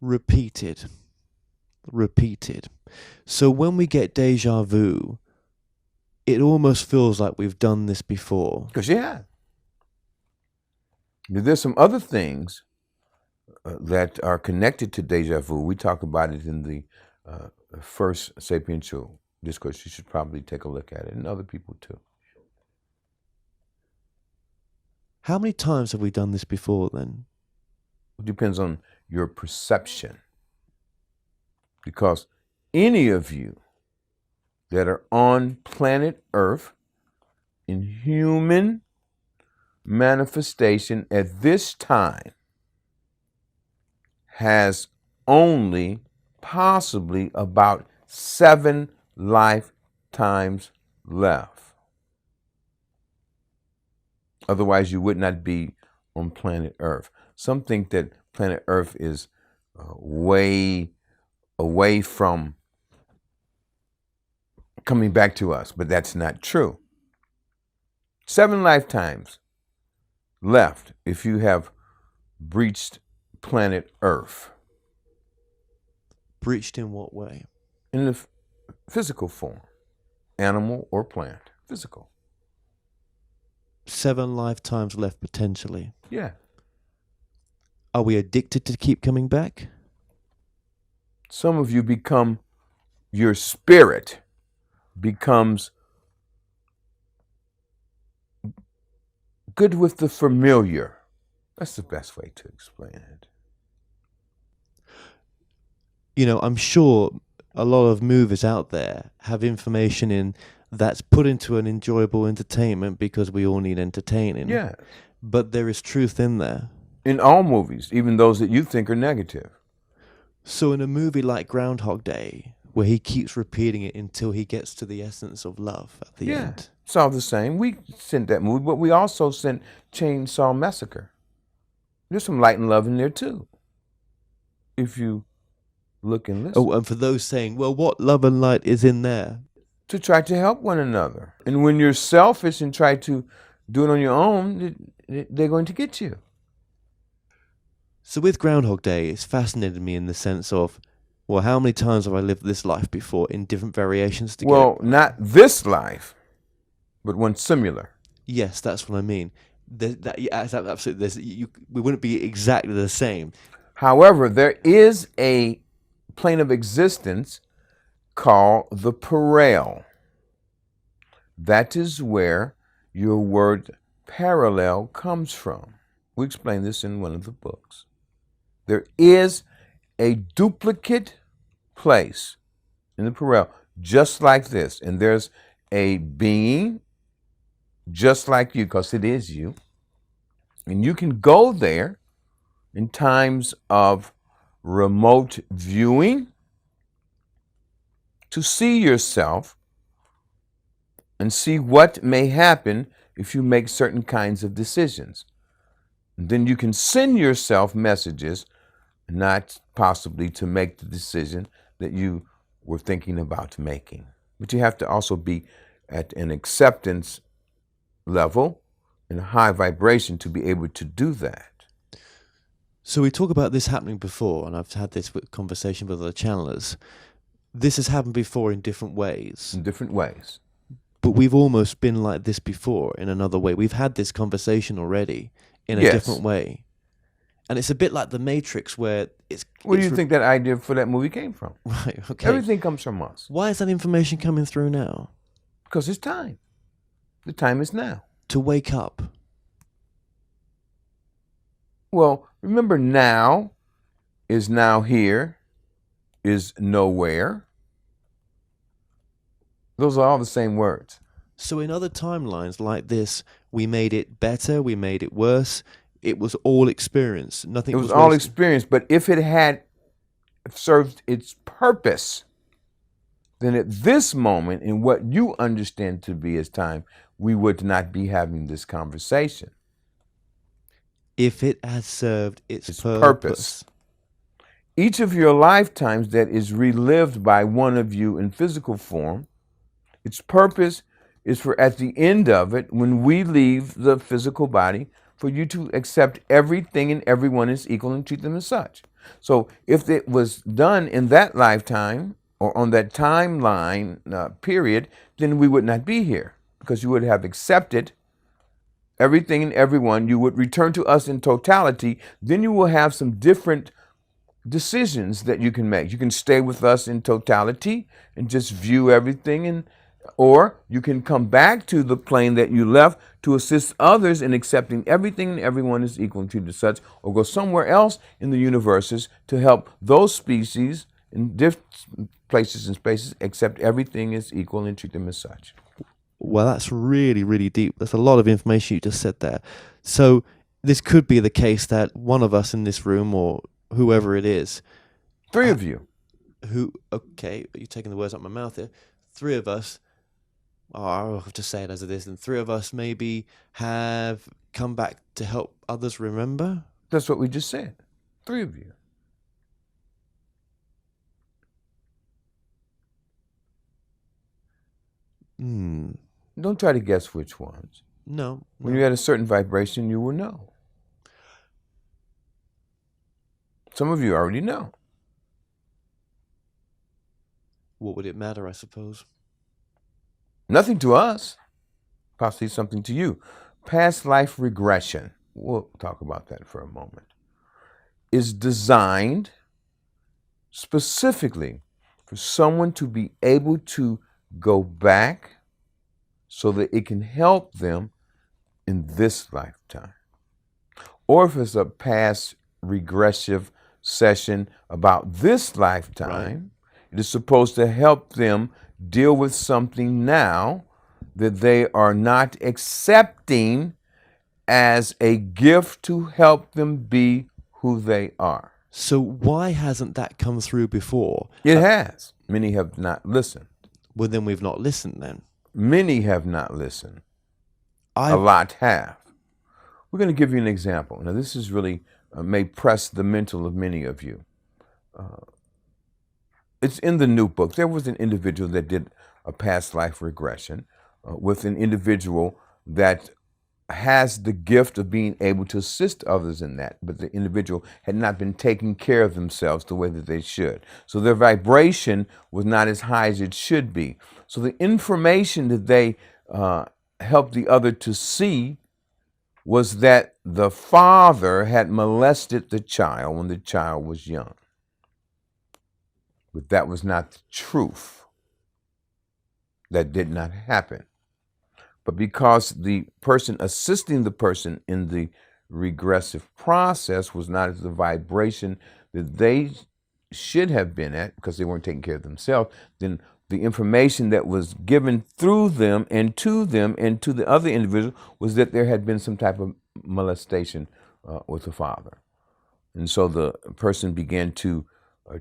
Repeated. So when we get deja vu, it almost feels like we've done this before.
Because you have. There's some other things that are connected to deja vu. We talk about it in the first Sapiential Discourse. You should probably take a look at it, and other people too.
How many times have we done this before then?
It depends on your perception. Because any of you that are on planet Earth in human manifestation at this time has only possibly about 7 lifetimes left. Otherwise, you would not be on planet Earth. Some think that planet Earth is way away from coming back to us, but that's not true. 7 lifetimes left if you have breached planet Earth.
Breached in what way?
In the physical form, animal or plant, physical.
7 lifetimes left potentially.
Yeah.
Are we addicted to keep coming back?
Some of you become, your spirit becomes good with the familiar. That's the best way to explain it.
You know, I'm sure a lot of movies out there have information in that's put into an enjoyable entertainment because we all need entertaining.
Yeah.
But there is truth in there.
In all movies, even those that you think are negative.
So in a movie like Groundhog Day, where he keeps repeating it until he gets to the essence of love at the end.
It's all the same. We sent that movie, but we also sent Chainsaw Massacre. There's some light and love in there too, if you look and listen.
Oh, and for those saying, well, what love and light is in there?
To try to help one another. And when you're selfish and try to do it on your own, they're going to get you.
So with Groundhog Day, it's fascinated me in the sense of, well, how many times have I lived this life before in different variations together?
Well, not this life, but one similar.
Yes, that's what I mean. Absolutely. We wouldn't be exactly the same.
However, there is a plane of existence called the parallel. That is where your word parallel comes from. We explain this in one of the books. There is a duplicate place in the parallel, just like this. And there's a being just like you, because it is you. And you can go there in times of remote viewing to see yourself and see what may happen if you make certain kinds of decisions. And then you can send yourself messages, not possibly to make the decision that you were thinking about making. But you have to also be at an acceptance level and a high vibration to be able to do that.
So we talk about this happening before, and I've had this conversation with other channelers. This has happened before in different ways.
In different ways.
But we've almost been like this before in another way. We've had this conversation already in a
Yes.
different way. And it's a bit like the Matrix, where it's...
Where do you think that idea for that movie came from?
Right, okay.
Everything comes from us.
Why is that information coming through now?
Because it's time. The time is now.
To wake up.
Well, remember, now is now here, is nowhere. Those are all the same words.
So in other timelines like this, we made it better, we made it worse. It was all experience. Nothing.
It was all
wasted.
experience, but if it had served its purpose, then at this moment, in what you understand to be as time, we would not be having this conversation.
If it has served its
purpose. Each of your lifetimes that is relived by one of you in physical form, its purpose is for, at the end of it, when we leave the physical body, for you to accept everything and everyone as equal and treat them as such. So if it was done in that lifetime or on that timeline period, then we would not be here, because you would have accepted everything and everyone. You would return to us in totality. Then you will have some different decisions that you can make. You can stay with us in totality and just view everything, or you can come back to the plane that you left to assist others in accepting everything and everyone is equal and treated as such, or go somewhere else in the universes to help those species in different places and spaces accept everything as equal and treat them as such.
Well, that's really, really deep. There's a lot of information you just said there. So this could be the case that one of us in this room, or whoever it is,
Three of you.
Okay, you're taking the words out of my mouth here. Three of us, I'll just say it as it is, and three of us maybe have come back to help others remember.
That's what we just said. Three of you. Don't try to guess which ones.
No.
When you're at a certain vibration, you will know. Some of you already know.
What would it matter, I suppose?
Nothing to us. Possibly something to you. Past life regression, we'll talk about that for a moment, is designed specifically for someone to be able to go back so that it can help them in this lifetime. Or if it's a past regressive session about this lifetime, it is supposed to help them deal with something now that they are not accepting as a gift to help them be who they are.
So why hasn't that come through before?
It has. Many have not listened.
Well, then we've not listened then.
Many have not listened. A lot have. We're going to give you an example. Now, this is really may press the mental of many of you. It's in the new book. There was an individual that did a past life regression with an individual that has the gift of being able to assist others in that, but the individual had not been taking care of themselves the way that they should. So their vibration was not as high as it should be. So the information that they helped the other to see was that the father had molested the child when the child was young. But that was not the truth. That did not happen. But because the person assisting the person in the regressive process was not at the vibration that they should have been at, because they weren't taking care of themselves, then the information that was given through them and to the other individual was that there had been some type of molestation with the father. And so the person began to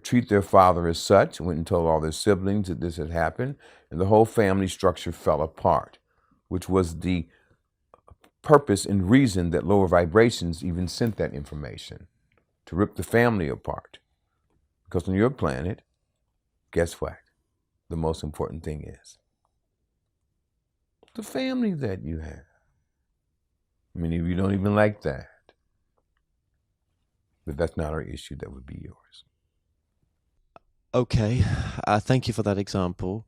treat their father as such, went and told all their siblings that this had happened, and the whole family structure fell apart, which was the purpose and reason that lower vibrations even sent that information, to rip the family apart. Because on your planet, guess what? The most important thing is the family that you have. Many of you don't even like that. But that's not our issue. That would be yours.
Okay, thank you for that example.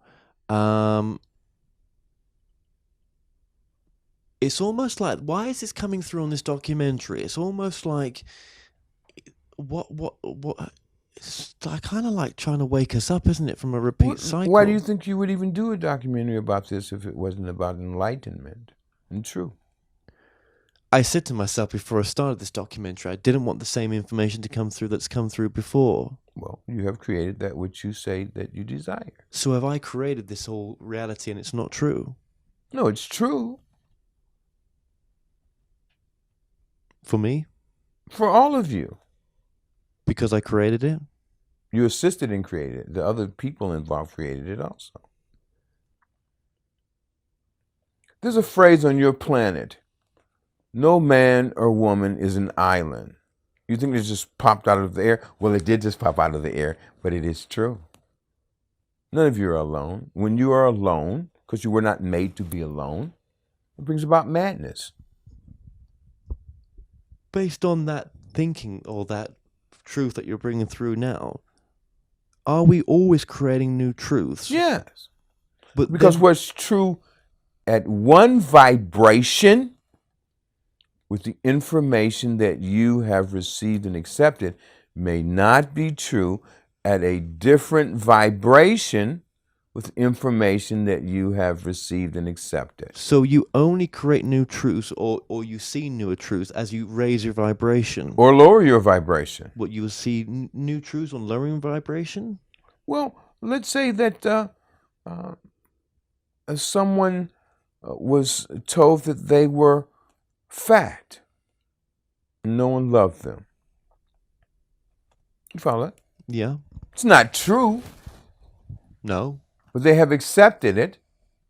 It's almost like, why is this coming through on this documentary? It's almost like, what? It's kind of like trying to wake us up, isn't it, from a repeat cycle?
Why do you think you would even do a documentary about this if it wasn't about enlightenment and truth?
I said to myself before I started this documentary, I didn't want the same information to come through that's come through before.
Well, you have created that which you say that you desire.
So have I created this whole reality and it's not true?
No, it's true.
For me?
For all of you.
Because I created it?
You assisted in creating it. The other people involved created it also. There's a phrase on your planet: no man or woman is an island. You think it just popped out of the air? Well, it did just pop out of the air, but it is true. None of you are alone. When you are alone, because you were not made to be alone, it brings about madness.
Based on that thinking or that truth that you're bringing through now, are we always creating new truths?
Yes.
But
because what's true at one vibration with the information that you have received and accepted may not be true at a different vibration with information that you have received and accepted.
So you only create new truths or you see newer truths as you raise your vibration.
Or lower your vibration.
What, you will see new truths on lowering vibration?
Well, let's say that someone was told that they were fat. No one loved them. You follow that?
Yeah.
It's not true.
No.
But they have accepted it.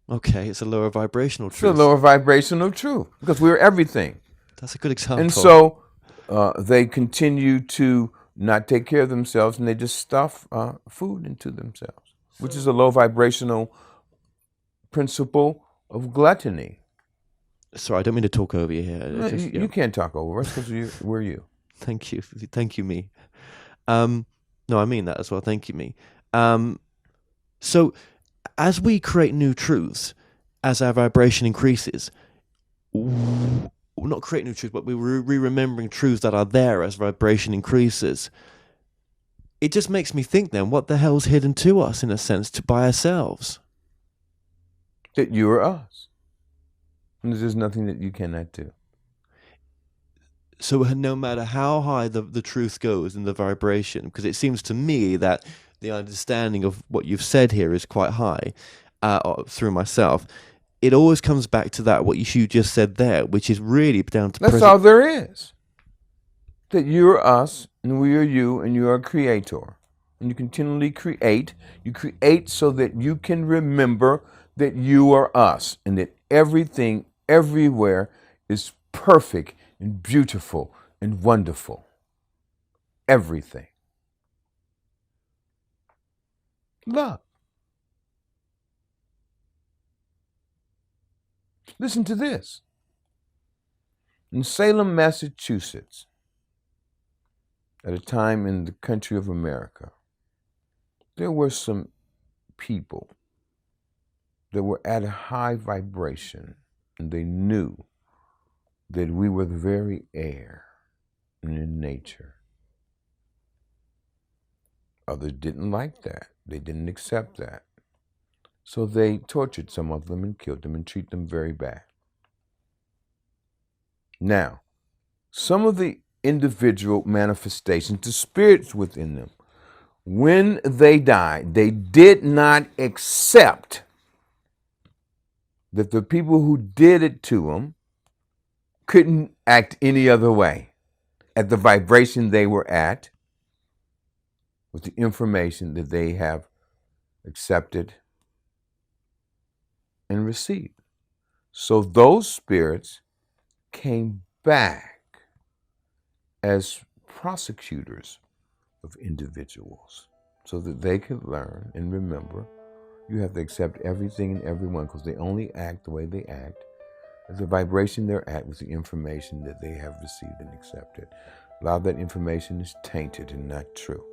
Okay, it's a lower vibrational truth.
It's a lower vibrational truth because we're everything.
That's a good example.
And so they continue to not take care of themselves, and they just stuff food into themselves, which is a low vibrational principle of gluttony.
Sorry, I don't mean to talk over you here.
No, you can't talk over us because we're you.
Thank you, me. No, I mean that as well. Thank you, me. So, as we create new truths, as our vibration increases, we're not creating new truths, but we're remembering truths that are there as vibration increases. It just makes me think then, what the hell's hidden to us, in a sense, by ourselves?
That you are us. And there's nothing that you cannot do.
So no matter how high the truth goes in the vibration, because it seems to me that the understanding of what you've said here is quite high through myself, it always comes back to that, what you just said there, which is really down to
That's all there is. That you are us, and we are you, and you are a creator. And you continually create. You create so that you can remember that you are us, and that everything, everywhere is perfect and beautiful and wonderful. Everything. Love. Listen to this. In Salem, Massachusetts, at a time in the country of America, there were some people that were at a high vibration, and they knew that we were the very air and in nature. Others didn't like that. They didn't accept that. So they tortured some of them and killed them and treated them very bad. Now, some of the individual manifestations, the spirits within them, when they died, they did not accept that the people who did it to them couldn't act any other way at the vibration they were at, with the information that they have accepted and received. So those spirits came back as prosecutors of individuals so that they could learn and remember you have to accept everything and everyone because they only act the way they act at the vibration they're at with the information that they have received and accepted. A lot of that information is tainted and not true.